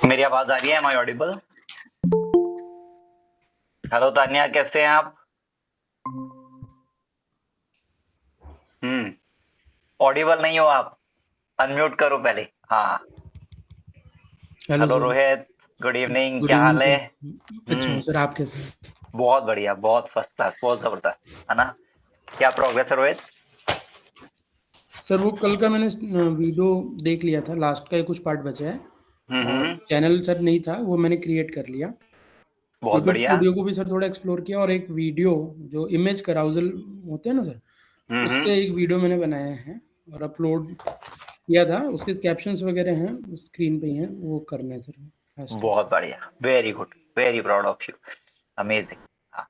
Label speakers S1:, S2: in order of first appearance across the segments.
S1: मेरी आवाज आ रही है? Am I audible? Hello Tanya, कैसे हैं आप? ऑडिबल नहीं हो आप? अनम्यूट करो पहले। हाँ।
S2: Hello
S1: hello
S2: sir.
S1: Rohit, good evening,
S2: good
S1: क्या
S2: इवनिंग
S1: हाल है?
S2: सर। अच्छा हूँ सर, आप कैसे हैं?
S1: बहुत बढ़िया, बहुत फर्स्ट क्लास, बहुत जबरदस्त, है ना? क्या प्रोग्रेस है रोहित?
S2: सर वो कल का मैंने वीडियो देख लिया था, लास्ट का ही कुछ पार्ट बचा है। और
S1: हम्म।
S2: चैनल सर नहीं था, वो मैंने क्रिएट कर लिया।
S1: बहुत
S2: यूट्यूब
S1: बढ़िया।
S2: स्टूडियो को भी सर थोड़ा एक्सप्लोर किया, और एक वीडियो जो इमेज कराउजल होते हैं ना सर,
S1: हम्म।
S2: उससे एक वीडियो मैंने बनाया है और अपलोड किया था। उसके कैप्शंस वगैरह हैं, स्क्रीन पे ही हैं, वो करने हैं सर लास्ट टाइम।
S1: बहुत बढ़िया, very good, very proud of you, amazing. हाँ।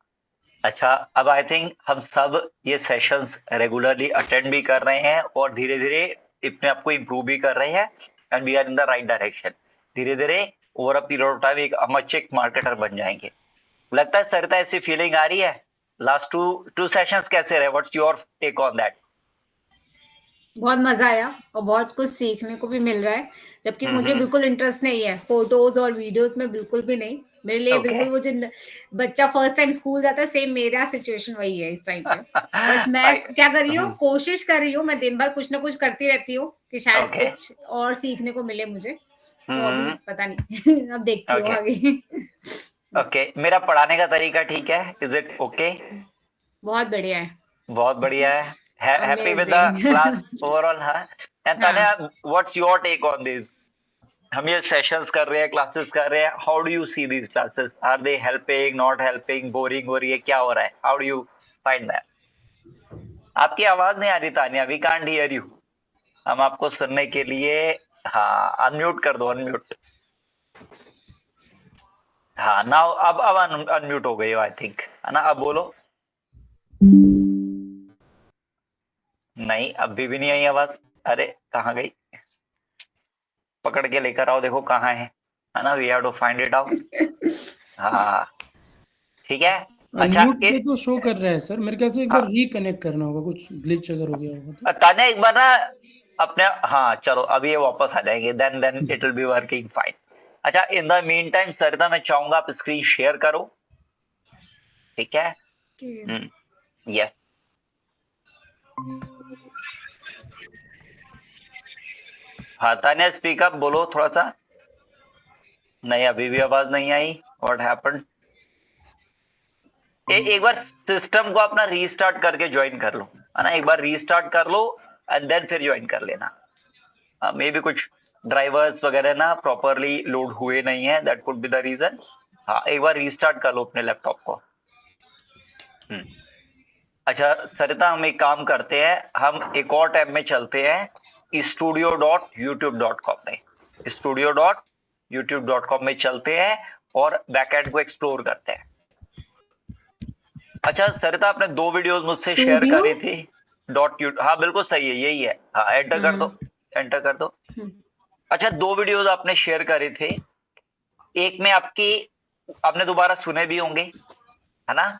S1: अच्छा, अब आई थिंक हम सब ये सेशंस रेगुलरली अटेंड भी कर रहे हैं और धीरे धीरे अपने आप को इम्प्रूव भी कर रहे हैं, and we are in the right direction. धीरे धीरे over a period of time एक हम अच्छे एक मार्केटर बन जाएंगे। लगता है सरिता ऐसी फीलिंग आ रही है? लास्ट टू टू सेशंस कैसे रहे? What's your take on that?
S3: बहुत मजा आया और बहुत कुछ सीखने को भी मिल रहा है, जबकि मुझे
S1: हम्म।
S3: बिल्कुल इंटरेस्ट नहीं है फोटोज और वीडियोस में, बिल्कुल भी नहीं। मेरे लिए
S1: ओके।
S3: बिल्कुल वो जो बच्चा फर्स्ट टाइम स्कूल जाता है, सेम मेरा सिचुएशन वही है इस टाइम पे। बस मैं क्या कर रही हूँ, कोशिश कर रही हूँ, मैं दिन भर कुछ ना कुछ करती रहती हूँ कि शायद
S1: ओके।
S3: कुछ और सीखने को मिले मुझे। तो अभी
S1: हम्म।
S3: पता नहीं अब देखती हूँ
S1: ओके।
S3: आगे।
S1: ओके, मेरा पढ़ाने का तरीका ठीक है? Is it okay?
S3: बहुत बढ़िया है।
S1: बहुत बढ़िया है। Happy with the
S3: amazing.
S1: Class overall? हाँ। एंड तान्या,
S3: हाँ,
S1: what's your take on this? हम ये सेशंस कर रहे हैं, क्लासेस कर रहे हैं, how do you see these classes? Are they helping, not helping, boring हो रही है, क्या हो रहा है? How do you find that? आपकी आवाज नहीं आ रही Tanya, we can't hear you. हम आपको सुनने के लिए, हाँ, अनम्यूट कर दो, अनम्यूट। हाँ, नाउ अब अनम्यूट हो गई हो आई थिंक, है ना? अब बोलो। नहीं, अभी भी नहीं आई आवाज। अरे, कहाँ गई? पकड़ के लेकर आओ, देखो कहाँ है ना? We have to find it out. हाँ। ठीक है। अच्छा
S2: अनम्यूट पे तो शो कर रहा है सर, मेरे ख्याल से एक बार
S1: हाँ,
S2: रिकनेक्ट करना होगा, कुछ ग्लिच अगर हो गया होगा तो।
S1: तान्या एक बार ना अपने, हाँ चलो अभी ये वापस आ जाएंगे, then then it will be working fine. अच्छा, in the meantime Sarita, मैं चाहूंगा आप स्क्रीन शेयर करो। ठीक है। यस। हाँ तान्या, स्पीक अप, बोलो थोड़ा सा। नहीं, अभी भी आवाज नहीं आई। What happened? एक बार सिस्टम को अपना रीस्टार्ट करके ज्वाइन कर लो, है ना? एक बार रीस्टार्ट कर लो एंड देन फिर ज्वाइन कर लेना। मे बी कुछ ड्राइवर्स वगैरह ना प्रॉपरली लोड हुए नहीं है, that could be the reason. हाँ, एक बार रीस्टार्ट कर लो अपने लैपटॉप को। हम्म। अच्छा सरिता, हम एक काम करते हैं, हम एक और टैब में चलते हैं, studio.youtube.com में। studio.youtube.com में चलते हैं और बैकएंड को एक्सप्लोर करते हैं। अच्छा सरिता, आपने 2 वीडियोस मुझसे शेयर
S3: स्टूडियो।
S1: करी थी। हाँ बिल्कुल सही है, यही है। हाँ, एंटर कर दो,
S3: हम्म।
S1: एंटर कर दो।
S3: हम्म।
S1: अच्छा, 2 वीडियोस आपने शेयर करे थे। एक में आपकी, आपने दोबारा सुने भी होंगे, है ना?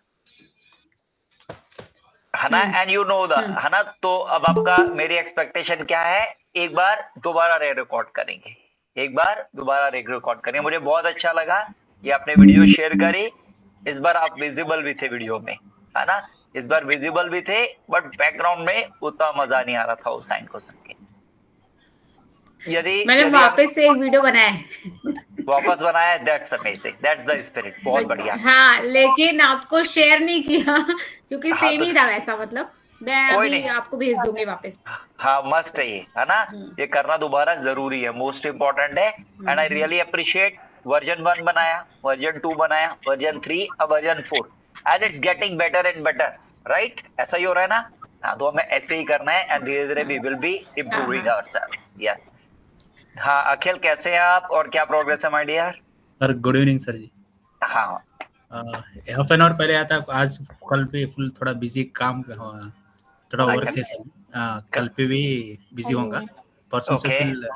S1: है ना?
S3: हम्म।
S1: एंड यू नो द,
S3: हम्म।
S1: है ना? तो अब आपका, मेरी एक्सपेक्टेशन क्या है, एक बार दोबारा रे रिकॉर्ड करेंगे। एक बार दोबारा रे रिकॉर्ड करेंगे। मुझे बहुत अच्छा लगा ये आपने वीडियो शेयर करी। इस बार आप विजिबल भी थे वीडियो में, है ना? इस बार विजिबल भी थे, बट बैकग्राउंड में उतना मजा नहीं आ रहा था उस साइन को सुन के। यदि
S3: मैंने
S1: यदि हम
S3: वापस से एक वीडियो बनाया है।
S1: वापस बनाया, that's amazing, that's the spirit, बहुत
S3: बट
S1: बढ़िया।
S3: हाँ, लेकिन आपको शेयर नहीं किया क्योंकि
S1: हाँ
S3: सेम
S1: तो
S3: ही था वैसा, मतलब मैं
S1: कोई
S3: अभी
S1: नहीं।
S3: आपको भेज दूंगी वापस।
S1: हाँ, मस्ट है ये, है ना?
S3: हम्म।
S1: ये करना दोबारा जरूरी है, मोस्ट इंपॉर्टेंट है। And I
S3: hmm.
S1: Really appreciate, version 1 बनाया, वर्जन 2 बनाया, वर्जन 3, अब version 4, and it's getting better and better. Right, ऐसा ही हो रहा है ना? हाँ, तो हमें ऐसे ही करना है एंड धीरे धीरे वी विल बी
S3: हाँ,
S1: इम्प्रूविंग
S3: हाँ।
S1: आवरसेल्व्स। यस। हाँ अखिल, कैसे हैं आप और क्या प्रोग्रेस है my dear?
S4: Sir good evening sir जी।
S1: हाँ।
S4: हाफ एन आवर पहले आता, आज कल पे फुल थोड़ा बिजी काम थोड़ा
S1: अच्छा।
S4: वर्क है सर। कल पे भी बिजी होऊंगा, परसों से
S1: ओके।
S4: फिर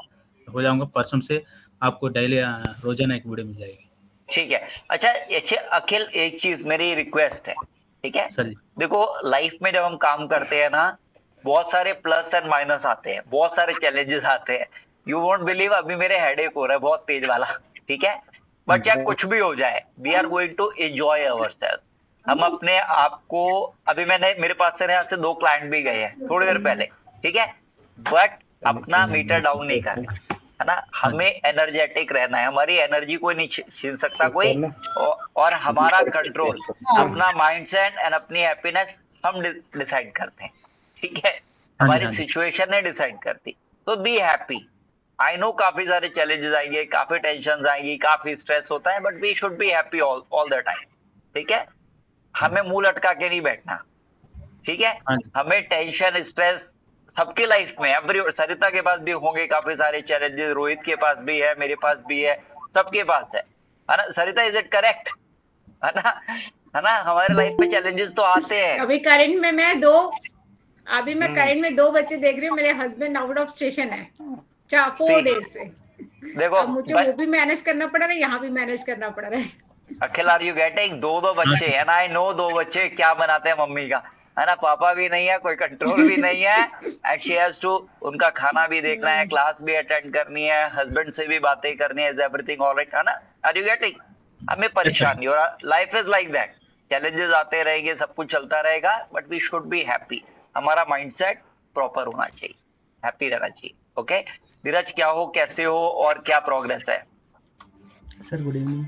S4: हो जाऊंगा। परसों से आपको डेली रोजाना एक वीडियो मिल जाएगी
S1: ठीक है। अच्छा अच्छा अखिल, एक चीज मेरी रिक्वेस्ट है, ठीक है?
S4: सर जी।
S1: देखो, लाइफ में जब हम काम करते हैं ना, बहुत सारे प्लस एंड माइनस आते हैं, बहुत सारे चैलेंजेस आते हैं। यू वोंट बिलीव, अभी मेरे हेडेक हो रहा है बहुत तेज वाला। ठीक है, बट चाहे कुछ भी हो जाए, we are going to enjoy ourselves. हम अपने आप को, अभी मेरे पास से यहाँ से 2 क्लाइंट भी गए हैं थोड़ी देर पहले, ठीक है, बट अपना मीटर डाउन नहीं करना है ना, हमें एनर्जेटिक रहना है, हमारी एनर्जी कोई नहीं छीन सकता कोई, और हमारा कंट्रोल, अपना माइंडसेट एंड अपनी हैप्पीनेस हम डिसाइड करते हैं, ठीक है, हमारी सिचुएशन ने डिसाइड करती। तो बी हैप्पी। आई नो काफी सारे चैलेंजेस आएंगे, काफी टेंशन आएगी, काफी स्ट्रेस होता है, but we should be happy all the time, ठीक है, हमें मुंह लटका के नहीं बैठना, ठीक है, हमें टेंशन स्ट्रेस सबकी लाइफ में, एवरी, सरिता के पास भी होंगे काफी सारे चैलेंजेस, रोहित के पास भी है, मेरे पास भी है, सबके पास है ना सरिता, इज इट करेक्ट, है ना, हमारे लाइफ में चैलेंजेस तो आते हैं।
S3: अभी करंट में मैं करंट में 2 बच्चे देख रही हूँ, मेरे हस्बैंड आउट ऑफ स्टेशन है 4 डेज से, देखो अब मुझे वो भी मैनेज करना पड़ रहा है, यहाँ भी मैनेज करना पड़ रहा है।
S1: अखिल, आर यू गेटिंग? 2 बच्चे है ना, आई नो 2 बच्चे क्या बनाते हैं मम्मी का, है ना, पापा भी नहीं है, कोई कंट्रोल भी नहीं है, एंड शी हैज टू, उनका खाना भी देखना है, क्लास भी अटेंड करनी है, हस्बैंड से भी बातें करनी है, इज एवरीथिंग ऑलराइट, है ना, आर यू गेटिंग? हमें परेशानी, और life is like that, challenges आते रहेंगे, सब कुछ चलता रहेगा, but we should be happy, हमारा माइंडसेट प्रॉपर होना चाहिए, हैप्पी रहना चाहिए। ओके धीरज, क्या हो, कैसे हो, और क्या प्रोग्रेस है?
S5: Sir good evening.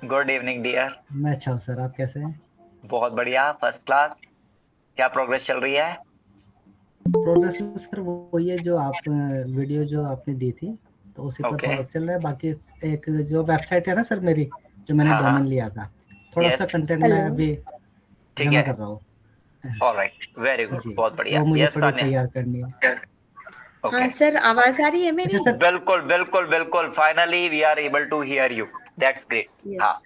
S1: Good evening dear.
S5: मैं अच्छा हूँ सर, आप कैसे हैं?
S1: बहुत बढ़िया, फर्स्ट क्लास। क्या प्रोग्रेस चल रही है?
S5: प्रोग्रेस सर वो ये जो आप वीडियो जो आपने दी थी, तो उसी पर थोड़ा चल रहा है, बाकी एक जो वेबसाइट है ना सर मेरी, जो मैंने डोमेन लिया था, थोड़ा सा कंटेंट मैं अभी जमा कर रहा हूँ।
S1: ऑलराइट, वेरी गुड, बहुत बढ़िया।
S5: वो मुझे थोड़ी तैयार करनी है।
S6: हाँ सर, आवाज आ रही है मेरी?
S1: बिल्कुल बिल्कुल बिल्कुल, finally we are able to hear you, that's great. हाँ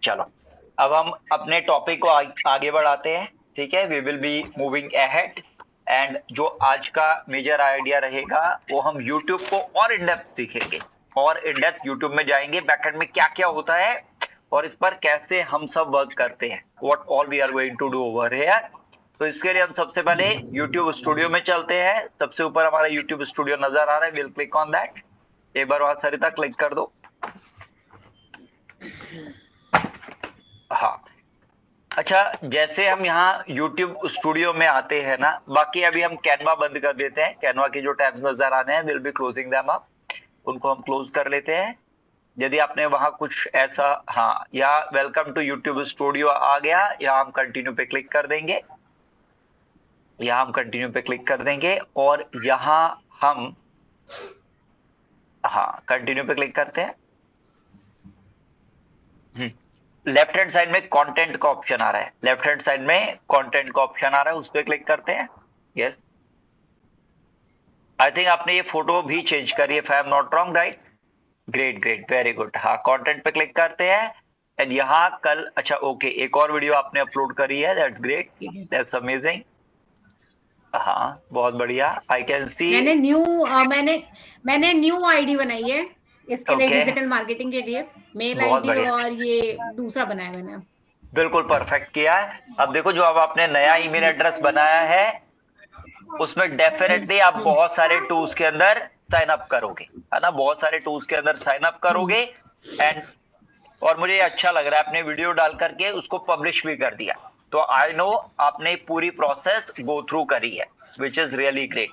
S1: चलो, अब हम अपने टॉपिक को आगे बढ़ाते हैं, ठीक है, we will be moving ahead, and जो आज का मेजर आइडिया रहेगा वो हम YouTube को और इन डेप्थ सीखेंगे, और इन डेप्थ YouTube में जाएंगे, बैकएंड में क्या क्या होता है और इस पर कैसे हम सब वर्क करते हैं, what all we are going to do over here. तो इसके लिए हम सबसे पहले YouTube स्टूडियो में चलते हैं। सबसे ऊपर हमारा YouTube स्टूडियो नजर आ रहा है, विल क्लिक ऑन दैट। एक बार वहां सरिता क्लिक कर दो। हाँ, अच्छा, जैसे हम यहाँ YouTube स्टूडियो में आते हैं ना, बाकी अभी हम कैनवा बंद कर देते हैं, कैनवा के जो टैब्स नजर आ रहे हैं, will be closing them up, उनको हम क्लोज कर लेते हैं। यदि आपने वहां कुछ ऐसा, हाँ, या वेलकम टू YouTube स्टूडियो आ गया, या हम कंटिन्यू पे क्लिक कर देंगे, यहाँ हम कंटिन्यू पे क्लिक कर देंगे, और यहाँ हम, हाँ, कंटिन्यू पे क्लिक करते हैं। लेफ्ट हैंड साइड में कंटेंट का ऑप्शन आ रहा है, लेफ्ट हैंड साइड में कंटेंट का ऑप्शन आ रहा है, उस पर क्लिक करते हैं। यस, आई थिंक आपने ये फोटो भी चेंज करी है, if I am not wrong, right? Great great, very good. हाँ, कंटेंट पे क्लिक करते हैं, एंड यहाँ कल, अच्छा ओके, एक और वीडियो आपने अपलोड करी है, दैट्स ग्रेट, दैट्स अमेजिंग। हाँ, बहुत बढ़िया, आई कैन सी।
S3: मैंने न्यू आईडी बनाई है इसके लिए, डिजिटल मार्केटिंग के लिए, मेल आईडी, और ये दूसरा बनाया मैंने।
S1: बिल्कुल परफेक्ट किया है। अब देखो, जो अब आपने नया ईमेल एड्रेस बनाया है, उसमें डेफिनेटली आप बहुत सारे टूल्स के अंदर साइन अप करोगे, है ना, बहुत सारे टूल्स के अंदर साइन अप करोगे, एंड और मुझे अच्छा लग रहा है, आपने वीडियो डाल करके उसको पब्लिश भी कर दिया, तो आई नो आपने पूरी प्रोसेस गो थ्रू करी है, विच इज रियली ग्रेट।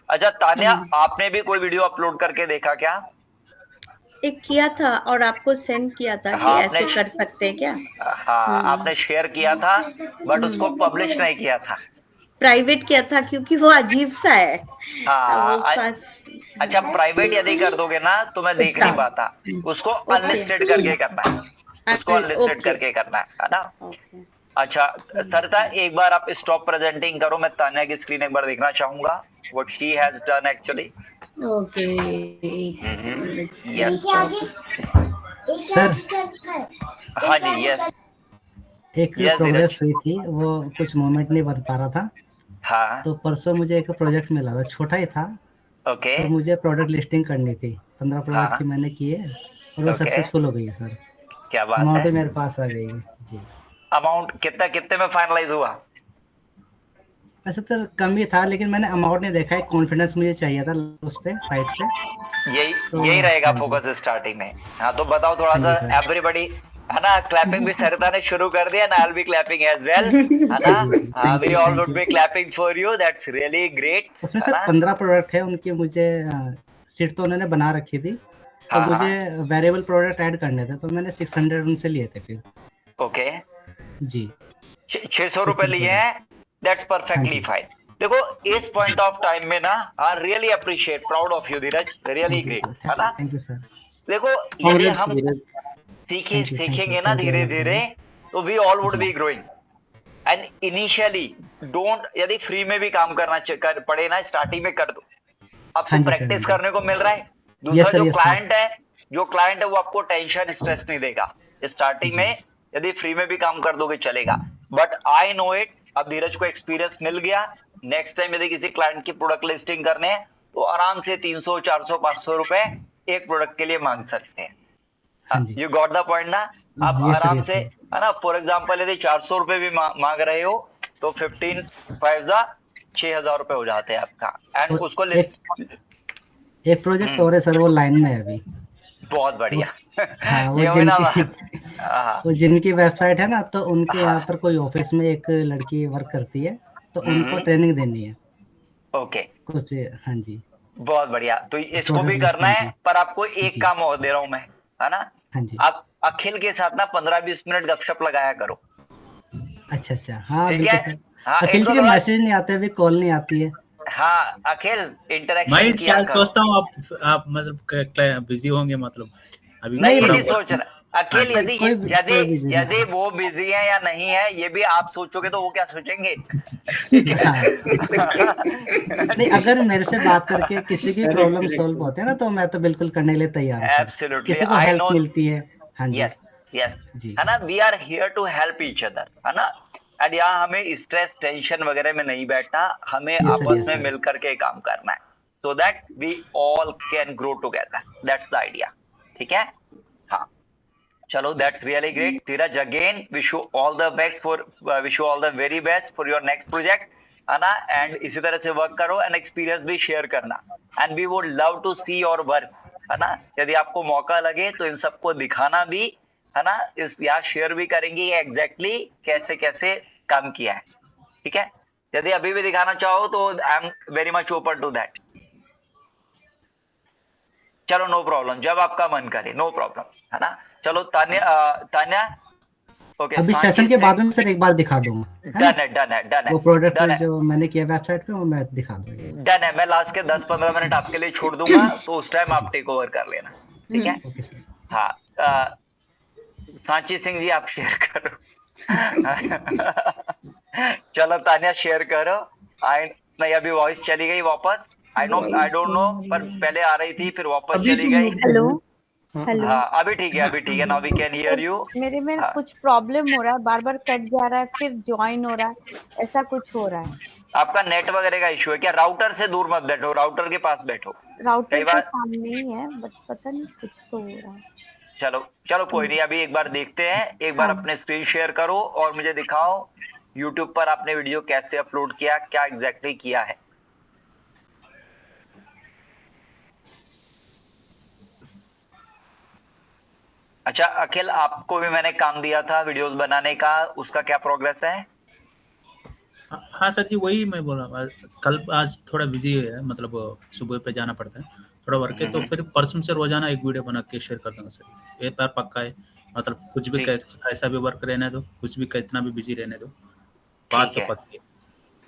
S1: अच्छा तान्या, आपने भी कोई वीडियो अपलोड करके देखा क्या?
S6: एक किया था और आपको सेंड किया था कि ऐसे कर सकते हैं क्या?
S1: हाँ, आपने शेयर किया था, बट उसको पब्लिश नहीं किया था,
S6: प्राइवेट किया था, क्योंकि वो अजीब सा है।
S1: हाँ, अच्छा, प्राइवेट यदि कर दोगे ना तो मैं देख नहीं पाता, उसको अनलिस्टेड करके करना है, उसको अनलिस्टेड करके करना है ना। अच्छा सरिता, एक बार आप स्टॉप प्रेजेंटिंग करो, मैं तान्या की स्क्रीन एक बार देखना चाहूंगा, what she has done actually.
S3: Okay,
S5: sir,
S1: हाँ जी, यस,
S5: एक प्रोग्रेस हुई थी, वो कुछ मोमेंट नहीं बन पा रहा था।
S1: हाँ,
S5: तो परसों मुझे एक प्रोजेक्ट मिला था, छोटा ही था,
S1: ओके,
S5: तो मुझे प्रोडक्ट लिस्टिंग करनी थी, 15 प्रोडक्ट की मैंने की है, और वो सक्सेसफुल हो गई है सर।
S1: क्या बात
S5: अमाउंट
S1: है,
S5: मेरे पास आ गई है जी।
S1: अमाउंट कितने में फाइनलाइज हुआ?
S5: वैसे तो कम ही था, लेकिन मैंने अमाउंट नहीं देखा है, कॉन्फिडेंस मुझे चाहिए था उस पे साइट पे।
S1: यही रहेगा फोकस स्टार्टिंग में। हाँ तो बताओ थोड़ा सा एवरीबॉडी, है ना? क्लैपिंग भी सरिता ने शुरू कर दिया, and I'll be clapping as well, है ना? हाँ, we all would be clapping for you, that's really great।
S5: उसमें से 15 प्रोडक्ट है उनकी, मुझे सीट तो उन्होंने बना रखी थी, तो मुझे वेरिएबल प्रोडक्ट ऐड करने थे, तो मैंने 600 उनसे लिए थे फिर।
S1: ओके
S5: जी
S1: 600 रुपए लिए हैं, दैट्स परफेक्टली फाइन। देखो इस पॉइंट ऑफ टाइम में ना, I really appreciate, proud of you Dheeraj, really great, है ना?
S5: Thank you sir.
S1: देखो यदि हम सीखेंगे ना धीरे धीरे, तो we all would be growing. And initially don't, यदि फ्री में भी काम करना पड़े ना, स्टार्टिंग में कर दो। आपको प्रैक्टिस करने को मिल रहा है। दूसरा जो क्लाइंट है वो आपको टेंशन स्ट्रेस नहीं देगा स्टार्टिंग में, यदि फ्री में भी काम कर दोगे चलेगा। बट आई नो इट, अब धीरज को एक्सपीरियंस मिल गया। नेक्स्ट टाइम यदि किसी क्लाइंट की प्रोडक्ट लिस्टिंग करने हैं तो आराम से 300 400 500 रुपए एक प्रोडक्ट के लिए मांग सकते हैं। यू गॉट द पॉइंट ना? आप आराम से, है ना? फॉर एग्जाम्पल यदि 400 रुपए भी मांग रहे हो तो 15 5 6,000 रुपए हो जाते हैं आपका। एंड उसको
S5: एक प्रोजेक्ट और है सर, वो लाइन में है अभी।
S1: बहुत बढ़िया।
S5: हाँ, वो जिनकी वेबसाइट है ना, तो उनके यहाँ पर कोई ऑफिस में एक लड़की वर्क करती है, तो उनको ट्रेनिंग देनी है।
S1: ओके
S5: कुछ, हाँ जी
S1: बहुत बढ़िया। तो इसको भी करना है, पर आपको एक काम और दे रहा हूं मैं, है ना?
S5: हाँ जी।
S1: आप अखिल के साथ ना 15-20 मिनट गपशप लगाया करो।
S5: अच्छा हाँ
S1: ठीक है। हाँ,
S5: अखिल जी के मैसेज नहीं आते, अभी कॉल नहीं आती है।
S1: हाँ अखिल इंटरेक्शन
S4: मैं
S1: किया
S4: शायद
S1: करो।
S4: सोचता हूँ आप मतलब बिजी होंगे, मतलब अभी
S1: नहीं
S4: थोड़ा
S1: नहीं सोच रहा अखिल, यदि वो बिजी है या नहीं है ये भी आप सोचोगे तो वो क्या सोचेंगे?
S5: नहीं, अगर मेरे से बात करके किसी की प्रॉब्लम सॉल्व होते हैं ना, तो मैं तो बिल्कुल करने के लिए तैयार हूँ।
S1: एब्सोल्युटली,
S5: किसी को हेल्प मिलती है। हाँ जी
S1: यस है ना? We are here to help each other, है ना? एंड यहाँ हमें स्ट्रेस टेंशन वगैरह में नहीं बैठना, हमें आपस में मिल करके काम करना है, so that we all can grow together. That's the idea. ठीक है? हाँ चलो, that's really great. Dheeraj again wish you all the best wish you all the very best for your next project, है ना? एंड इसी तरह से वर्क करो एंड एक्सपीरियंस भी शेयर करना। And we would love to see your work, है ना? यदि आपको मौका लगे तो इन सबको दिखाना भी, है ना? इस यहाँ शेयर भी करेंगे एग्जैक्टली कैसे कैसे काम किया है। ठीक है? यदि अभी भी दिखाना चाहो तो I am very much open to that. चलो नो प्रॉब्लम, जब आपका मन करे, नो प्रॉब्लम, है ना? चलो तान्या ओके,
S5: अभी सेशन के बाद में सर एक बार दिखा दूंगा।
S1: डन है
S5: वो प्रोडक्ट जो मैंने किया वेबसाइट पे, वो मैं दिखा दूंगा।
S1: डन है। मैं लास्ट के 10-15 मिनट आपके लिए छोड़ दूंगा, तो उस टाइम आप टेक ओवर कर लेना। ठीक है?
S5: Okay sir.
S1: हाँ सांची सिंह जी आप शेयर करो। चलो तान्या शेयर करो। नहीं अभी वॉइस चली गई वापस, आई डोंट नो, पर पहले आ रही थी फिर वापस चली गई।
S6: हेलो हेलो
S1: हाँ अभी ठीक है, now we can hear you.
S6: मेरे में कुछ प्रॉब्लम हो रहा है, बार बार कट जा रहा है, फिर ज्वाइन हो रहा है, ऐसा कुछ हो रहा है।
S1: आपका नेट वगैरह का इशू है क्या? राउटर से दूर मत बैठो, राउटर के पास बैठो।
S6: राउटर के सामने ही है, बट पता नहीं कुछ तो हो रहा है।
S1: चलो कोई नहीं, अभी एक बार देखते हैं। एक बार अपने स्क्रीन शेयर करो और मुझे दिखाओ YouTube पर आपने वीडियो कैसे अपलोड किया, क्या एग्जैक्टली किया है। अच्छा अखिल, आपको भी मैंने काम दिया था वीडियोस बनाने का, उसका क्या प्रोग्रेस है?
S4: हाँ सर जी, वही मैं बोल रहा हूँ। कल आज थोड़ा बिजी है, मतलब सुबह पे जाना पड़ता है, थोड़ा वर्क है, तो फिर परसों से रोजाना एक वीडियो बना के शेयर कर दूंगा सर। ये बार पक्का है, मतलब कुछ भी ऐसा भी वर्क रहने दो, कुछ भी कितना भी बिजी रहने दो, बात तो पक्की है।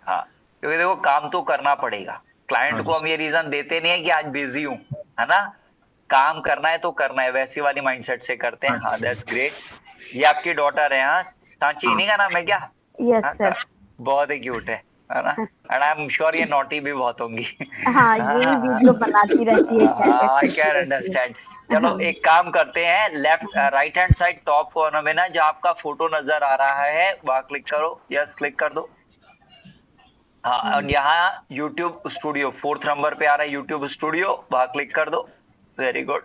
S1: हाँ क्योंकि देखो काम तो करना पड़ेगा। क्लाइंट को हम ये रीजन देते नहीं है कि आज बिजी हूँ, है ना? काम करना है तो करना है, वैसी वाली माइंडसेट से करते हैं। हाँ दैट्स ग्रेट। ये आपकी डॉटर है? हाँ सांची इन्हीं का नाम है क्या?
S6: Yes sir.
S1: बहुत ही क्यूट है ना? एंड आई एम श्योर ये नॉटी भी बहुत होंगी।
S6: हाँ यही वीडियो बनाती रहती है।
S1: I can understand. चलो एक काम करते हैं, left right hand side top corner में ना जहाँ आपका फोटो नजर आ रहा है वहां क्लिक करो, यस क्लिक कर दो। हाँ और यहाँ YouTube स्टूडियो 4th नंबर पे आ रहा है, YouTube स्टूडियो, वहां क्लिक कर दो। Very good.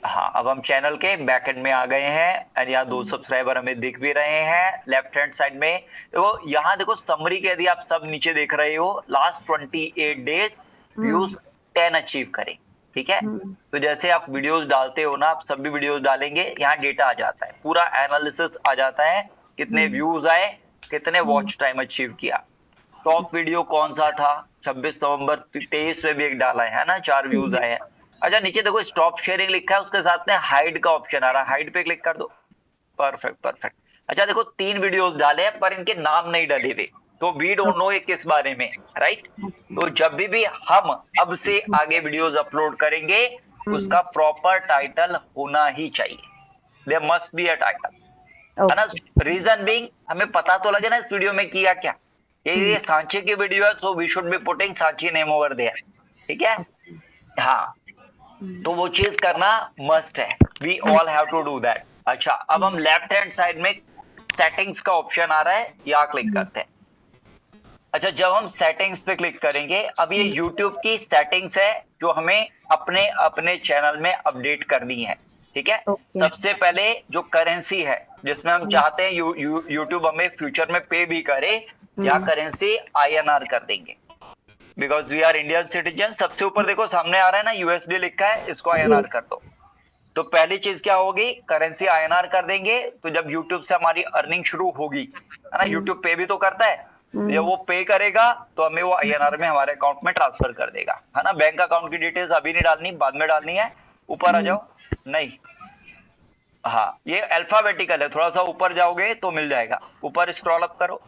S1: हाँ, अब हम चैनल के बैक एंड में आ गए हैं और यहाँ 2 सब्सक्राइबर हमें दिख भी रहे हैं लेफ्ट हैंड साइड में। देखो यहाँ देखो समरी के, यदि आप सब नीचे देख रहे हो, लास्ट 28 डेज व्यूज 10 अचीव करें, ठीक है। तो जैसे आप वीडियोस डालते हो ना, आप सभी वीडियोस डालेंगे, यहाँ डेटा आ जाता है, पूरा एनालिसिस आ जाता है, कितने व्यूज आए, कितने वॉच टाइम अचीव किया, टॉप वीडियो कौन सा था, 26 नवंबर 23 में भी एक डाला है ना, 4 व्यूज आए हैं। अच्छा नीचे देखो स्टॉप शेयरिंग लिखा है, उसके साथ में हाइड का ऑप्शन आ रहा है, हाइड पे क्लिक कर दो। Perfect perfect. अच्छा देखो 3 वीडियोस डाले हैं पर इनके नाम नहीं डले हुए, तो वी डोंट नो ये किस बारे में, राइट। तो जब भी हम अब से आगे वीडियोस अपलोड करेंगे, उसका प्रॉपर टाइटल होना ही चाहिए, there must be a title, है ना। रीजन बीइंग, हमें पता तो लगे ना इस वीडियो में किया क्या। ये सांची की वीडियो है, so we should be putting Sanchi name over there, ठीक है। हाँ, तो वो चीज करना मस्ट है, we all have to do that. अच्छा अब हम लेफ्ट हैंड साइड में सेटिंग्स का ऑप्शन आ रहा है, यहाँ क्लिक करते हैं। अच्छा जब हम सेटिंग्स पे क्लिक करेंगे, अब ये YouTube की सेटिंग्स है जो हमें अपने अपने चैनल में अपडेट करनी है, ठीक है। सबसे पहले जो करेंसी है, जिसमें हम चाहते हैं YouTube हमें फ्यूचर में पे भी करे, या करेंसी INR कर देंगे, because we are Indian citizen. सबसे ऊपर देखो सामने आ रहा है ना USD लिखा है, इसको INR कर दो। तो पहली चीज क्या होगी, करेंसी INR कर देंगे, तो जब YouTube से हमारी अर्निंग शुरू होगी, है ना, YouTube पे भी तो करता है, जब वो पे करेगा तो हमें वो INR में हमारे अकाउंट में ट्रांसफर कर देगा, है ना। बैंक अकाउंट की डिटेल्स अभी नहीं डालनी, बाद में डालनी है। ऊपर आ जाओ, नहीं, हाँ ये अल्फाबेटिकल है, थोड़ा सा ऊपर जाओगे तो मिल जाएगा, ऊपर स्क्रॉल अप करो।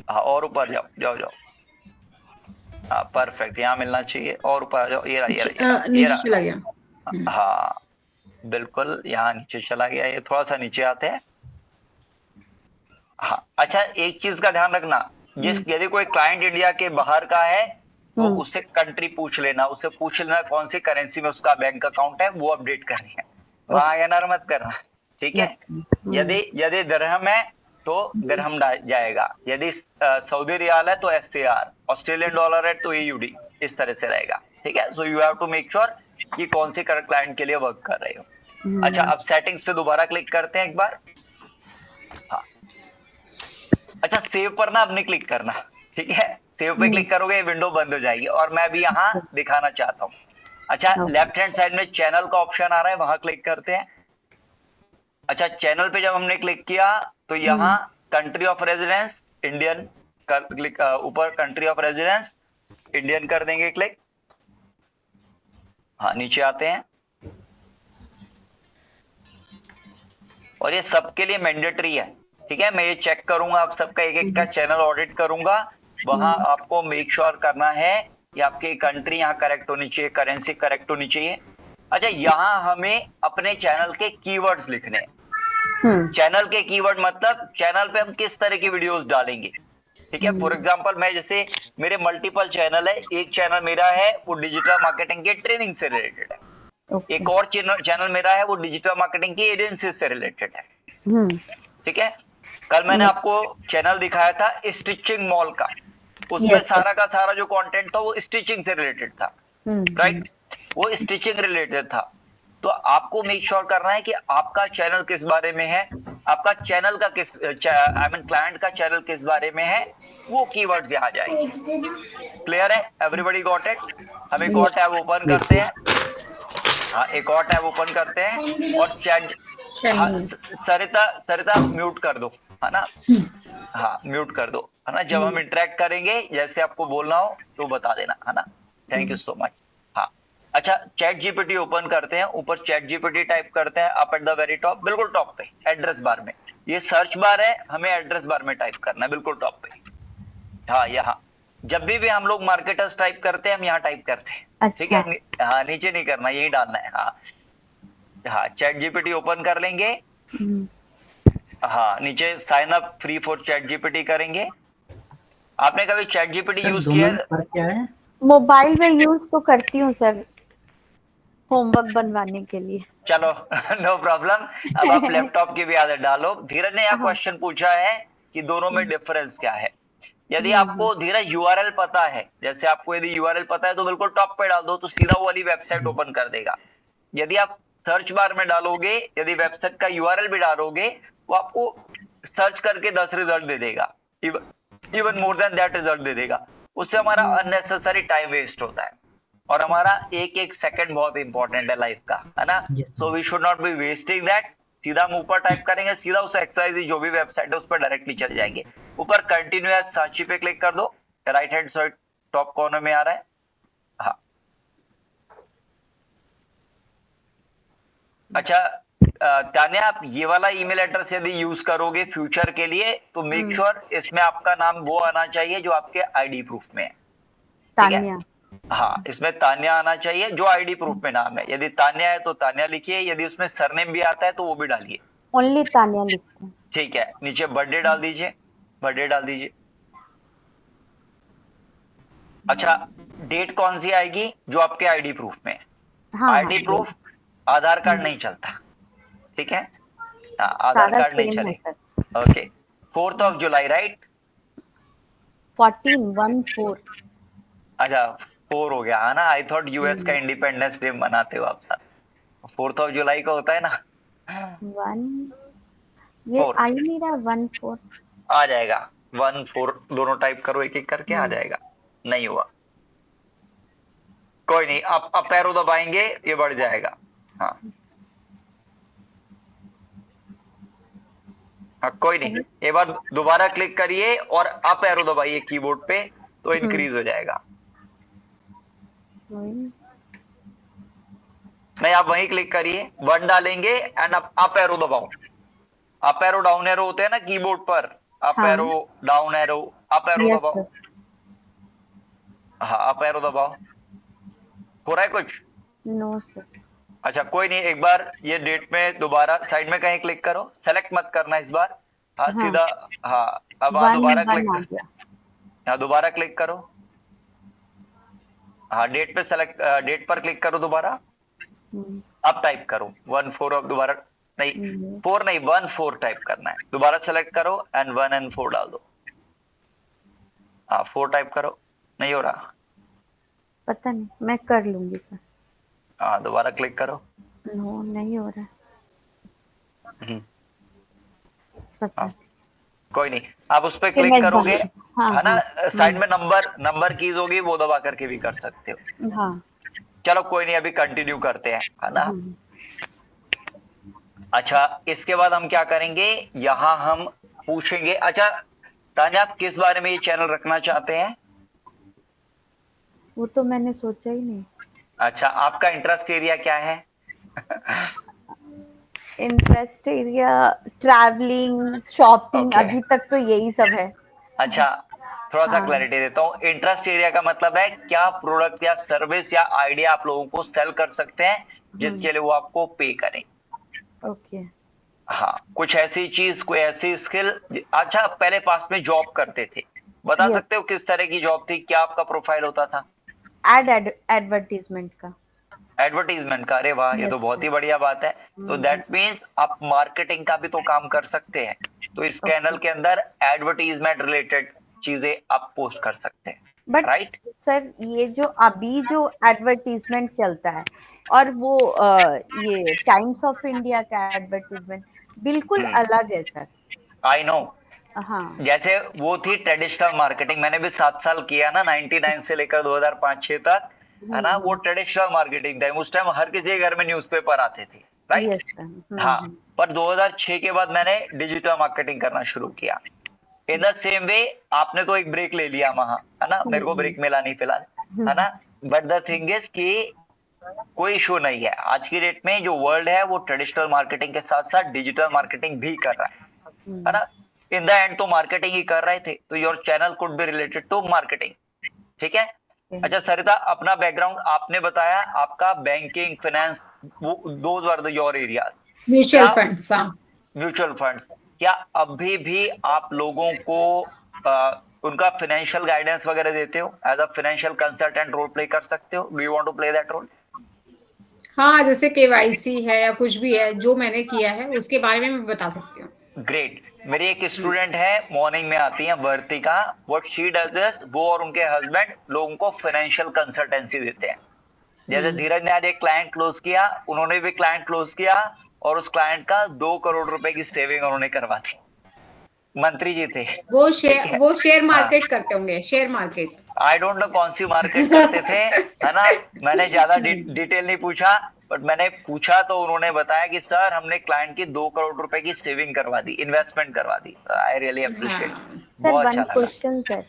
S1: हाँ और ऊपर जाओ जाओ जाओ, हाँ परफेक्ट, यहाँ मिलना चाहिए, और ऊपर आ जाओ, ये रहा
S3: नीचे चला गया।
S1: हाँ बिल्कुल, यहाँ नीचे चला गया, ये थोड़ा सा नीचे आते हैं। हाँ अच्छा एक चीज का ध्यान रखना, जिस यदि कोई क्लाइंट इंडिया के बाहर का है तो उससे कंट्री पूछ लेना, उससे पूछ लेना कौन सी करेंसी में उसका बैंक अकाउंट है, वो अपडेट करनी है, वहां INR मत करना, ठीक है। यदि दिरहम है तो दिरहम जाएगा, यदि सऊदी रियाल है तो SAR, ऑस्ट्रेलियन डॉलर है तो AUD, इस तरह से रहेगा, ठीक है। So you have to make sure कि कौन से क्लाइंट के लिए वर्क कर रहे हो। अच्छा अब सेटिंग्स पे दोबारा क्लिक करते हैं एक बार। हाँ अच्छा सेव पर ना अब नहीं क्लिक करना, ठीक है, सेव पे क्लिक करोगे विंडो बंद हो जाएगी, और मैं भी यहाँ दिखाना चाहता हूँ। अच्छा लेफ्ट हैंड साइड में चैनल का ऑप्शन आ रहा है, वहां क्लिक करते हैं। अच्छा चैनल पे जब हमने क्लिक किया तो यहाँ country of residence Indian, click ऊपर कंट्री ऑफ रेजिडेंस इंडियन कर देंगे क्लिक। हाँ नीचे आते हैं, और ये सबके लिए मैंडेटरी है, ठीक है। मैं ये चेक करूंगा आप सबका, एक एक का चैनल ऑडिट करूंगा, वहां आपको मेक श्योर करना है कि आपकी कंट्री यहाँ करेक्ट होनी चाहिए, करेंसी करेक्ट होनी चाहिए। अच्छा यहाँ हमें अपने चैनल के कीवर्ड्स लिखने हैं। चैनल के कीवर्ड मतलब चैनल पे हम किस तरह की वीडियोस डालेंगे, ठीक है। फॉर एग्जांपल मैं जैसे मेरे मल्टीपल चैनल है, एक चैनल मेरा है वो डिजिटल मार्केटिंग के ट्रेनिंग से रिलेटेड है, एक और चैनल मेरा है वो डिजिटल मार्केटिंग की एजेंसी से रिलेटेड है, ठीक है। कल मैंने आपको चैनल दिखाया था स्टिचिंग मॉल का, उसमें सारा का सारा जो कंटेंट था वो स्टिचिंग से रिलेटेड था, राइट, वो स्टिचिंग रिलेटेड था। तो आपको मेक श्योर करना है कि आपका चैनल किस बारे में है, आपका चैनल का किस क्लाइंट का चैनल किस बारे में है, वो कीवर्ड्स यहाँ जाएंगे। क्लियर है, एवरीबॉडी गॉट इट। हम एक और टैब ओपन करते हैं, हाँ एक और टैब ओपन करते हैं, और चैट, हाँ, सरिता म्यूट कर दो, है ना, हाँ म्यूट कर दो, है ना। जब हम इंटरेक्ट करेंगे जैसे आपको बोलना हो तो बता देना, है ना। Thank you so much. हाँ अच्छा चैट GPT ओपन करते हैं, ऊपर चैट GPT टाइप करते हैं, up at the very top, बिल्कुल टॉप पे एड्रेस बार में, ये सर्च बार है, हमें एड्रेस बार में टाइप करना है, बिल्कुल टॉप पे। हाँ यहाँ जब भी हम लोग मार्केटर्स टाइप करते हैं, हम यहाँ टाइप करते हैं, ठीक है। हाँ नीचे नहीं करना, यही डालना है। हाँ हाँ चैट GPT ओपन कर लेंगे, हाँ नीचे sign up free for chat GPT करेंगे। आपने कभी चैट GPT यूज किया है?
S6: मोबाइल में यूज तो करती हूँ सर, होमवर्क बनवाने के लिए।
S1: चलो नो प्रॉब्लम। अब आप लैपटॉप की भी आदत डालो। धीरज ने यह क्वेश्चन पूछा है कि दोनों में डिफरेंस क्या है। यदि आपको धीरज URL पता है, जैसे आपको यदि URL पता है तो बिल्कुल टॉप पे डाल दो, तो सीधा वो वाली वेबसाइट ओपन कर देगा। यदि आप सर्च बार में डालोगे, यदि वेबसाइट का यूआरएल भी डालोगे, वो आपको सर्च करके 10 रिजल्ट दे देगा, even more than that result दे देगा। उससे हमारा अननेसेसरी टाइम वेस्ट होता है, और हमारा एक एक सेकंड बहुत इंपॉर्टेंट है लाइफ का, है ना। So we should not be wasting that. सीधा हम ऊपर टाइप करेंगे, सीधा उस एक्सरसाइज जो भी वेबसाइट है उस पर डायरेक्टली चले जाएंगे। ऊपर कंटिन्यू एज साची पे क्लिक कर दो, right hand side top corner में आ रहा है। हाँ, अच्छा तान्या, आप ये वाला ईमेल एड्रेस यदि यूज करोगे फ्यूचर के लिए तो मेक श्योर इसमें आपका नाम वो आना चाहिए जो आपके आईडी प्रूफ में है।
S6: तान्या।
S1: हाँ, इसमें तान्या आना चाहिए जो आईडी प्रूफ में नाम है। यदि तान्या है तो तान्या लिखिए, यदि उसमें सरनेम भी आता है तो वो भी डालिए।
S6: ओनली तान्या लिखते हैं।
S1: ठीक है, नीचे बर्थडे डाल दीजिए, बर्थडे डाल दीजिए। अच्छा, डेट कौन सी आएगी? जो आपके आईडी प्रूफ में है।
S6: हाँ,
S1: आईडी प्रूफ, आधार कार्ड नहीं चलता, ठीक है। हाँ, आधार कार्ड नहीं चलेगा। Okay, 4th of July, right?
S6: 14
S1: अच्छा, 4 हो गया है ना। आई थॉट यूएस का इंडिपेंडेंस डे मनाते हो आप साथ। 4th of July को होता है ना।
S6: 1 ये
S1: 4
S6: आ ही नहीं रहा। 14
S1: आ जाएगा। 1 4 दोनों टाइप करो, एक एक करके आ जाएगा। नहीं हुआ, कोई नहीं, आप अप एरो दबाएंगे ये बढ़ जाएगा। हाँ, कोई नहीं, एक बार दोबारा क्लिक करिए और अप एरो दबाइए कीबोर्ड पे तो इंक्रीज हो जाएगा। नहीं, आप वहीं क्लिक करिए, 1 डालेंगे एंड अप एरो दबाओ। अप एरो डाउन एरो होते हैं ना कीबोर्ड पर, up arrow down arrow, up arrow दबाओ। हाँ, अप एरो दबाओ। हो रहा है कुछ?
S6: No sir.
S1: अच्छा, कोई नहीं, एक बार ये डेट में दोबारा साइड में कहीं क्लिक करो, सेलेक्ट मत करना इस बार। हाँ, सीधा। हाँ, अब दोबारा क्लिक, हाँ दोबारा क्लिक करो। हाँ, डेट पे सेलेक्ट, डेट पर क्लिक करो दोबारा। अब टाइप करो 1 4 अब दोबारा नहीं, 4 नहीं 1 4 टाइप करना है। दोबारा सेलेक्ट करो एंड 1 and 4 डाल दो। हाँ, 4 टाइप करो। नहीं हो रहा?
S6: पता नहीं, मैं कर लूंगी सर।
S1: हाँ, दोबारा क्लिक करो।
S6: नो, नहीं हो रहा।
S1: हाँ, कोई नहीं, आप उस पर क्लिक करोगे, है ना। साइड में नंबर कीज होगी, वो दबा करके भी कर सकते हो।
S6: हाँ।
S1: चलो कोई नहीं, अभी कंटिन्यू करते हैं, है ना। अच्छा, इसके बाद हम क्या करेंगे, यहाँ हम पूछेंगे। अच्छा तान्या, आप किस बारे में ये चैनल रखना चाहते हैं?
S6: वो तो मैंने सोचा ही नहीं।
S1: अच्छा, आपका इंटरेस्ट एरिया क्या है?
S6: इंटरेस्ट एरिया ट्रैवलिंग, शॉपिंग, अभी तक तो यही सब है।
S1: अच्छा, थोड़ा सा क्लैरिटी देता हूँ। इंटरेस्ट एरिया का मतलब है क्या प्रोडक्ट या सर्विस या आइडिया आप लोगों को सेल कर सकते हैं जिसके लिए वो आपको पे करें।
S6: ओके।
S1: हाँ, कुछ ऐसी चीज, कोई ऐसी स्किल। अच्छा, पहले पास में जॉब करते थे, बता सकते हो किस तरह की जॉब थी? क्या आपका प्रोफाइल होता था?
S6: एडवर्टीजमेंट का।
S1: एडवर्टीजमेंट का? अरे वाह, ये तो बहुत ही बढ़िया बात है। तो दैट मीन्स आप मार्केटिंग का भी तो काम कर सकते हैं। तो इस चैनल के अंदर एडवर्टीजमेंट रिलेटेड चीजें आप पोस्ट कर सकते हैं।
S6: बट
S1: राइट
S6: सर, ये जो अभी जो एडवर्टीजमेंट चलता है और वो ये टाइम्स ऑफ इंडिया का एडवर्टीजमेंट बिल्कुल अलग है सर।
S1: I know.
S6: हाँ,
S1: जैसे वो थी ट्रेडिशनल मार्केटिंग, मैंने भी 7 साल किया ना, 99 से लेकर 2005-6 तक, है ना। वो ट्रेडिशनल मार्केटिंग था। उस टाइम हर किसी के घर में न्यूज़पेपर आते थे, राइट। हाँ, पर 2006 के बाद मैंने डिजिटल मार्केटिंग करना शुरू किया। इन द सेम वे आपने तो एक ब्रेक ले लिया वहां, है ना। मेरे को ब्रेक मिला नहीं फिलहाल, है ना। बट द थिंग इज कि कोई इशू नहीं है। आज की डेट में जो वर्ल्ड है वो ट्रेडिशनल मार्केटिंग के साथ साथ डिजिटल मार्केटिंग भी कर रहा है ना। इन द एंड तो मार्केटिंग ही कर रहे थे, तो your channel could be related to marketing, ठीक है। अच्छा सरिता, अपना बैकग्राउंड आपने बताया, आपका banking, finance, those were your areas.
S3: Mutual funds.
S1: Mutual funds. क्या अभी भी आप लोगों को उनका फाइनेंशियल गाइडेंस वगैरह देते हो? As a financial consultant role play कर सकते हो? Do you want to play that role?
S3: हाँ, जैसे केवाईसी है या कुछ भी है जो मैंने किया है उसके बारे में मैं बता सकती हूँ।
S1: ग्रेट। मेरी एक स्टूडेंट है, मॉर्निंग में आती है, वर्तिका। व्हाट शी डज इज, वो और उनके हस्बैंड लोगों को फाइनेंशियल कंसल्टेंसी देते हैं, जैसे धीरज ने आज एक क्लाइंट क्लोज किया, उन्होंने भी क्लाइंट क्लोज किया और उस क्लाइंट का 2 करोड़ रुपए की सेविंग उन्होंने करवा दी। मंत्री जी थे
S3: वो शेयर मार्केट करते होंगे, share market.
S1: I don't know कौन सी मार्केट करते थे, है ना, मैंने ज्यादा डिटेल नहीं पूछा, बट मैंने पूछा तो उन्होंने बताया कि सर हमने क्लाइंट की 2 करोड़ रुपए की सेविंग करवा दी, इन्वेस्टमेंट करवा दी। I really appreciate.
S6: सर
S1: बहुत
S6: वन
S1: अच्छा लगा।
S6: क्वेश्चन सर,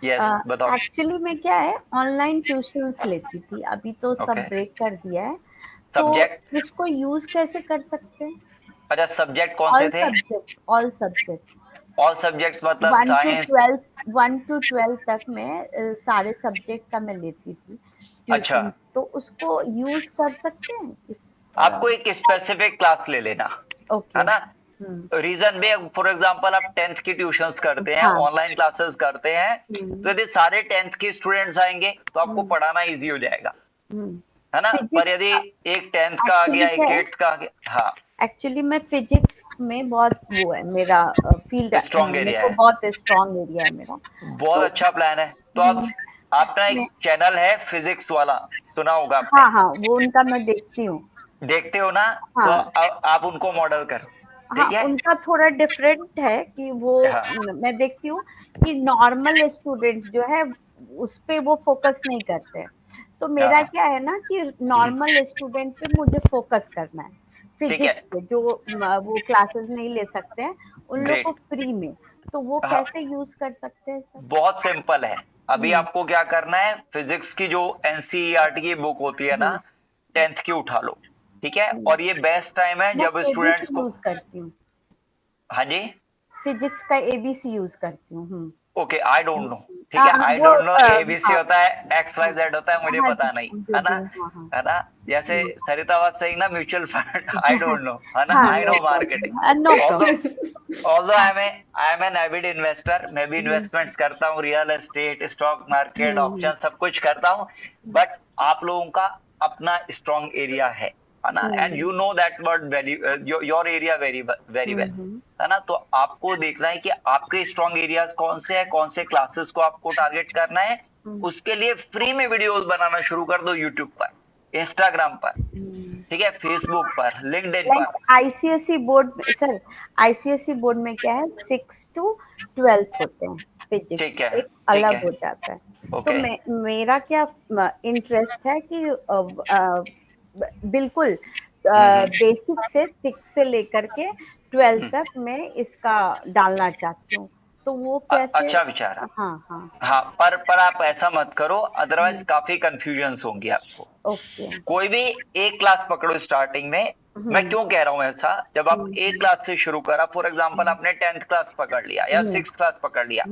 S1: यस बताओ।
S6: एक्चुअली मैं क्या है ऑनलाइन ट्यूशंस लेती थी, अभी तो सब
S1: Okay.
S6: ब्रेक कर दिया है,
S1: सब्जेक्ट,
S6: तो इसको यूज कैसे कर सकते हैं?
S1: अच्छा सब्जेक्ट कौन से थे?
S6: ऑल सब्जेक्ट
S1: ऑल सब्जेक्ट्स मतलब साइंस?
S6: 1 to 12 तक मैं सारे सब्जेक्ट का मैं लेती थी
S1: अच्छा।
S6: ट्यूशन, तो उसको यूज कर सकते हैं
S1: आपको एक स्पेसिफिक क्लास ले लेना,
S6: ओके
S1: है ना। रीजन भी, फॉर एग्जांपल आप 10th की ट्यूशंस करते हैं,
S6: हाँ।
S1: ऑनलाइन क्लासेस करते हैं, तो यदि सारे 10th के स्टूडेंट्स आएंगे तो आपको पढ़ाना इजी हो जाएगा, है ना। पर यदि एक 10th का आ गया, एक 8th का आ गया, हाँ
S6: एक्चुअली मैं फिजिक्स में बहुत वो है मेरा फील्ड,
S1: Strong area है।
S6: बहुत स्ट्रॉन्ग एरिया है मेरा।
S1: बहुत अच्छा प्लान है। तो आपका एक चैनल है फिजिक्स वाला, सुना होगा आपने?
S6: हाँ हाँ, वो उनका मैं देखती हूँ।
S1: देखते हो ना?
S6: हाँ।
S1: तो आप उनको मॉडल करो,
S6: हाँ,
S1: ठीक है।
S6: उनका थोड़ा डिफरेंट है कि वो
S1: हाँ।
S6: मैं देखती हूँ कि नॉर्मल स्टूडेंट जो है उस पे वो फोकस नहीं करते हैं, तो मेरा
S1: हाँ।
S6: क्या है ना कि नॉर्मल स्टूडेंट पे मुझे फोकस करना है, फिजिक्स पे जो वो क्लासेस नहीं ले सकते हैं उन लोग
S1: Great.
S6: को फ्री में, तो वो
S1: हाँ।
S6: कैसे यूज कर सकते हैं सर?
S1: बहुत सिंपल है। अभी आपको क्या करना है, फिजिक्स की जो एनसीईआरटी की बुक होती है ना, 10th की उठा लो, ठीक है। और ये बेस्ट टाइम है जब स्टूडेंट्स को,
S6: यूज करती हूँ,
S1: हाँ जी,
S6: फिजिक्स का एबीसी यूज करती हूँ।
S1: ओके, आई डोंट नो, ठीक है, आई डोंट नो एबीसी होता है, XYZ होता है, मुझे पता नहीं, है ना, है ना। जैसे सरिता वाज सेइंग ना mutual fund, I don't know, है ना, I know marketing. Although I am an avid investor, मैं भी इन्वेस्टमेंट्स करता हूँ, real estate, stock market, option, सब कुछ करता हूँ, बट आप लोगों का अपना स्ट्रॉन्ग एरिया है ना, and you know that word your area very well, है ना। तो आपको देखना है कि आपके स्ट्रॉन्ग एरियाज कौन से हैं, कौन से क्लासेस को आपको टारगेट करना है, उसके लिए फ्री में वीडियोस बनाना शुरू कर दो यूट्यूब पर, इंस्टाग्राम पर, ठीक है, फेसबुक पर, लिंक्डइन पर।
S6: ICSE board sir, ICSE board में क्या है 6 to 12 होते हैं, फिजिक्स
S1: ठीक है,
S6: एक अलग हो जाता है। तो मेरा क्या इंटरेस्ट है कि बिल्कुल बेसिक से 6 से लेकर के 12 तक मैं इसका डालना चाहती हूँ, तो वो कैसे?
S1: अच्छा विचार है।
S6: हाँ,
S1: पर आप ऐसा मत करो, अदरवाइज काफी कंफ्यूजन्स होंगी आपको।
S6: ओके,
S1: कोई भी एक क्लास पकड़ो स्टार्टिंग में। मैं क्यों कह रहा हूँ ऐसा, जब आप एक क्लास से शुरू करा, फॉर एग्जांपल आपने 10th क्लास पकड़ लिया या 6th क्लास पकड़ लिया,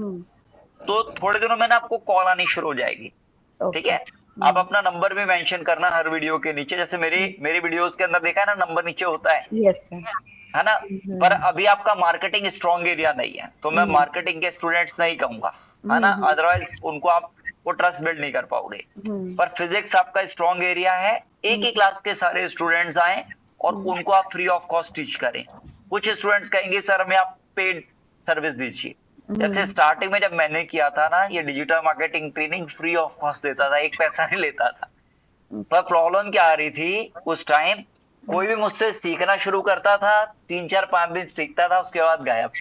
S1: तो थोड़े दिनों में ना आपको कॉल आनी शुरू हो जाएगी, ठीक है। आप अपना नंबर भी मेंशन करना हर वीडियो के नीचे, जैसे मेरी वीडियोस के अंदर देखा है ना, नंबर नीचे होता है,
S6: यस
S1: है ना। पर अभी आपका मार्केटिंग स्ट्रॉन्ग एरिया नहीं है, तो मैं मार्केटिंग के स्टूडेंट्स नहीं कहूंगा, है ना, अदरवाइज उनको आप वो ट्रस्ट बिल्ड नहीं कर पाओगे। पर फिजिक्स आपका स्ट्रॉन्ग एरिया है, एक ही क्लास के सारे स्टूडेंट्स आए और उनको आप फ्री ऑफ कॉस्ट टीच करें। कुछ स्टूडेंट्स कहेंगे सर हमें आप पेड सर्विस दीजिए, जैसे स्टार्टिंग में जब मैंने किया था ना, ये digital marketing training free of cost देता था, 1 पैसा नहीं लेता था। पर प्रॉब्लम क्या आ रही थी उस टाइम, कोई भी मुझसे सीखना शुरू करता था, 3 4 5 दिन सीखता था, उसके बाद गायब,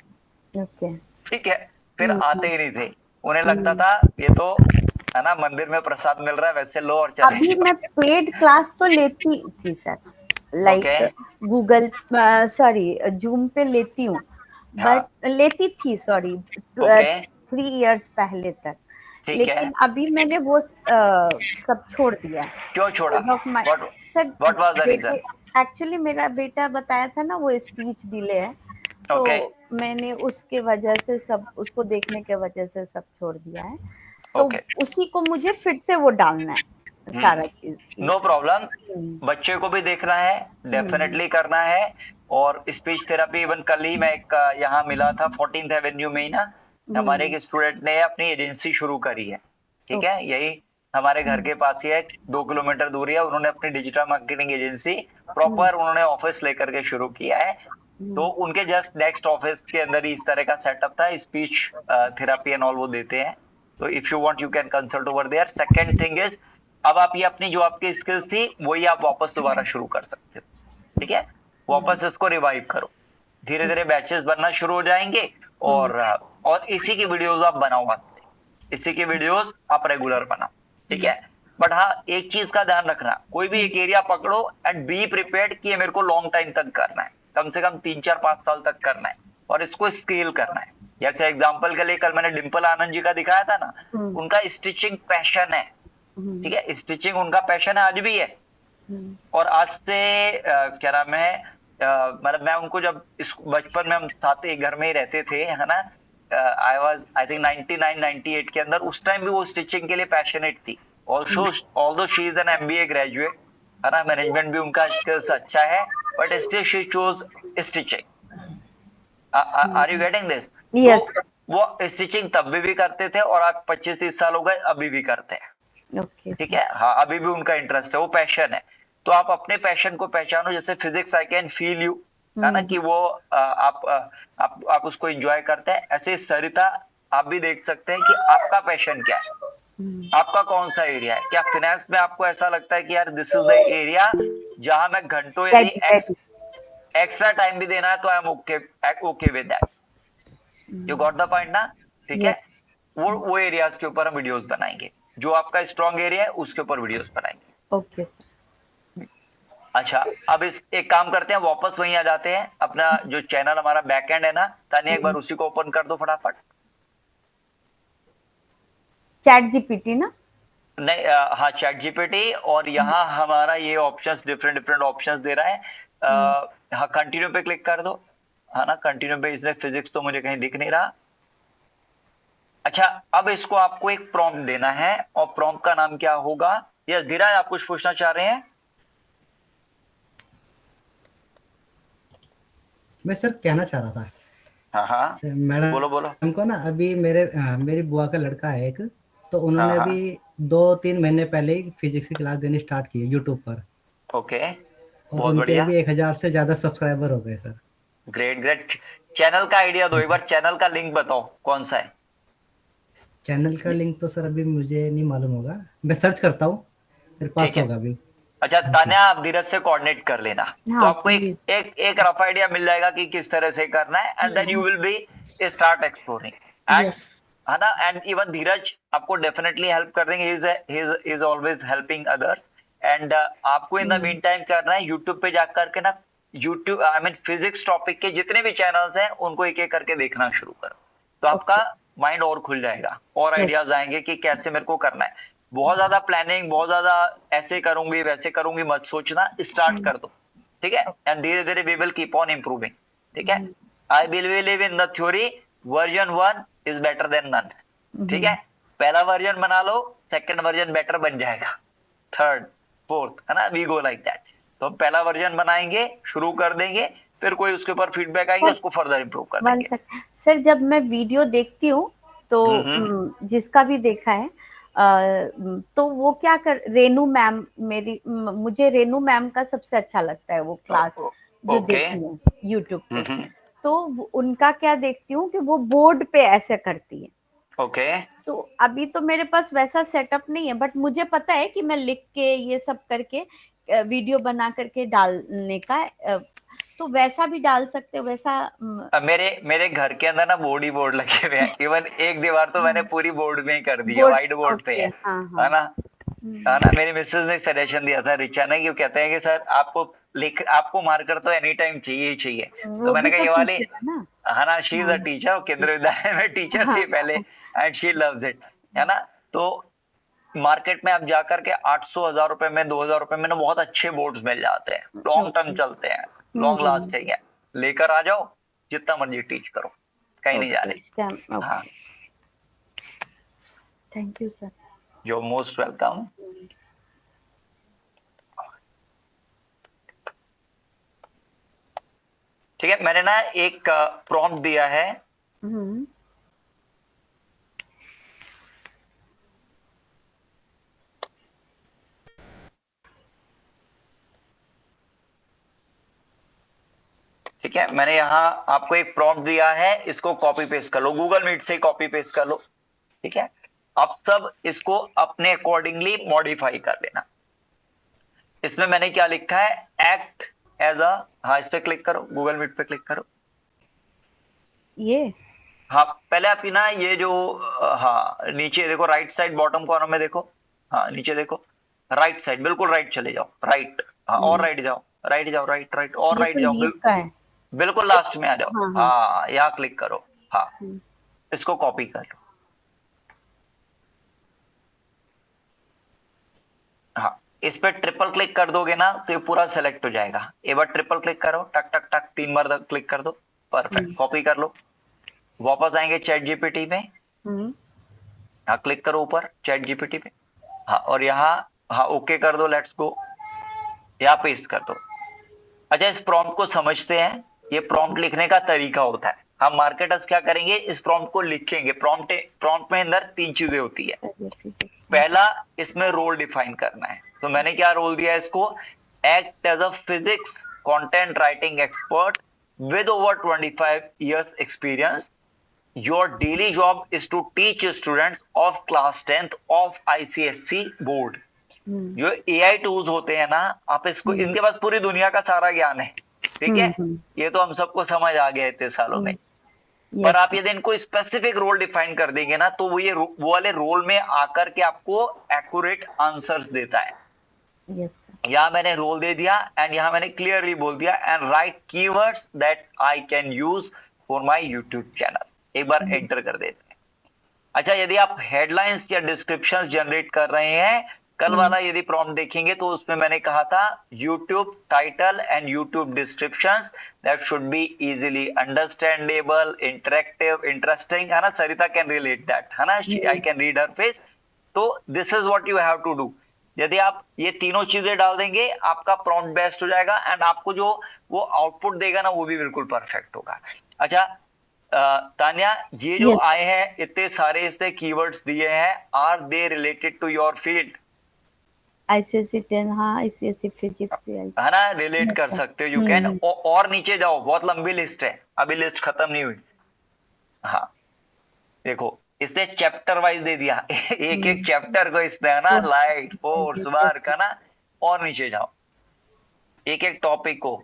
S1: ठीक है, फिर आते ही नहीं थे, उन्हें लगता था ये तो, है ना, मंदिर में प्रसाद मिल रहा है, वैसे लो और चले।
S6: अभी मैं पेड क्लास तो लेती थी sir, like Google sorry zoom पे लेती हूँ, बट लेती थी 3 इयर्स पहले तक, लेकिन अभी मैंने वो सब छोड़ दिया।
S1: क्यों छोड़ा? What was the reason?
S6: Actually मेरा बेटा बताया था ना वो स्पीच डिले है, तो मैंने उसके वजह से सब, उसको देखने के वजह से सब छोड़ दिया है, तो उसी को मुझे फिर से वो डालना है सारा चीज।
S1: नो प्रॉब्लम, बच्चे को भी देखना है, डेफिनेटली करना है। और स्पीच थेरेपी इवन कल ही मैं एक यहाँ मिला था 14th एवेन्यू में ही ना, हमारे एक स्टूडेंट ने अपनी एजेंसी शुरू करी है, ठीक है, यही हमारे घर के पास ही है, 2 किलोमीटर दूरी है। उन्होंने अपनी डिजिटल मार्केटिंग एजेंसी प्रॉपर उन्होंने ऑफिस लेकर के शुरू किया है, तो उनके जस्ट नेक्स्ट ऑफिस के अंदर ही इस तरह का सेटअप था, स्पीच थेरेपी एंड ऑल वो देते हैं। तो if you want you can consult over there. Second thing is अब आप ये अपनी जो आपकी स्किल्स थी वही आप वापस दोबारा शुरू कर सकते हो, ठीक है। वापस इसको रिवाइव करो, धीरे धीरे बैचेस बनना शुरू हो जाएंगे और इसी की वीडियोस आप बनाओ, हाथ से इसी की वीडियोस आप रेगुलर बनाओ, ठीक है। बट हाँ, एक चीज का ध्यान रखना, कोई भी एक एरिया पकड़ो एंड बी प्रिपेयर्ड कि ये मेरे को लॉन्ग टाइम तक करना है, कम से कम 3-4-5 साल तक करना है और इसको स्केल करना है। जैसे एग्जांपल के लिए कल मैंने डिंपल आनंद जी का दिखाया था ना, उनका स्टिचिंग पैशन है, ठीक है, स्टिचिंग उनका पैशन है, आज भी है। और आज से क्या नाम है, मतलब मैं उनको जब बचपन में हम साथ एक घर में ही रहते थे, है ना, आई थिंक 99-98 के अंदर, उस टाइम भी वो स्टिचिंग के लिए पैशनेट थी। Although she is an MBA graduate, है ना, मैनेजमेंट भी उनका स्किल्स अच्छा है, but still she chose stitching. Are you getting this?
S6: Yes.
S1: वो स्टिचिंग तब भी करते थे और आज 25-30 साल हो गए, अभी भी करते हैं,
S6: Okay.
S1: ठीक है। हाँ, अभी भी उनका इंटरेस्ट है, वो पैशन है। तो आप अपने पैशन को पहचानो, जैसे physics I can feel you, है ना, कि वो आप उसको एंजॉय करते हैं। ऐसे सरिता, आप भी देख सकते हैं कि आपका पैशन क्या है, आपका कौन सा एरिया है। क्या फिनेंस में आपको ऐसा लगता है कि यार दिस इज द एरिया जहां मैं घंटों यदि एक्स्ट्रा टाइम भी देना है तो I M okay with that. You got the point ना, ठीक है। वो एरियाज के ऊपर हम वीडियोस बनाएंगे, जो आपका स्ट्रॉन्ग एरिया है उसके ऊपर वीडियोस बनाएंगे।
S6: Okay sir.
S1: अच्छा, अब एक काम करते हैं, वापस वहीं आ जाते हैं। अपना जो चैनल हमारा बैकएंड है ना, तानिया एक बार उसी को ओपन कर दो फटाफट।
S6: चैट जीपीटी ना?
S1: नहीं, हाँ, चैट जीपीटी, और यहाँ हमारा ये ऑप्शंस डिफरेंट ऑप्शंस दे रहा है। हाँ, कंटिन्यू पे क्लिक कर दो, है ना, कंटिन्यू पे। इसमें फिजिक्स तो मुझे कहीं दिख नहीं रहा। अच्छा, अब इसको आपको एक प्रॉम्प्ट देना है, और प्रॉम्प्ट का नाम क्या होगा? यस धीरज, आप कुछ पूछना चाह रहे हैं?
S5: मैं सर कहना चाह रहा था,
S1: हाँ,
S5: मैडम
S1: बोलो।
S5: हमको ना, अभी मेरी बुआ का लड़का है एक, तो उन्होंने
S1: हाँ,
S5: अभी 2-3 महीने पहले ही फिजिक्स की क्लास देनी स्टार्ट की है यूट्यूब पर।
S1: ओके,
S5: और
S1: बहुत
S5: उनके
S1: बढ़िया,
S5: भी 1000 से ज्यादा सब्सक्राइबर हो गए सर।
S1: ग्रेट। चैनल का आइडिया दो एक बार, चैनल का लिंक बताओ कौन सा है।
S5: चैनल का लिंक तो सर अभी मुझे नहीं मालूम होगा, मैं सर्च करता हूँ, मेरे पास
S1: ठीक है।
S5: होगा अभी।
S1: अच्छा तान्या, आप धीरज से कोऑर्डिनेट कर लेना,
S6: हाँ,
S1: तो आपको एक रफ आइडिया मिल जाएगा कि किस तरह से करना है, and then you will be start exploring, and है ना, एंड इवन धीरज आपको डेफिनेटली हेल्प कर देंगे, he is always helping others. And आपको इन द मीन टाइम करना है, यूट्यूब पे जाकर के ना, YouTube I mean physics topic के जितने भी चैनल्स हैं उनको एक एक करके देखना शुरू करो, तो आपका माइंड और खुल जाएगा, और आइडियाज आएंगे कि कैसे मेरे को करना है। बहुत ज्यादा प्लानिंग, बहुत ज्यादा ऐसे करूंगी वैसे करूंगी मत सोचना, स्टार्ट कर दो, ठीक है, एंड धीरे धीरे we will keep on improving, ठीक है। I believe in the theory version 1 is better than none, ठीक है। पहला वर्जन बना लो, सेकंड वर्जन बेटर बन जाएगा, थर्ड फोर्थ, है ना, वी गो लाइक दैट। तो हम पहला वर्जन बनाएंगे, शुरू कर देंगे, फिर कोई उसके ऊपर फीडबैक आएंगे, उसको फर्दर इंप्रूव कर देंगे।
S6: सर जब मैं वीडियो देखती हूँ तो जिसका भी देखा है तो वो क्या कर, रेनू मैम मुझे रेनू मैम का सबसे अच्छा लगता है वो क्लास जो देखती हूँ यूट्यूब पे। तो उनका क्या देखती हूँ कि वो बोर्ड पे ऐसे करती है।
S1: ओके,
S6: तो अभी तो मेरे पास वैसा सेटअप नहीं है, बट मुझे पता है कि मैं लिख के ये सब करके वीडियो बना करके डालने का, तो वैसा भी डाल सकते हो वैसा।
S1: मेरे घर के अंदर ना बोर्ड ही बोर्ड लगे हुए हैं, इवन एक दीवार तो मैंने पूरी बोर्ड में ही कर दी है, व्हाइट बोर्ड पे है, है ना। मेरी मिसेज ने सजेशन दिया था, रिचा ने, क्यों कहते हैं कि सर आपको मार्कर तो एनी टाइम चाहिए ही चाहिए। तो मैंने कहा ये वाली, है ना, शी इज अ टीचर, केंद्र विद्यालय में टीचर थी पहले, एंड शी लव्स इट, है ना। तो मार्केट में आप जाकर के 800-1000 रुपए में, 2000 रुपए में ना बहुत अच्छे बोर्ड्स मिल जाते हैं, लॉन्ग टर्म चलते हैं, लॉन्ग लास्टिंग है, लेकर आ जाओ, जितना मर्जी टीच करो, कहीं नहीं जा रही। हाँ,
S6: thank you sir,
S1: you are most welcome. ठीक है, मैंने ना एक प्रॉम्प्ट दिया है, ठीक है, मैंने यहाँ आपको एक प्रॉम्प्ट दिया है, इसको कॉपी पेस्ट कर लो, गूगल मीट से कॉपी पेस्ट कर लो, ठीक है। आप सब इसको अपने अकॉर्डिंगली मॉडिफाई कर लेना। इसमें मैंने क्या लिखा है, एक्ट एज अ, हाँ इस पे क्लिक करो, गूगल मीट पे क्लिक करो।
S6: ये
S1: हाँ पहले आप ना ये जो हाँ नीचे देखो, राइट साइड बॉटम कॉर्नर में देखो, हाँ नीचे देखो, राइट साइड बिल्कुल राइट चले जाओ, राइट, हाँ और राइट जाओ, राइट जाओ, राइट राइट और
S6: ये
S1: राइट
S6: तो
S1: जाओ,
S6: लीव का है।
S1: बिल्कुल लास्ट में आ जाओ।
S6: हाँ, हाँ।
S1: हाँ यहाँ क्लिक करो, हाँ इसको कॉपी कर लो। हाँ इस पे ट्रिपल क्लिक कर दोगे ना तो ये पूरा सेलेक्ट हो जाएगा। एक बार ट्रिपल क्लिक करो, टक टक टक 3 बार क्लिक कर दो, परफेक्ट, कॉपी कर लो। वापस आएंगे चैट जीपीटी में, हाँ क्लिक करो ऊपर चैट जीपीटी पे, हाँ और यहाँ हाँ ओके कर दो, लेट्स गो, यहाँ पेस्ट कर दो। अच्छा इस प्रॉम्प्ट को समझते हैं, ये प्रॉम्प्ट लिखने का तरीका होता है। हम मार्केटर्स क्या करेंगे, इस प्रॉम्प्ट को लिखेंगे। प्रॉम्प्ट में अंदर 3 चीजें होती है। पहला इसमें रोल डिफाइन करना है, तो मैंने क्या रोल दिया है इसको, act as a physics content writing expert with over 25 years experience. Your daily job is to teach students of class 10th of ICSE board. जो AI टूल्स होते हैं ना, आप इसको, इनके पास पूरी दुनिया का सारा ज्ञान है, ठीक है, ये तो हम सबको समझ आ गया इतने सालों में। पर आप यदि इनको स्पेसिफिक रोल डिफाइन कर देंगे ना, तो वो वाले रोल में आकर के आपको एक्यूरेट आंसर्स देता है। यहाँ मैंने रोल दे दिया एंड यहाँ मैंने क्लियरली बोल दिया, and right keywords that I can use for my YouTube channel. एक बार एंटर कर देते हैं। अच्छा यदि आप हेडलाइंस या डिस्क्रिप्शंस जनरेट कर रहे हैं, कल वाला यदि प्रॉम्प्ट देखेंगे तो उसमें मैंने कहा था YouTube title and YouTube descriptions that should be easily understandable, interactive, interesting, है ना, सरिता कैन रिलेट दैट, है ना, I can read her face. तो this is what you have to do. यदि आप ये तीनों चीजें डाल देंगे, आपका प्रॉम्प्ट बेस्ट हो जाएगा एंड आपको जो वो आउटपुट देगा ना, वो भी बिल्कुल परफेक्ट होगा। अच्छा तान्या, ये जो आए हैं इतने सारे इसने कीवर्ड्स दिए हैं, are they related to your field?
S6: ICSE 10, हाँ ICSE फिजिक्स
S1: है ना, रिलेट कर सकते हो, यू कैन। और नीचे जाओ, बहुत लंबी लिस्ट है, अभी लिस्ट खत्म नहीं हुई। हाँ देखो इसने चैप्टर वाइज दे दिया, एक एक चैप्टर को इसने, है ना, लाइट, फोर्स, वर्क, है ना, और नीचे जाओ, एक एक टॉपिक को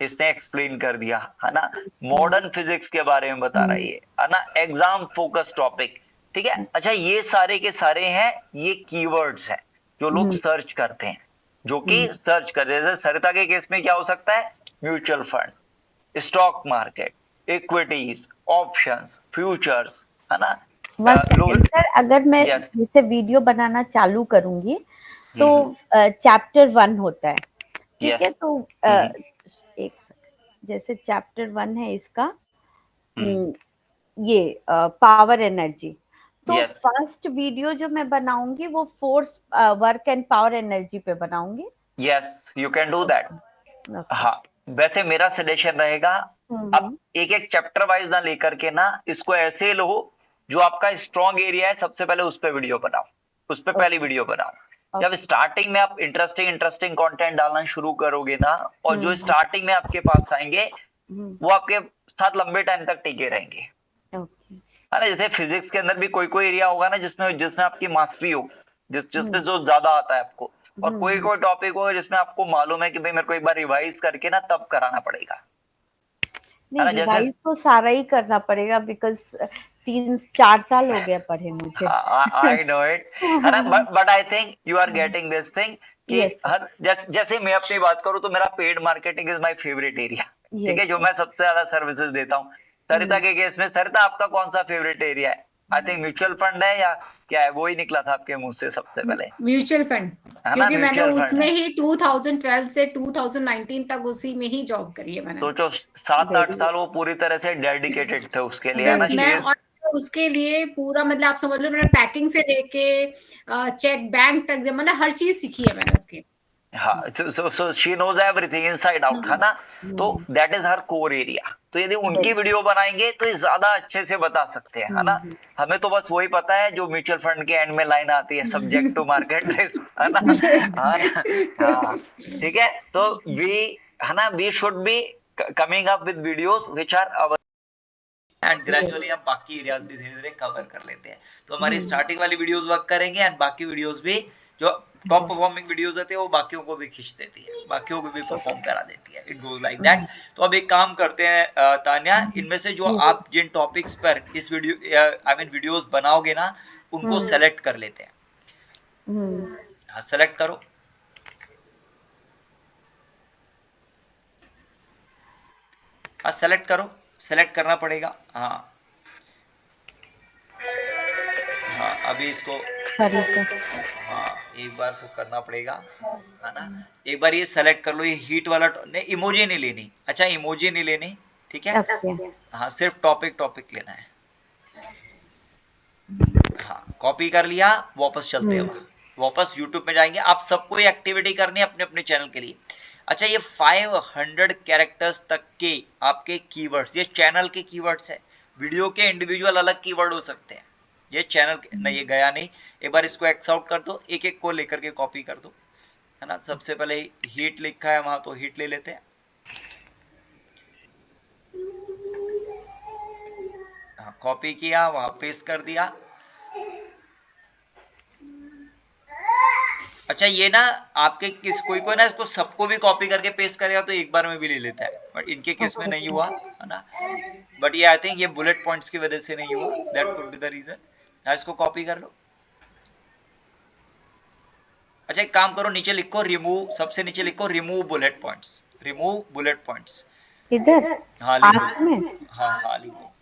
S1: इसने एक्सप्लेन कर दिया, है ना, मॉडर्न फिजिक्स के बारे में बता रही है ना, एग्जाम फोकस टॉपिक, ठीक है। अच्छा ये सारे के सारे हैं, ये कीवर्ड्स हैं जो लोग सर्च करते हैं, जो कि सर्च करते हैं। जैसे सरिता के केस में क्या हो सकता है, mutual fund, stock market, equities, options, futures, है ना।
S6: सर अगर मैं जैसे वीडियो बनाना चालू करूंगी तो चैप्टर 1 होता है, ठीक है, तो एक सेकंड, जैसे चैप्टर 1 है इसका, ये पावर एनर्जी, तो फर्स्ट वीडियो जो मैं बनाऊंगी वो force, work and power energy पे बनाऊंगी।
S1: Yes you can do that. हाँ वैसे मेरा सजेशन रहेगा, अब एक एक चैप्टर वाइज ना लेकर के ना, इसको ऐसे लो, जो आपका स्ट्रॉन्ग एरिया है सबसे पहले उस पे वीडियो बनाओ, उस पे पहली वीडियो बनाओ। जब स्टार्टिंग में आप इंटरेस्टिंग कंटेंट डालना शुरू करोगे ना, और जो स्टार्टिंग में आपके पास आएंगे वो आपके साथ लंबे टाइम तक टिके रहेंगे, है ना। जैसे फिजिक्स के अंदर भी कोई कोई एरिया होगा ना जिसमें आपकी मास्टरी हो, जिसमें जो ज्यादा आता है आपको, और कोई कोई टॉपिक होगा जिसमें आपको मालूम है कि भाई मेरे को एक बार रिवाइज करके ना तब कराना पड़ेगा।
S6: नहीं, रिवाइज तो सारा ही करना पड़ेगा, बिकॉज 3-4 साल हो गया पढ़े मुझे।
S1: I know it, है ना, but I think you are getting this thing कि हर जैसे मैं अपनी बात करूँ तो मेरा paid marketing is my favourite area, ठीक है, जो मैं सबसे ज्यादा सर्विसेज देता हूँ। सरिता के केस में, सरिता आपका कौन सा फेवरेट एरिया है? आई थिंक म्यूचुअल फंड है या क्या है, वो ही निकला था आपके मुंह से सबसे पहले,
S3: म्यूचुअल फंड, क्योंकि मैंने उसमें ही 2012 से 2019 तक उसी में ही जॉब करी है मैंने।
S1: सोचो 7-8 साल वो पूरी तरह से डेडिकेटेड थे उसके लिए, है ना।
S3: उसके लिए पूरा, मतलब आप समझ लो, मैंने पैकिंग से लेके चेक बैंक तक, मतलब हर चीज सीखी है मैंने उसकी।
S1: हाँ, so she knows everything inside out, है ना, तो that is her core area। तो यदि उनकी वीडियो बनाएंगे तो ये ज्यादा अच्छे से बता सकते हैं, है ना। हमें तो बस वही पता है जो म्यूचुअल फंड के एंड में लाइन आती है, सब्जेक्ट टू मार्केट रिस्क, है ना। हाँ ठीक है, तो वी, है ना, we should be coming up with videos which are our and gradually हम बाकी एरियाज भी धीरे धीरे कवर कर लेते हैं। तो हमारी स्टार्टिंग वाली वीडियोस वर्क करेंगे एंड बाकी वीडियोस भी जो टॉप परफॉर्मिंग वीडियोस होती है वो बाकियों को भी खींच देती है, बाकियों को भी परफॉर्म करा देती है। It goes like that. तो अब एक काम करते हैं तान्या, इनमें से जो आप जिन टॉपिक्स पर इस वीडियो आई मीन वीडियोस बनाओगे ना उनको सेलेक्ट कर लेते हैं। हाँ सेलेक्ट करो। हाँ सेलेक्ट करो, सेलेक्ट करना पड़ेगा। हाँ हाँ अभी इसको
S6: सॉरी सर।
S1: हाँ एक बार तो करना पड़ेगा, है ना। एक बार ये सेलेक्ट कर लो, ये हीट वाला नहीं, इमोजी नहीं लेनी। अच्छा इमोजी नहीं लेनी, ठीक है। हाँ सिर्फ टॉपिक लेना है। हाँ कॉपी कर लिया, वापस चलते हैं वहाँ, वापस यूट्यूब में जाएंगे। आप सबको ये एक्टिविटी करनी है अपने अपने चैनल के लिए। अच्छा ये 500 कैरेक्टर्स तक के आपके कीवर्ड्स, ये चैनल के कीवर्ड्स है। वीडियो के इंडिविजुअल अलग कीवर्ड हो सकते हैं, ये चैनल के नहीं, ये गया नहीं। एक बार इसको एक्स आउट कर दो, एक एक को लेकर के कॉपी कर दो, है ना। सबसे पहले हीट लिखा है वहां, तो हीट ले लेते हैं। हाँ कॉपी किया, वहां पेस्ट कर दिया। अच्छा ये ना आपके किस कोई ना इसको सबको भी कॉपी करके पेस्ट करेगा तो एक बार में भी ले लेता है, बट इनके केस में नहीं हुआ, है ना। बट ये आई थिंक ये बुलेट पॉइंट्स की वजह से नहीं हुआ, that could be the reason. ना इसको कॉपी कर लो। अच्छा एक काम करो, नीचे लिखो रिमूव, सबसे नीचे लिखो remove bullet points, remove bullet points
S6: इधर।
S1: हाँ लिखो। हाँ लिखो।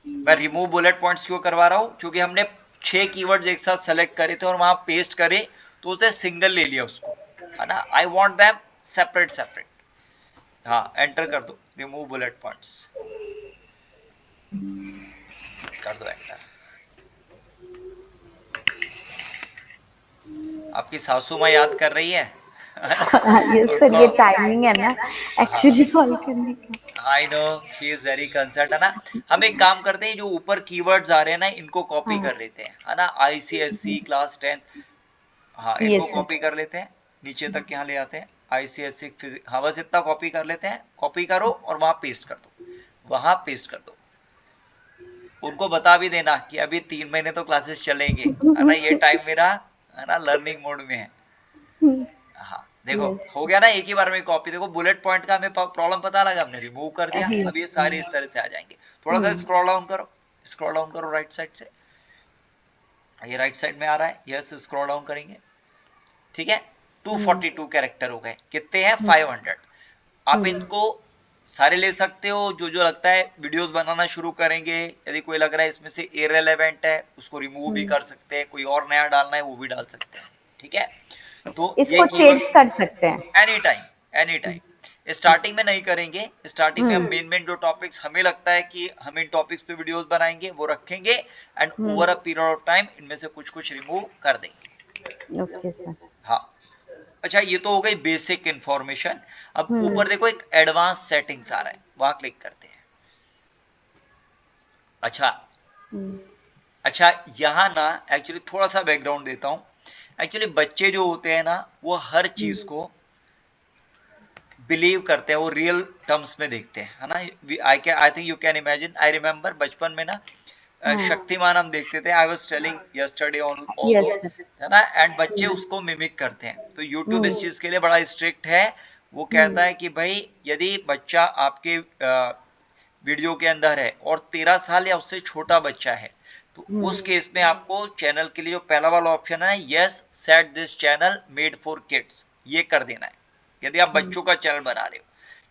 S1: मैं रिमूव बुलेट पॉइंट्स क्यों करवा रहा हूँ, क्योंकि हमने 6 कीवर्ड्स एक साथ सेलेक्ट करे थे और वहां पेस्ट करे तो उसे सिंगल ले लिया उसको, है ना। I want them separate. हाँ एंटर कर दो, रिमूव बुलेट पॉइंट्स कर दो एंटर। आपकी सासू माँ याद कर रही है।
S6: ये सर ये टाइमिंग है ना एक्चुअली कॉल करने का।
S1: I know she is very concern, है ना। हम एक काम करते हैं, जो ऊपर कीवर्ड्स आ रहे हैं ना इनको कॉपी कर लेते हैं, है ना। ICSE क्लास 10, हाँ इनको कॉपी कर लेते हैं, नीचे तक यहाँ ले आते हैं। ICSE फिजिक्स, हाँ बस इतना कॉपी कर लेते हैं। कॉपी करो और वहां पेस्ट कर दो, वहां पेस्ट कर दो। उनको बता भी देना कि अभी 3 महीने तो क्लासेस चलेंगे, है ना। ये टाइम मेरा, है ना, लर्निंग मोड में है। हाँ देखो हो गया ना, एक ही बार में कॉपी। देखो बुलेट पॉइंट का हमें प्रॉब्लम पता लगा, हमने रिमूव कर दिया। अब ये सारे इस तरह से आ जाएंगे। थोड़ा सा स्क्रॉल डाउन करो राइट साइड से। ये राइट साइड में आ रहा है, यस स्क्रॉल डाउन करेंगे, ठीक है। 242 कैरेक्टर हो गए, कितने हैं 500। आप इनको सारे ले सकते हो, जो जो लगता है। वीडियोस बनाना शुरू करेंगे, यदि कोई लग रहा है इसमें से इररिलेवेंट है उसको रिमूव भी कर सकते हैं, कोई और नया डालना है वो भी डाल सकते हैं, ठीक है। तो
S6: इसको चेंज कर सकते हैं
S1: एनी टाइम। स्टार्टिंग में नहीं करेंगे, स्टार्टिंग में हम मेन जो टॉपिक्स हमें लगता है कि हम इन टॉपिक्स पे वीडियोस बनाएंगे वो रखेंगे, and over a period of time इनमें से कुछ रिमूव कर देंगे।
S6: Okay sir.
S1: हाँ अच्छा ये तो हो गई बेसिक इंफॉर्मेशन। अब ऊपर देखो एक एडवांस सेटिंग्स आ रहा है, वहां क्लिक करते हैं। अच्छा यहाँ ना एक्चुअली थोड़ा सा बैकग्राउंड देता हूँ। एक्चुअली बच्चे जो होते हैं ना वो हर चीज को बिलीव करते हैं, वो रियल टर्म्स में देखते हैं, है ना। आई think you can imagine. I remember बचपन में ना शक्तिमान हम देखते थे। I was telling yesterday on, है ना। एंड बच्चे उसको मिमिक करते हैं। तो यूट्यूब इस चीज के लिए बड़ा स्ट्रिक्ट है। वो कहता है कि भाई यदि बच्चा आपके वीडियो के अंदर है और 13 साल या उससे छोटा बच्चा है, तो उस केस में आपको चैनल के लिए जो पहला वाला ऑप्शन है, yes set this channel made for kids, ये कर देना है। यदि आप बच्चों का चैनल बना रहे हो,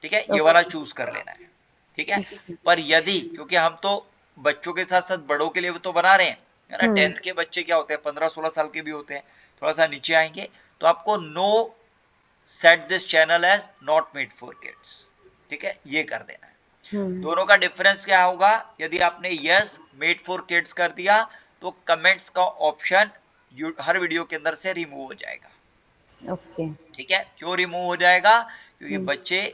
S1: ठीक है, ये वाला चूज कर लेना है, ठीक है। पर यदि, क्योंकि हम तो बच्चों के साथ साथ बड़ों के लिए तो बना रहे हैं, है ना। 10th के बच्चे क्या होते हैं, 15-16 साल के भी होते हैं। थोड़ा सा नीचे आएंगे तो आपको no set this channel as not made for kids, ठीक है, ये कर देना है। दोनों का डिफरेंस क्या होगा, यदि आपने यस मेड फॉर किड्स कर दिया तो कमेंट्स का ऑप्शन हर वीडियो के अंदर से रिमूव हो जाएगा, ठीक है। क्यों रिमूव हो जाएगा, क्योंकि बच्चे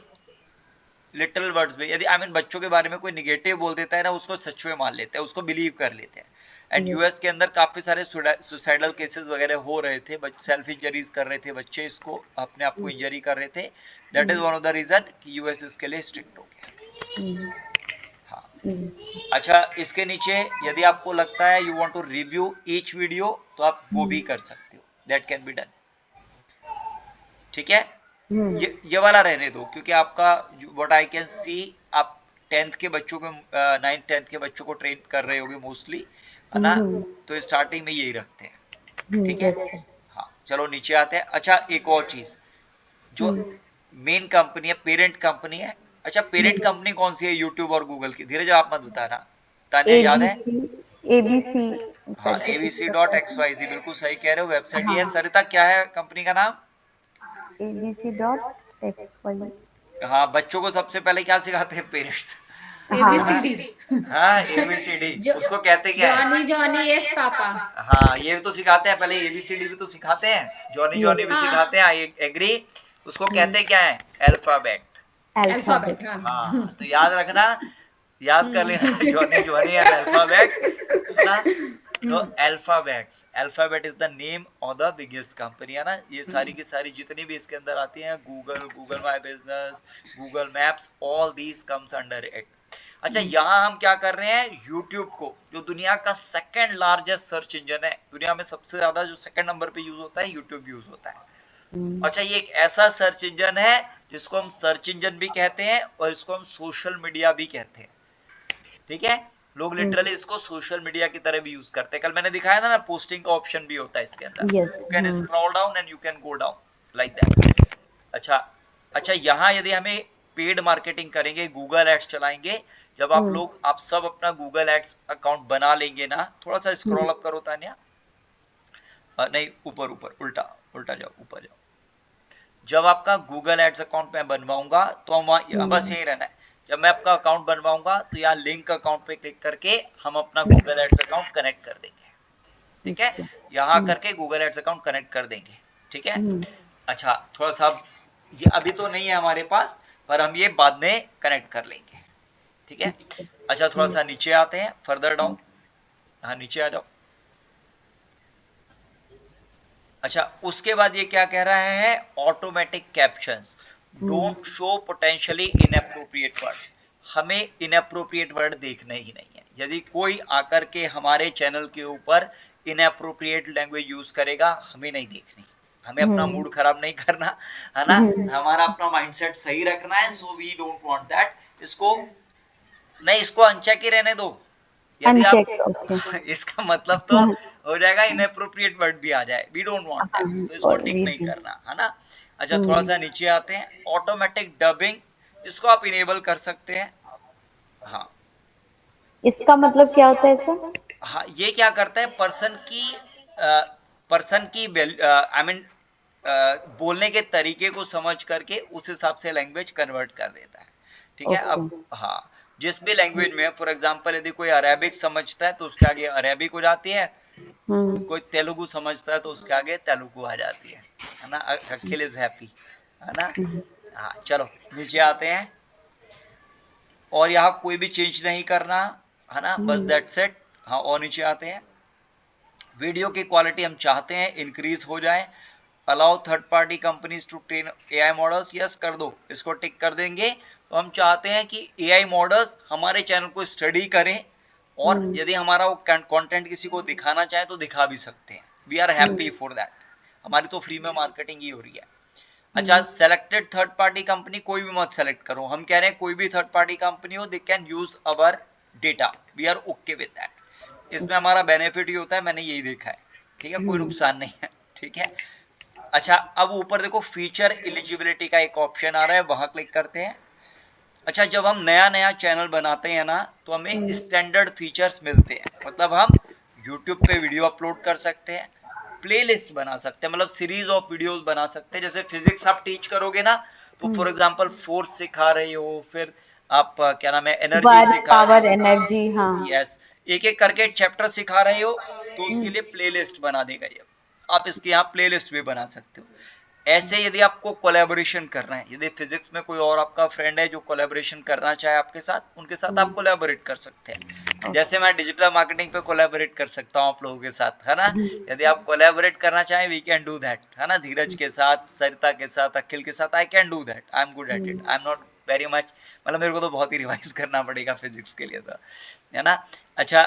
S1: लिटिल वर्ड्स में, यदि बच्चों के बारे में कोई निगेटिव बोल देता है ना, उसको सच में मान लेते हैं, उसको बिलीव कर लेते हैं। एंड यूएस के अंदर काफी सारे सुसाइडल केसेस वगैरह हो रहे थे, सेल्फ इंजरीज कर रहे थे बच्चे, इसको अपने आप को इंजरी कर रहे थे। That is one of the reason कि यूएस इसके लिए स्ट्रिक्ट हो गया। हाँ अच्छा, इसके नीचे यदि आपको लगता है you want to review each video तो आप वो भी कर सकते हो, दैट कैन बी डन। ठीक है, ये वाला रहने दो, क्योंकि आपका व्हाट आई कैन सी आप 10th के बच्चों को 9th 10th के बच्चों को ट्रेन कर रहे होगे मोस्टली, है ना, तो स्टार्टिंग में यही रखते हैं। ठीक है, हाँ चलो नीचे आते हैं। अच्छा एक और चीज, जो मेन कंपनी है, पेरेंट कंपनी है, अच्छा पेरेंट कंपनी कौन सी है यूट्यूब और गूगल की? धीरज आप मत बताना, तानिया याद है?
S6: ABC।
S1: हाँ abc.xyz, बिल्कुल सही कह रहे हो, वेबसाइट ये है। सरिता क्या है कंपनी का नाम?
S6: abc.xy।
S1: हाँ, बच्चों को सबसे पहले क्या सिखाते हैं पेरेंट्स?
S3: ABCD।
S1: हाँ ABCD, उसको कहते क्या है?
S3: Johnny Johnny yes papa.
S1: हाँ ये भी तो सिखाते हैं, पहले ABCD भी तो सिखाते हैं, जॉनी जॉनी भी सिखाते हैं, आई एग्री। उसको कहते क्या है? अल्फाबेट।
S3: अल्फाबेट।
S1: हाँ तो याद रखना, याद कर लेना जॉनी जॉनी एंड अल्फाबेट ना। तो alphabet is the name of the biggest company, है ना। ये सारी की सारी जितनी भी इसके अंदर आती हैं, Google my business, Google maps, all these comes under it. अच्छा यहाँ हम क्या कर रहे हैं, यूट्यूब को, जो दुनिया का सेकंड लार्जेस्ट सर्च इंजन है, दुनिया में सबसे ज्यादा जो सेकंड नंबर पे यूज होता है, यूट्यूब यूज होता है। अच्छा ये एक ऐसा सर्च इंजन है जिसको हम सर्च इंजन भी कहते हैं और इसको हम सोशल मीडिया भी कहते हैं। ठीक है, लोग लिटरली इसको सोशल मीडिया की तरह भी यूज करते हैं। कल मैंने दिखाया था ना, पोस्टिंग का ऑप्शन भी होता है इसके अंदर, you can scroll down and you can go down like that. अच्छा यहाँ यदि हमें पेड मार्केटिंग करेंगे, गूगल एड्स चलाएंगे, जब आप सब अपना गूगल एड्स अकाउंट बना लेंगे ना, थोड़ा सा स्क्रॉल अप करो तानिया, नहीं ऊपर उल्टा जाओ, ऊपर जाओ। जब आपका गूगल एड्स अकाउंट मैं बनवाऊंगा तो हम बस यही रहना है, जब मैं आपका अकाउंट बनवाऊंगा तो यहाँ लिंक अकाउंट पे क्लिक करके हम अपना गूगल एड्स अकाउंट कनेक्ट कर देंगे। ठीक है, यहाँ करके गूगल एड्स अकाउंट कनेक्ट कर देंगे। ठीक है, अच्छा थोड़ा सा ये अभी तो नहीं है हमारे पास, पर हम ये बाद में कनेक्ट कर लेंगे। ठीक है, अच्छा थोड़ा सा नीचे आते हैं, फर्दर डाउन, हाँ नीचे आ जाओ। अच्छा उसके बाद ये क्या कह रहा है, automatic captions don't show potentially inappropriate word. हमें इनएप्रोप्रिएट वर्ड देखना ही नहीं है। यदि कोई आकर के हमारे चैनल के ऊपर इनएप्रोप्रिएट लैंग्वेज यूज करेगा, हमें नहीं देखनी, हमें अपना मूड खराब नहीं करना, है ना, हमारा अपना माइंडसेट सही रखना है। So we don't want that. इसको नहीं, इसको अनचेक ही रहने दो। यदि आप इसका मतलब तो हो जाएगा इनएप्रोप्रिएट वर्ड भी आ जाए, वी डोंट वांट दैट, तो इसको टिक नहीं करना, है ना। अच्छा थोड़ा सा नीचे आते हैं, ऑटोमेटिक डबिंग, इसको आप इनेबल कर सकते हैं। हाँ
S6: इसका मतलब क्या होता है सर?
S1: हाँ ये क्या करता है, पर्सन की आई मीन बोलने के तरीके को समझ करके उस हिसाब से लैंग्वेज कन्वर्ट कर देता है। ठीक है, अब हाँ जिस भी लैंग्वेज में, फॉर एग्जांपल यदि कोई अरेबिक समझता है तो उसके आगे अरेबिक हो जाती है, कोई तेलुगु समझता है तो उसके आगे तेलुगु आ जाती है ना। अखिल इज हैप्पी, है ना। हाँ चलो नीचे आते हैं, और यहाँ कोई भी चेंज नहीं करना, है ना, बस दैट्स इट। हाँ और नीचे आते हैं, वीडियो की क्वालिटी हम चाहते हैं इंक्रीज हो जाए। Allow third party companies to train AI models, yes कर दो, इसको टिक कर देंगे। तो हम चाहते हैं कि एआई मॉडल्स हमारे चैनल को स्टडी करें, और यदि हमारा वो कंटेंट किसी को दिखाना चाहे तो दिखा भी सकते हैं। We are happy for that, हमारी तो फ्री में मार्केटिंग ही हो रही है। अच्छा सेलेक्टेड थर्ड पार्टी कंपनी, कोई भी मत सेलेक्ट करो, हम कह रहे हैं कोई भी थर्ड पार्टी कंपनी हो, they can use our data, we are okay with that. इसमें हमारा बेनिफिट ही होता है, मैंने यही देखा है। ठीक है, कोई नुकसान नहीं है। ठीक है, अच्छा अब ऊपर देखो फीचर एलिजिबिलिटी का एक ऑप्शन आ रहा है, वहां क्लिक करते हैं। अच्छा जब हम नया चैनल बनाते हैं ना, तो हमें स्टैंडर्ड फीचर्स मिलते हैं, मतलब हम YouTube पे वीडियो अपलोड कर सकते हैं, प्लेलिस्ट बना सकते हैं, मतलब सीरीज ऑफ वीडियोस बना सकते हैं। जैसे फिजिक्स आप टीच करोगे ना, तो फॉर एग्जांपल फोर्स सिखा रहे हो, फिर आप क्या नाम है एनर्जी सिखा रहे हो,
S6: एनर्जी, हाँ
S1: यस, एक एक करके चैप्टर सिखा रहे हो, तो उसके लिए प्लेलिस्ट बना देगा ये। आप इसके यहाँ प्लेलिस्ट भी बना सकते हो। ऐसे यदि आपको कोलैबोरेशन करना है, यदि फिजिक्स में कोई और आपका फ्रेंड है जो कोलैबोरेशन करना चाहे आपके साथ, उनके साथ आप कोलैबोरेट कर सकते हैं। जैसे मैं डिजिटल मार्केटिंग पे कोलैबोरेट कर सकता हूँ आप लोगों के साथ, है ना। यदि आप कोलैबोरेट करना चाहें, वी कैन डू दैट, है ना। धीरज के साथ, सरिता के साथ, अखिल के साथ, I can do that, I am good at it, I am not very much, मतलब मेरे को तो बहुत ही रिवाइज करना पड़ेगा फिजिक्स के लिए, तो है ना। अच्छा,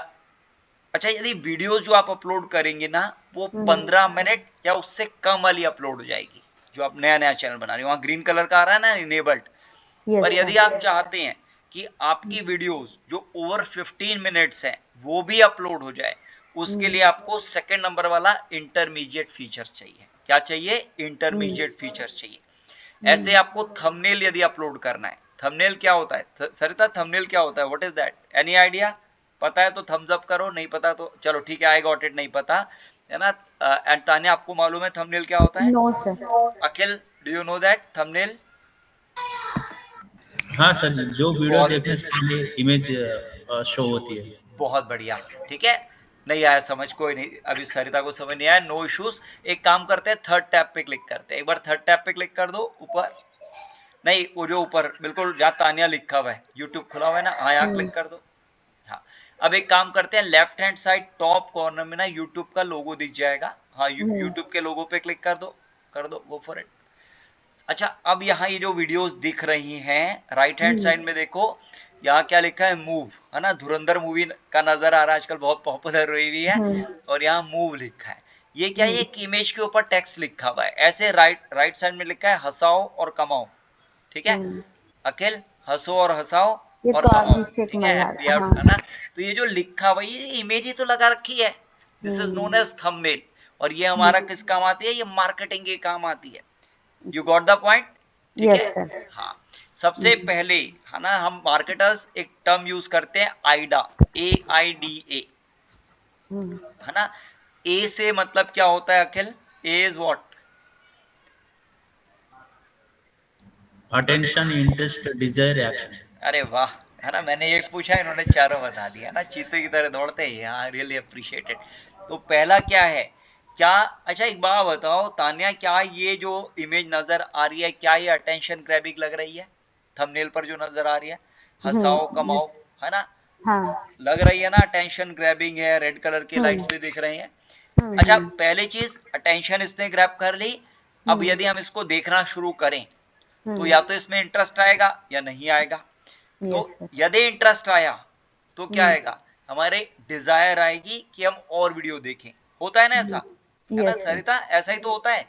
S1: यदि वीडियोस जो आप अपलोड करेंगे ना, वो 15 मिनट या उससे कम वाली अपलोड हो जाएगी। जो आप नया चैनल बना रहे हो, वहाँ ग्रीन कलर का आ रहा है ना, इनेबल्ड। पर यदि आप चाहते हैं कि आपकी वीडियोस जो ओवर 15 मिनट्स हैं वो भी अपलोड हो जाए, उसके लिए आपको सेकंड नंबर वाला इंटरमीडिएट फीचर्स चाहिए। क्या चाहिए? इंटरमीडिएट फीचर्स चाहिए। ऐसे आपको थंबनेल यदि अपलोड करना है, थंबनेल क्या होता है सरिता? थंबनेल क्या होता है? What is that? Any idea? पता है तो थम्स अप करो, नहीं पता तो चलो ठीक है, आई गॉट इट, नहीं पता, है ना। एंड तान्या, आपको मालूम है थंबनेल क्या होता है?
S6: No sir.
S1: Akhil, do you know that thumbnail?
S4: हाँ सर जी, जो वीडियो देखने से पहले इमेज शो होती है।
S1: बहुत बढ़िया, ठीक है। नहीं आया समझ, कोई नहीं, अभी सरिता को समझ नहीं आया, नो इश्यूज। एक काम करते हैं, थर्ड टैब पे क्लिक करते हैं। एक बार थर्ड टैब पे क्लिक कर दो, ऊपर नहीं, वो जो ऊपर बिल्कुल जहाँ तान्या लिखा हुआ है, यूट्यूब खुला हुआ है ना, हाँ यहाँ क्लिक कर दो। हाँ, अब एक काम करते हैं, left hand side top corner में ना यूट्यूब का लोगो दिख जाएगा। हाँ, यूट्यूब के लोगो पे क्लिक कर दो, गो फॉर इट। अच्छा, अब यहाँ ये जो वीडियोस दिख रही हैं, राइट हैंड साइड में देखो, यहाँ क्या लिखा है? मूव, है ना। धुरंधर मूवी का नजर आ रहा है, आजकल बहुत पॉपुलर हुई हुई है, और यहाँ मूव लिखा है। ये क्या है? एक इमेज के ऊपर टेक्स्ट लिखा हुआ है। ऐसे राइट साइड में लिखा है हंसाओ और कमाओ, ठीक है। अखिल, हंसो और हंसाओ और कमाओ, ठीक है, है ना। तो ये जो लिखा हुआ, ये इमेज ही तो लगा रखी है, this is known as thumbnail. और ये हमारा किस काम आती है? ये मार्केटिंग के काम आती है। You got the point? ठीक है। हाँ, सबसे पहले, है ना, हम मार्केटर्स एक टर्म यूज करते हैं, आइडा, AIDA, है ना। ए से मतलब क्या होता है Akhil? A is what?
S4: Attention, interest, desire, action.
S1: अरे वाह, है ना। मैंने एक पूछा, इन्होंने चारों बता दिया ना, चीते की तरह दौड़ते हैं। हाँ, रियली अप्रिशिएटेड। तो पहला क्या है? क्या, अच्छा एक बात बताओ तान्या, क्या ये जो इमेज नजर आ रही है, क्या ये अटेंशन ग्रैबिंग लग रही है? थंबनेल पर जो नजर आ रही है, हंसाओ कमाओ, है ना। हाँ। लग रही है ना, अटेंशन ग्रैबिंग है, रेड कलर की लाइट्स भी दिख रही हैं। अच्छा, पहली चीज, अटेंशन इसने ग्रैब कर ली। अब यदि हम इसको देखना शुरू करें, तो या तो इसमें इंटरेस्ट आएगा या नहीं आएगा। तो यदि इंटरेस्ट आया तो क्या आएगा? हमारे डिजायर आएगी कि हम और वीडियो देखें। होता है ना ऐसा, है ना सरिता? ऐसा ही तो होता है।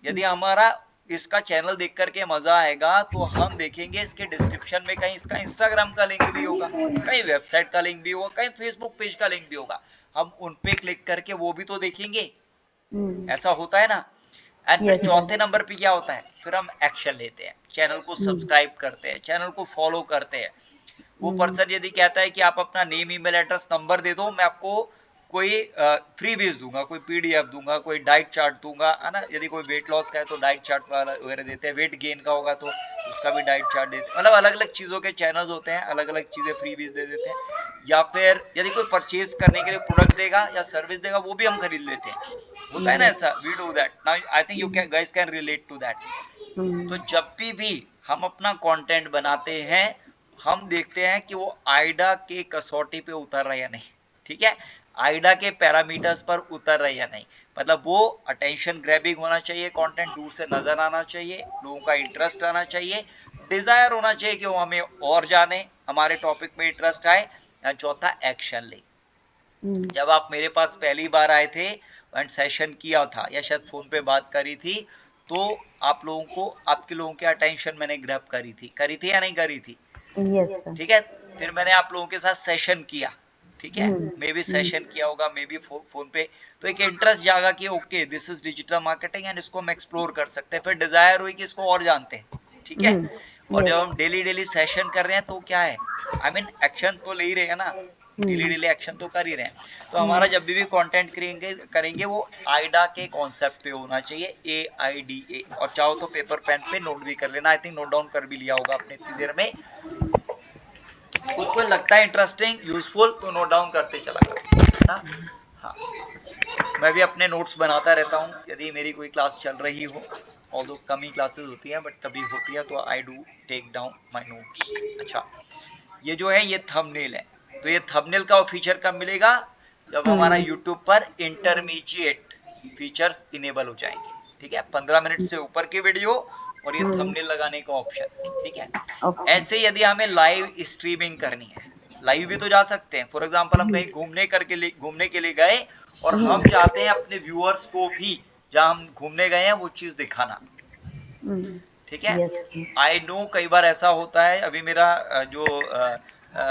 S1: यदि हमारा इसका चैनल देख करके मजा आएगा, तो हम देखेंगे इसके डिस्क्रिप्शन में कहीं इसका इंस्टाग्राम का लिंक भी होगा, कहीं वेबसाइट का लिंक भी होगा, कहीं फेसबुक पेज का लिंक भी होगा। हम उन पे क्लिक करके वो भी तो देखेंगे। ऐसा होता है ना। एंड फिर चौथे नंबर पे क्या होता है? फिर हम एक्शन लेते हैं, चैनल को सब्सक्राइब करते हैं, चैनल को फॉलो करते हैं। वो पर्सन यदि कहता है कि आप अपना नेम, ईमेल एड्रेस, नंबर दे दो, मैं आपको कोई फ्री भेज दूंगा, कोई PDF दूंगा, कोई डाइट चार्ट दूंगा, है ना। यदि कोई वेट लॉस का है तो डाइट चार्ट वगैरह देते हैं, वेट गेन का होगा तो उसका भी डाइट चार्ट देते हैं। मतलब अलग अलग चीजों के चैनल्स होते हैं, अलग अलग चीजें फ्री भेज दे देते हैं। या फिर यदि कोई परचेज करने के लिए प्रोडक्ट देगा या सर्विस देगा, वो भी हम खरीद लेते हैं। होता है ना ऐसा, we do that. Now I think you guys can relate to that. तो जब भी हम अपना कंटेंट बनाते हैं, हम देखते हैं कि वो आइडा के कसौटी पे उतर रहा है या नहीं, ठीक है। आइडा के पैरामीटर्स पर उतर रहा है या नहीं, मतलब वो अटेंशन ग्रैबिंग होना चाहिए, कंटेंट दूर से नजर आना चाहिए, लोगों का इंटरेस्ट आना चाहिए, डिजायर होना चाहिए कि वो हमें और जाने, हमारे टॉपिक में इंटरेस्ट आए। चौथा, एक्शन ले। जब आप मेरे पास पहली बार आए थे एंड सेशन किया था, या शायद फोन पे बात करी थी, तो आप लोगों को, आपके लोगों के अटेंशन मैंने ग्रैब करी थी या नहीं करी थी? ठीक है। फिर मैंने आप लोगों के साथ सेशन किया, ठीक है। मे भी सेशन किया होगा, मे भी फोन पे। तो एक इंटरेस्ट जागा कि okay, this is digital marketing and इसको हम एक्सप्लोर कर सकते हैं। फिर डिजायर हुई कि इसको और जानते हैं, ठीक है। और जब हम डेली सेशन कर रहे हैं, तो क्या है, आई मीन एक्शन तो ले ही रहे हैं ना, डेली एक्शन तो कर ही रहे हैं। तो हमारा जब भी कंटेंट करेंगे वो आइडा के कॉन्सेप्ट पे होना चाहिए, AIDA। और चाहो तो पेपर पेन पे नोट भी कर लेना, आई थिंक नोट डाउन कर भी लिया होगा आपने इतनी देर में। कुछ लगता है इंटरेस्टिंग, यूजफुल, तो नोट डाउन करते चला करो। हाँ, मैं भी अपने नोट्स बनाता रहता हूँ यदि मेरी कोई क्लास चल रही हो, ऑल्दो कम ही क्लासेस होती हैं, बट कभी होती है तो I do take down my notes. अच्छा, ये जो है ये थंबनेल है, तो ये थंबनेल का फीचर कब मिलेगा? जब हमारा यूट्यूब पर इंटरमीडिएट फीचर्स इनेबल हो जाएंगे। ठीक है, 15 मिनट से ऊपर की वीडियो और ये थंबनेल लगाने का ऑप्शन। ठीक है, ऐसे यदि हमें लाइव स्ट्रीमिंग करनी है, लाइव भी तो जा सकते हैं। फॉर एग्जांपल हम कहीं घूमने के लिए गए और हम चाहते हैं अपने व्यूअर्स को भी जहां हम घूमने गए हैं वो चीज दिखाना। ठीक है, आई नो कई बार ऐसा होता है। अभी मेरा जो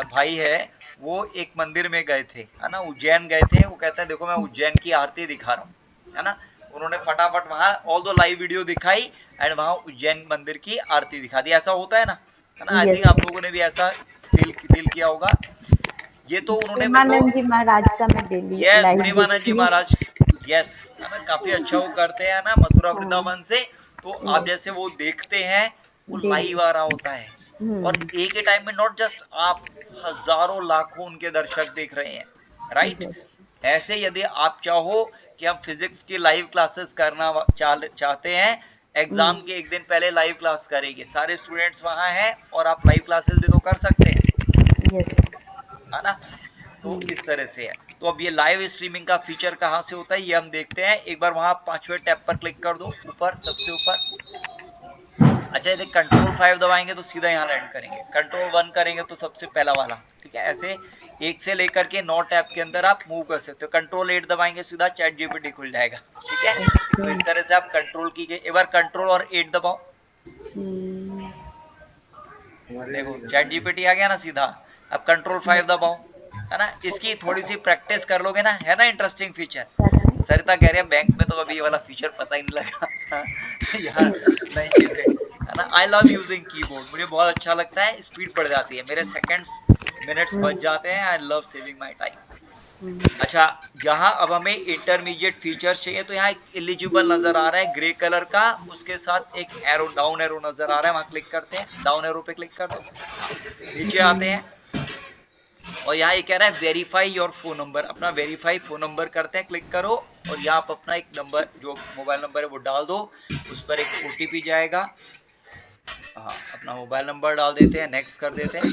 S1: भाई है वो एक मंदिर में गए थे, है ना, उज्जैन गए थे। वो कहते हैं देखो मैं उज्जैन की आरती दिखा रहा हूँ, है ना। उन्होंने फटाफट वहां ऑल दो लाइव वीडियो दिखाई एंड वहां उज्जैन मंदिर की आरती दिखा दी। ऐसा होता है ना, है ना। आई थिंक आप लोगों ने भी ऐसा फील किया होगा। ये तो उन्होंने
S6: प्रेमानंद जी महाराज का मैं डेली
S1: यस, प्रेमानंद जी महाराज, यस, है ना, काफी अच्छा वो करते हैं ना, मथुरा वृंदावन से। तो आप जैसे वो देखते हैं, वो लाइव आ रहा होता है और एक ही टाइम में नॉट जस्ट आप, हजारों लाखों उनके दर्शक देख रहे हैं, राइट। ऐसे यदि आप चाहो कि हम फिजिक्स की लाइव क्लासेस करना चाहते हैं, एग्जाम के एक दिन पहले लाइव क्लास करेंगे, सारे स्टूडेंट्स वहां हैं और आप लाइव क्लासेस भी तो कर सकते हैं, है ना। तो इस तरह से है। तो अब ये लाइव स्ट्रीमिंग का फीचर कहाँ से होता है ये हम देखते हैं। एक बार वहां 5वें टैब पर क्लिक कर दो, ऊपर सबसे ऊपर। अच्छा, यदि कंट्रोल 5 दबाएंगे तो सीधा यहाँ लैंड करेंगे, कंट्रोल 1 करेंगे तो सबसे पहला वाला। ठीक है, ऐसे 1 से लेकर के 9 टैब के अंदर आप मूव कर सकते हो। कंट्रोल 8 दबाएंगे सीधा चैट जीपीटी खुल जाएगा। ठीक है, तो इस तरह से आप कंट्रोल की एक बार कंट्रोल और 8 दबाओ, देखो चैट जीपीटी आ गया ना सीधा। अब कंट्रोल 5 दबाओ, है ना। इसकी थोड़ी सी प्रैक्टिस कर लोगे ना, है ना, इंटरेस्टिंग फीचर। सरिता कह रही है बैंक में तो अभी ये वाला फीचर पता ही नहीं लगा यार, नई चीजें, है ना। आई लव यूजिंग कीबोर्ड, मुझे बहुत अच्छा लगता है, स्पीड बढ़ जाती है, मेरे सेकंड्स मिनट्स बच जाते हैं। I love saving my time. अच्छा, यहाँ अब हमें इंटरमीडिएट फीचर्स चाहिए, तो यहाँ एक एलिजिबल नजर आ रहा है ग्रे कलर का, उसके साथ एक एरो, डाउन एरो नजर आ रहा है, वहां क्लिक करते हैं, डाउन एरो पे क्लिक कर दो, नीचे आते हैं और यहाँ ये कह रहा है वेरीफाई योर फोन नंबर। अपना वेरीफाई फोन नंबर करते हैं, क्लिक करो और यहाँ आप अपना एक नंबर, जो मोबाइल नंबर है वो डाल दो, उस पर एक ओटीपी जाएगा। हाँ, अपना मोबाइल नंबर डाल देते हैं, नेक्स्ट कर देते हैं।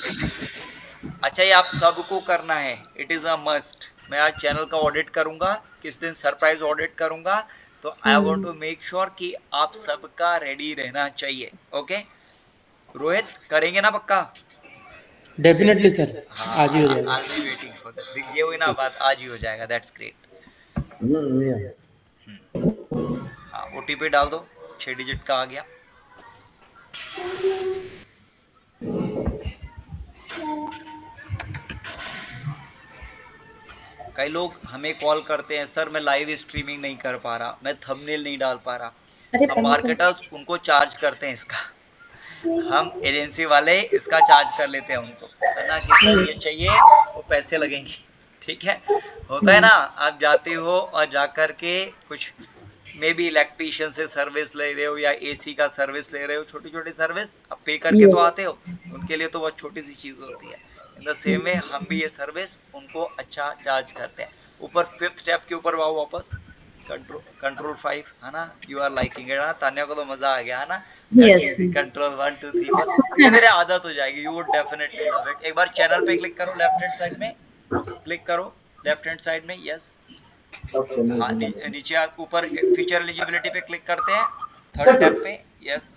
S1: अच्छा, ये आप सबको करना है, इट इज अ मस्ट। मैं आज चैनल का ऑडिट करूंगा, किस दिन सरप्राइज ऑडिट करूंगा, तो I want to make sure कि आप सबका रेडी रहना चाहिए। ओके रोहित, करेंगे ना पक्का?
S2: डेफिनेटली सर, आज ही हो जाएगा।
S1: I am waiting for that. ये हुई ना बात, आज ही हो जाएगा, दैट्स ग्रेट। हाँ, ओटीपी डाल दो, 6 डिजिट का आ गया। कई लोग हमें कॉल करते हैं, सर मैं लाइव स्ट्रीमिंग नहीं कर पा रहा, मैं थंबनेल नहीं डाल पा रहा। हम मार्केटर्स उनको चार्ज करते हैं इसका, हम एजेंसी वाले इसका चार्ज कर लेते हैं उनको, है ना, कि सर ये चाहिए वो पैसे लगेंगे। ठीक है, होता है ना, आप जाते हो और जाकर के कुछ मे बी इलेक्ट्रीशियन से सर्विस ले रहे हो या एसी का सर्विस ले रहे हो, छोटी छोटी सर्विस आप पे करके तो आते हो, उनके लिए तो बहुत छोटी सी चीज होती है। इन द सेम वे हम भी ये सर्विस उनको अच्छा चार्ज करते हैं। ऊपर 5th टैब के ऊपर आओ वापस, कंट्रोल 5, है ना, you are liking it, Tanya को तो मजा आ गया, है ना। कंट्रोल 1 2 3 4, मेरे आदत हो जाएगी, you would definitely love it. एक बार चैनल पे क्लिक करो, लेफ्ट हैंड साइड में क्लिक करो, लेफ्ट हैंड साइड में, यस। हाँ, नीचे ऊपर फीचर एलिजिबिलिटी पे क्लिक करते हैं, 3rd टैब पे, यस।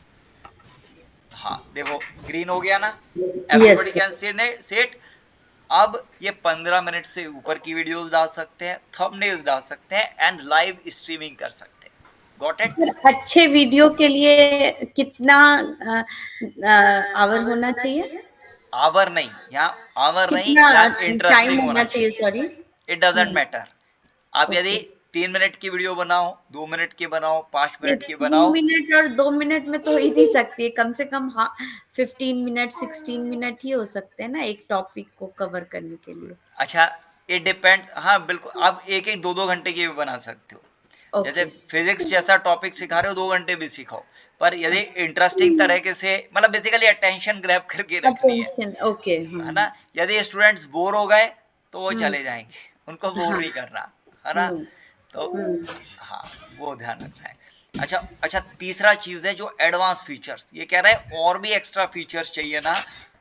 S1: हाँ, देखो ग्रीन हो गया ना, एवरीबॉडी कैन सी इट। अब ये 15 मिनट से ऊपर की वीडियोस डाल सकते हैं, थंबनेल्स डाल सकते हैं एंड लाइव स्ट्रीमिंग कर सकते हैं। Got it?
S6: अच्छे वीडियो के लिए कितना आवर होना चाहिए?
S1: आवर नहीं, यहाँ आवर नहीं, यहाँ इंटरेस्टिंग होना चाहिए।
S6: Sorry,
S1: it doesn't matter. आप यदि 3 मिनट की वीडियो बनाओ, 2 मिनट की बनाओ, 5 मिनट की बनाओ,
S6: 2 मिनट और 2 मिनट में तो हो ही नहीं सकती है, कम से कम 15 मिनट 16 मिनट ही हो सकते हैं ना एक टॉपिक को कवर करने के लिए।
S1: अच्छा, इट डिपेंड्स। हाँ बिल्कुल, आप एक 2 घंटे की भी बना सकते हो। जैसे फिजिक्स जैसा टॉपिक सिखा रहे हो, 2 घंटे भी सिखाओ, पर यदि इंटरेस्टिंग तरीके से, मतलब बेसिकली अटेंशन ग्रैब करके रखनी है,
S6: ओके,
S1: है ना। यदि स्टूडेंट्स बोर हो गए तो वो चले जाएंगे, उनको बोर नहीं करना, है ना। तो हाँ, वो ध्यान रखना है। अच्छा तीसरा चीज है जो एडवांस फीचर्स, ये कह रहा है और भी एक्स्ट्रा फीचर्स चाहिए ना,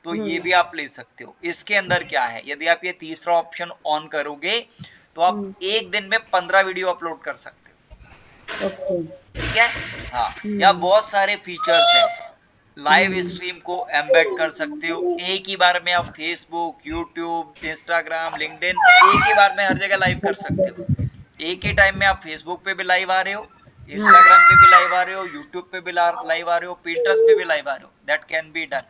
S1: तो ये भी आप ले सकते हो। इसके अंदर क्या है, यदि आप ये तीसरा ऑप्शन ऑन करोगे तो आप एक दिन में 15 वीडियो अपलोड कर सकते हो। ठीक है, हाँ, यहाँ बहुत सारे फीचर्स हैं। लाइव स्ट्रीम को एम्बेड कर सकते हो, एक ही बार में आप फेसबुक, यूट्यूब, इंस्टाग्राम, लिंक्डइन एक ही बार में हर जगह लाइव कर सकते हो। एक ही टाइम में आप फेसबुक पे भी लाइव आ रहे हो, इंस्टाग्राम पे भी लाइव आ रहे हो, यूट्यूब पे भी लाइव आ रहे हो, पिंटरेस्ट पे भी लाइव आ रहे हो। That can be done,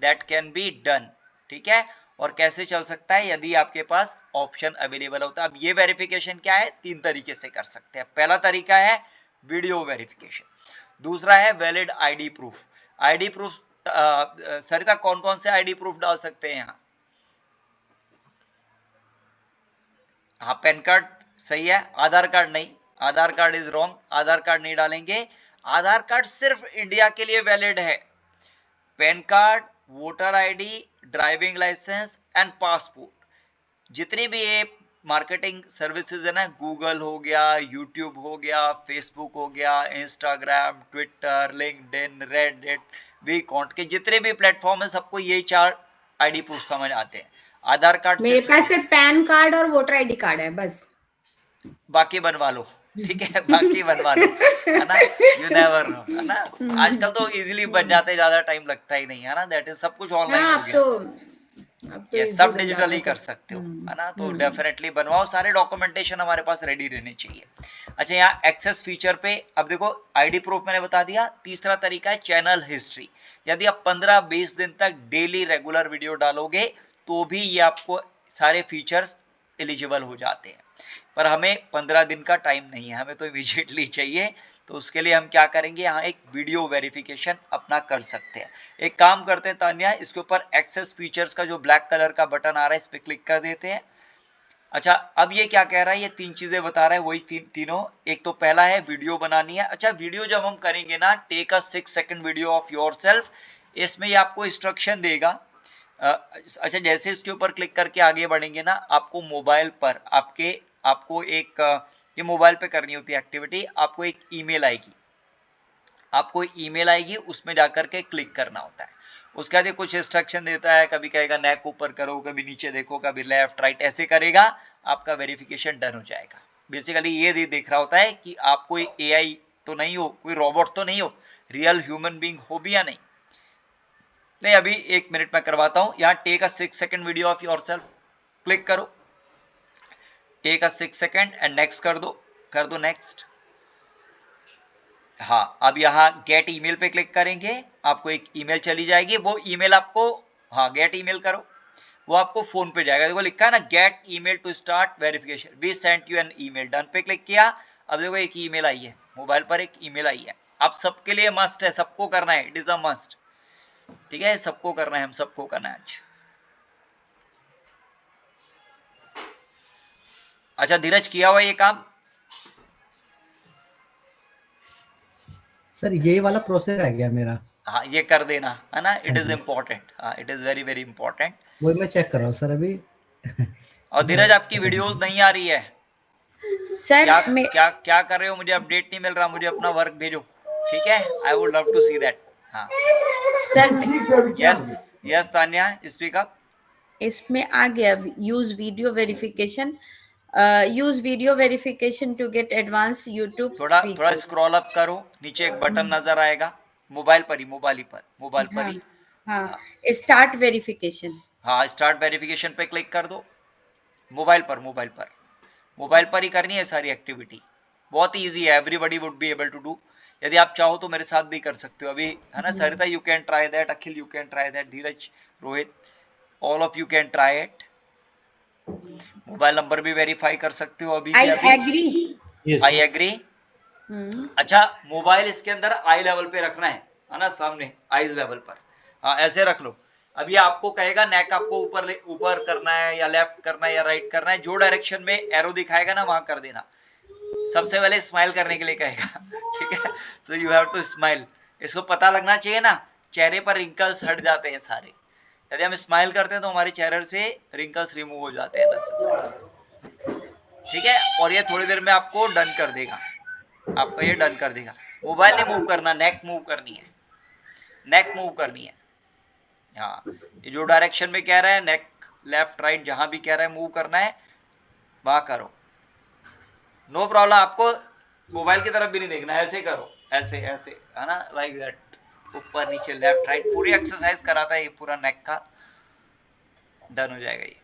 S1: that can be done. ठीक है, और कैसे चल सकता है, यदि आपके पास ऑप्शन अवेलेबल होता है। अब ये वेरिफिकेशन क्या है, 3 तरीके से कर सकते हैं। पहला तरीका है वीडियो वेरिफिकेशन, दूसरा है valid ID proof. ID proof Sarita कौन कौन से आईडी प्रूफ डाल सकते हैं यहाँ? हाँ, पैन कार्ड सही है, आधार कार्ड नहीं, Aadhaar card is wrong, Aadhaar card नहीं डालेंगे। आधार कार्ड सिर्फ इंडिया के लिए वैलिड है। PAN card, voter ID, driving licence and passport, जितनी भी ये मार्केटिंग सर्विसेज है ना, गूगल हो गया, यूट्यूब हो गया, फेसबुक हो गया, इंस्टाग्राम, ट्विटर, लिंक्डइन, रेडिट, वीकॉन्ट के जितने भी प्लेटफॉर्म है, सबको यही 4 आईडी प्रूफ समझ आते हैं। आधार कार्ड
S3: मेरे पास सिर्फ पैन कार्ड और वोटर आईडी कार्ड है बस,
S1: बाकी बनवा लो। ठीक है, बाकी बनवा लो, है ना, यू नेवर नो, है ना। आजकल तो इजीली बन जाते, ज्यादा टाइम लगता ही नहीं है ना, दैट इज सब कुछ ऑनलाइन हो गया।
S3: अब तो
S1: ये सब डिजिटली कर सकते हो, है ना, तो डेफिनेटली बनवाओ। सारे डॉक्यूमेंटेशन हमारे पास रेडी रहने चाहिए। अच्छा, यहाँ एक्सेस फीचर पे अब देखो, आईडी प्रूफ मैंने बता दिया। तीसरा तरीका है चैनल हिस्ट्री। यदि आप 15-20 दिन तक डेली रेगुलर वीडियो डालोगे तो भी ये आपको सारे फीचर्स एलिजिबल हो जाते हैं, पर हमें 15 दिन का टाइम नहीं है, हमें तो इमीडिएटली चाहिए। तो उसके लिए हम क्या करेंगे, यहाँ एक वीडियो वेरिफिकेशन अपना कर सकते हैं। एक काम करते हैं तान्या, इसके ऊपर एक्सेस फीचर्स का जो ब्लैक कलर का बटन आ रहा है, इस पर क्लिक कर देते हैं। अच्छा, अब ये क्या कह रहा है, ये 3 चीजें बता रहा है, वही तीनों। एक तो पहला है वीडियो बनानी है। अच्छा, वीडियो जब हम करेंगे ना, take a 6 second video of yourself, इसमें ये आपको इंस्ट्रक्शन देगा। अच्छा, जैसे इसके ऊपर क्लिक करके आगे बढ़ेंगे ना, आपको मोबाइल पर आपको एक ये मोबाइल पे करनी होती है एक्टिविटी। आपको एक ईमेल आएगी, उसमें जाकर के क्लिक करना होता है। उसके बाद कुछ इंस्ट्रक्शन देता है, कभी कहेगा नेक ऊपर करो, कभी नीचे देखो, कभी लेफ्ट राइट, ऐसे करेगा, आपका वेरिफिकेशन डन हो जाएगा। बेसिकली ये देख रहा होता है कि आप कोई एआई तो नहीं हो, कोई रोबोट तो नहीं हो, रियल ह्यूमन बीइंग हो भी या नहीं। अभी 1 मिनट में करवाता हूं। यहाँ take a 6 second video of yourself, click करो, take a 6 second and next कर दो नेक्स्ट। हाँ, अब यहाँ गेट ईमेल पे क्लिक करेंगे, आपको एक ईमेल चली जाएगी। वो ईमेल आपको, हाँ, गेट ईमेल करो, वो आपको फोन पे जाएगा। देखो लिखा है ना, get email to start verification, we sent you an email. Done पे क्लिक किया। अब देखो एक ईमेल आई है, मोबाइल पर एक ईमेल आई है। आप सबके लिए मस्ट है, सबको करना है, इट इज अ मस्ट। ठीक है, सबको करना है, हम सबको करना है आज। अच्छा, धीरज किया हुआ ये काम?
S5: सर यही वाला प्रोसेस रह गया मेरा।
S1: हाँ, ये कर देना, है ना, इट इज इम्पोर्टेंट। हाँ, it is very very important.
S5: वही मैं चेक कर रहा हूँ सर अभी।
S1: और धीरज, आपकी वीडियोस नहीं आ रही है
S6: सर,
S1: क्या कर रहे हो? मुझे अपडेट नहीं मिल रहा, मुझे अपना वर्क भेजो। ठीक है, I would love to see that. हाँ
S6: sir,
S1: yes Tanya, speak up.
S6: इसमें आ गया use video verification, use video verification to get advance YouTube.
S1: थोड़ा स्क्रॉल अप करो, नीचे एक बटन नजर आएगा, मोबाइल पर ही।
S6: हाँ, स्टार्ट वेरिफिकेशन।
S1: हाँ, स्टार्ट वेरिफिकेशन पे क्लिक कर दो। मोबाइल पर ही करनी है सारी एक्टिविटी। बहुत इजी है, everybody would be able to do. यदि आप चाहो तो मेरे साथ भी कर सकते हो अभी, है ना। Sarita, you can try that. Akhil, you can try that. Dheeraj, Rohit, all of you can try it. Mobile number भी वेरीफाई कर सकते हो अभी।
S6: I agree.
S1: अच्छा, मोबाइल इसके अंदर आई लेवल पे रखना है ना, सामने आईज लेवल पर। हाँ, ऐसे रख लो। अभी आपको कहेगा नेक आपको ऊपर करना है या लेफ्ट करना है या राइट करना है, जो डायरेक्शन में एरो दिखाएगा ना, वहां कर देना। सबसे पहले स्माइल करने के लिए कहेगा। ठीक है, so you have to smile. इसको पता लगना चाहिए ना, चेहरे पर रिंकल्स हट जाते हैं सारे। यदि हम स्माइल करते हैं तो हमारे चेहरे से रिंकल्स रिमूव हो जाते हैं 10 से। ठीक है, और ये थोड़ी देर में आपको डन कर देगा। आपका ये डन कर देगा। मोबाइल नहीं मूव करना, नेक मूव करनी है, नेक मूव करनी है। हाँ, ये जो डायरेक्शन में कह रहा है, नेक लेफ्ट राइट जहां भी कह रहा है मूव करना है, वहां करो, नो प्रॉब्लम। आपको मोबाइल की तरफ भी नहीं देखना, ऐसे करो, ऐसे ऐसे, है ना, लाइक दैट, ऊपर नीचे लेफ्ट राइट, पूरी एक्सरसाइज कराता है ये पूरा नेक का। डन हो जाएगा ये।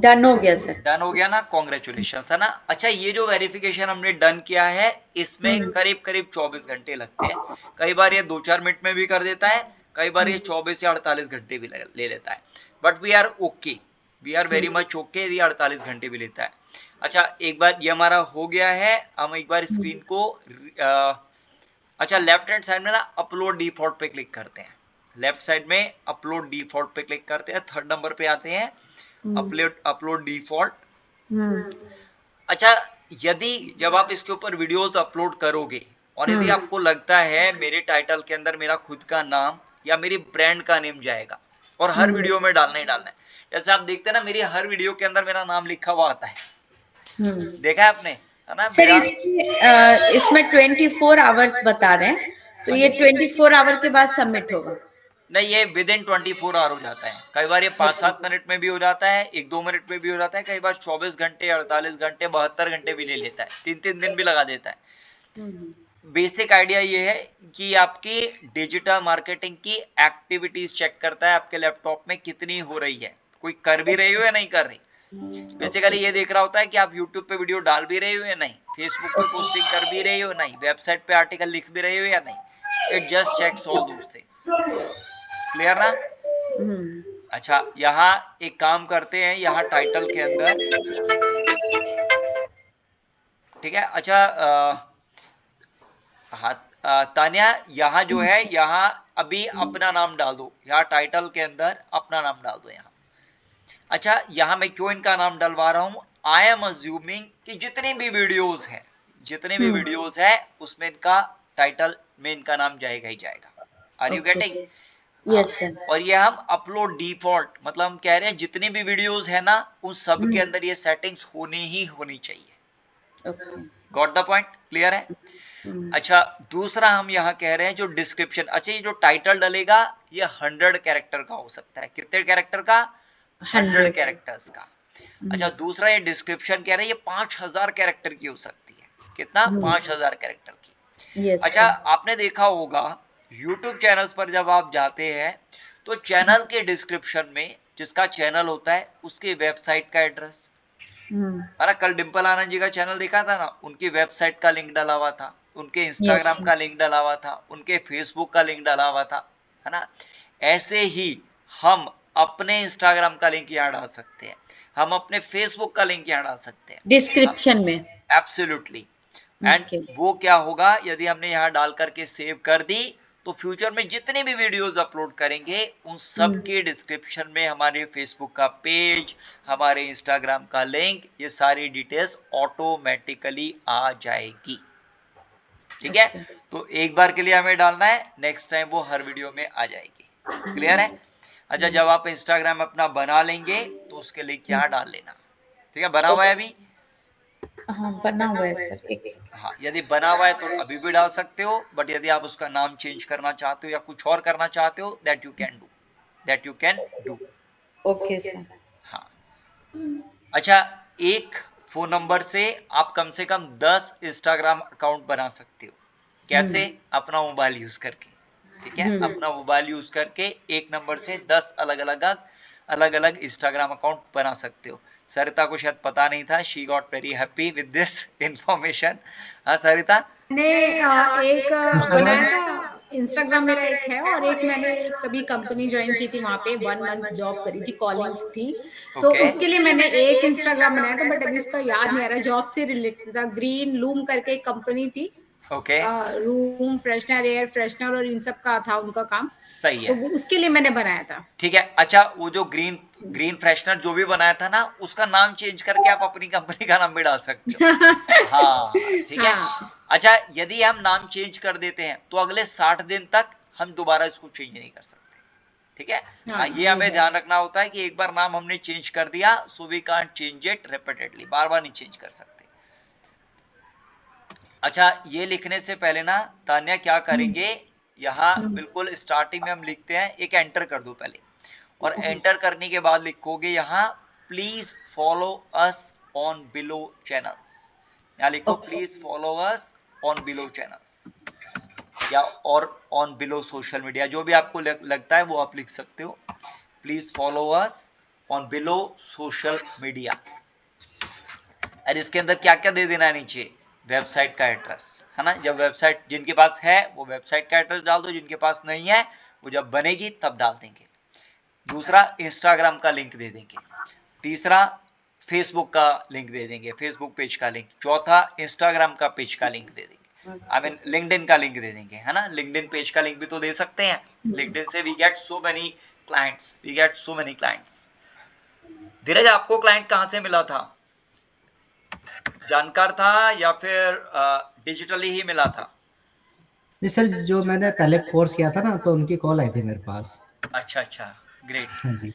S6: डन हो गया सर।
S1: डन हो गया ना, कॉन्ग्रेचुलेशन, है ना। अच्छा, ये जो वेरिफिकेशन हमने डन किया है, इसमें करीब करीब 24 घंटे लगते हैं। कई बार ये 2-4 मिनट में भी कर देता है, कई बार ये 24 या 48 घंटे भी ले लेता है, but we are okay, we are very much okay, ये 48 घंटे भी लेता है। अच्छा, एक बार ये हमारा हो गया है, हम एक बार स्क्रीन को अच्छा लेफ्ट हैंड साइड में ना अपलोड डिफॉल्ट पे क्लिक करते हैं, लेफ्ट साइड में अपलोड डिफॉल्ट पे क्लिक करते हैं, 3rd नंबर पे आते हैं, अपलोड डिफॉल्ट। अच्छा, यदि जब आप इसके ऊपर वीडियोस अपलोड करोगे और यदि आपको लगता है मेरे टाइटल के अंदर मेरा खुद का नाम या मेरी ब्रांड का नेम जाएगा और हर वीडियो में डालना ही डालना है, जैसे आप देखते हैं ना मेरी हर वीडियो के अंदर मेरा नाम लिखा हुआ आता है, देखा है आपने, है ना।
S6: सर इसमें 24 आवर्स बता रहे हैं, तो ये 24 आवर के बाद सबमिट होगा?
S1: नहीं, ये विद इन 24 आवर हो जाता है। कई बार ये 5-7 मिनट में भी हो जाता है, 1-2 मिनट में भी हो जाता है, कई बार 24 घंटे, 48 घंटे, 72 घंटे भी ले लेता है, 3-3 दिन भी लगा देता है। बेसिक आइडिया ये है कि आपकी डिजिटल मार्केटिंग की एक्टिविटीज चेक करता है आपके लैपटॉप में कितनी हो रही है, कोई कर भी रही हो या नहीं कर रही। बेसिकली ये देख रहा होता है कि आप यूट्यूब पे वीडियो डाल भी रहे हो या नहीं, फेसबुक पे पोस्टिंग कर भी रहे हो नहीं, वेबसाइट पे आर्टिकल लिख भी रहे हो या नहीं। It just checks all those things. Clear ना। अच्छा, यहाँ एक काम करते हैं, यहाँ टाइटल के अंदर, ठीक है। अच्छा तानिया, यहाँ जो है, यहाँ अभी अपना नाम डाल दो, यहाँ टाइटल के अंदर अपना नाम डाल दो यहाँ। अच्छा, यहाँ मैं क्यों इनका नाम डलवा रहा हूँ, आई एम अज्यूमिंग कि जितने भी वीडियोस हैं, जितने भी वीडियोस है उसमें इनका टाइटल में इनका नाम जाएगा ही जाएगा। Are you getting?
S6: Yes sir.
S1: और ये हम अपलोड डिफॉल्ट, मतलब हम कह रहे हैं जितनी भी वीडियोस है ना, उन सब के अंदर ये सेटिंग्स होनी ही होनी चाहिए। Got the point? क्लियर है। अच्छा, दूसरा हम यहाँ कह रहे हैं जो डिस्क्रिप्शन, अच्छा ये जो टाइटल डलेगा ये 100 कैरेक्टर का हो सकता है। कितने कैरेक्टर का? 100 कैरेक्टर्स का। अच्छा, दूसरा ये डिस्क्रिप्शन कह रहे हैं ये 5000 कैरेक्टर की हो सकती है। कितना? 5000 कैरेक्टर की। अच्छा, आपने देखा होगा YouTube चैनल्स पर जब आप जाते हैं तो चैनल के डिस्क्रिप्शन में जिसका चैनल होता है उसकी वेबसाइट का एड्रेस, अरे कल डिम्पल आनंद जी का चैनल देखा था ना, उनकी वेबसाइट का लिंक डाला हुआ था, उनके इंस्टाग्राम का लिंक डाला हुआ था, उनके फेसबुक का लिंक डाला हुआ था, है ना। ऐसे ही हम अपने इंस्टाग्राम का लिंक यहाँ डाल सकते हैं, हम अपने फेसबुक का लिंक यहाँ डाल सकते हैं
S6: डिस्क्रिप्शन में।
S1: एब्सोल्युटली। एंड वो क्या होगा, यदि हमने यहाँ डाल करके सेव कर दी तो फ्यूचर में जितने भी वीडियोस अपलोड करेंगे उन सब के डिस्क्रिप्शन में हमारे फेसबुक का पेज, हमारे इंस्टाग्राम का लिंक, ये सारी डिटेल्स ऑटोमेटिकली आ जाएगी। ठीक है, तो एक बार के लिए हमें डालना है, नेक्स्ट टाइम वो हर वीडियो में आ जाएगी। क्लियर है। अच्छा, जब आप इंस्टाग्राम अपना बना लेंगे तो उसके लिंक यहाँ डाल लेना। ठीक है, बना हुआ है अभी?
S6: हाँ, बना हुआ है सर।
S1: हाँ, यदि बना हुआ है तो अभी भी डाल सकते हो, बट यदि आप उसका नाम चेंज करना चाहते हो या कुछ और करना चाहते हो, that you can do.
S6: Okay sir.
S1: हाँ। अच्छा, एक फोन नंबर से आप कम से कम 10 इंस्टाग्राम अकाउंट बना सकते हो। कैसे? अपना मोबाइल यूज करके। ठीक है, अपना मोबाइल यूज करके एक नंबर से 10 अलग अलग इंस्टाग्राम अकाउंट बना सकते हो। सरिता को शायद पता नहीं था, she got very happy with this information. हाँ सरिता,
S3: मैंने एक बनाया था इंस्टाग्राम, मेरा एक है, और एक मैंने कभी कंपनी ज्वाइन की थी, वहाँ पे 1 मंथ जॉब करी थी, कॉलिंग थी, तो उसके लिए मैंने एक इंस्टाग्राम बनाया था, बट अभी उसका याद नहीं आ रहा, जॉब से रिलेटेड था। ग्रीन लूम करके एक कंपनी थी, रूम फ्रेशनर, एयर फ्रेशनर और इन सब का था उनका काम।
S1: सही है,
S3: तो उसके लिए मैंने बनाया था। ठीक
S1: है। अच्छा, वो जो ग्रीन फ्रेशनर जो भी बनाया था ना, उसका नाम चेंज करके आप अपनी कंपनी का नाम भी डाल सकते हो। हाँ, ठीक है। अच्छा, यदि हम नाम चेंज कर देते हैं तो अगले 60 दिन तक हम दोबारा इसको चेंज नहीं कर सकते। ठीक है।
S3: हाँ,
S1: ये हमें ध्यान रखना होता है कि एक बार नाम हमने चेंज कर दिया, so we can't change it repeatedly, बार बार नहीं चेंज कर सकते। अच्छा, ये लिखने से पहले ना तान्या क्या करेंगे, यहाँ बिल्कुल स्टार्टिंग में हम लिखते हैं, एक एंटर कर दो पहले, और एंटर करने के बाद लिखोगे यहाँ please follow us on below channels. यहाँ लिखो please follow us on below channels, या और ऑन बिलो सोशल मीडिया, जो भी आपको लगता है वो आप लिख सकते हो। Please follow us on below social media. और इसके अंदर क्या क्या दे देना है नीचे, वेबसाइट का एड्रेस, है ना। जब वेबसाइट जिनके पास है वो वेबसाइट का एड्रेस डाल दो, जिनके पास नहीं है वो जब बनेगी तब डाल देंगे। दूसरा इंस्टाग्राम का लिंक दे देंगे। तीसरा फेसबुक का लिंक दे देंगे, फेसबुक पेज का लिंक। चौथा इंस्टाग्राम का पेज का लिंक दे देंगे, आई मीन लिंक्डइन का लिंक दे देंगे, है ना। लिंक्डइन पेज का लिंक भी तो दे सकते हैं। लिंक्डइन से we get so many clients, we get so many clients. Dheeraj, आपको क्लाइंट कहाँ से मिला था, जानकार था या फिर डिजिटली ही मिला था?
S5: नहीं सर, जो मैंने पहले कोर्स किया था ना, तो उनकी कॉल आई थी मेरे पास।
S1: अच्छा अच्छा, ग्रेट।
S5: हाँ जी,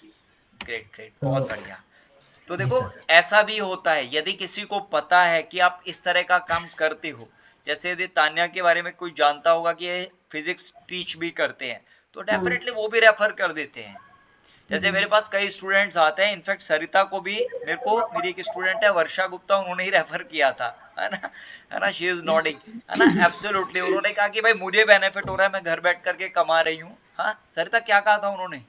S1: ग्रेट ग्रेट, बहुत बढ़िया। तो देखो ऐसा भी होता है, यदि किसी को पता है कि आप इस तरह का काम करते हो, जैसे यदि तान्या के बारे में कोई जानता होगा कि ये फिजिक्स टीच भी करते हैं, तो डेफिनेटली वो भी रेफर कर देते हैं। जैसे मेरे पास कई स्टूडेंट्स आते हैं, इनफैक्ट सरिता को भी, मेरी एक स्टूडेंट है वर्षा गुप्ता, उन्होंने ही रेफर किया था, है ना। शी इज नॉडिंग, है ना। एब्सोल्युटली, उन्होंने कहा कि भाई मुझे बेनिफिट हो रहा है, मैं घर बैठ करके कमा रही हूँ। हाँ सरिता, क्या कहा था उन्होंने?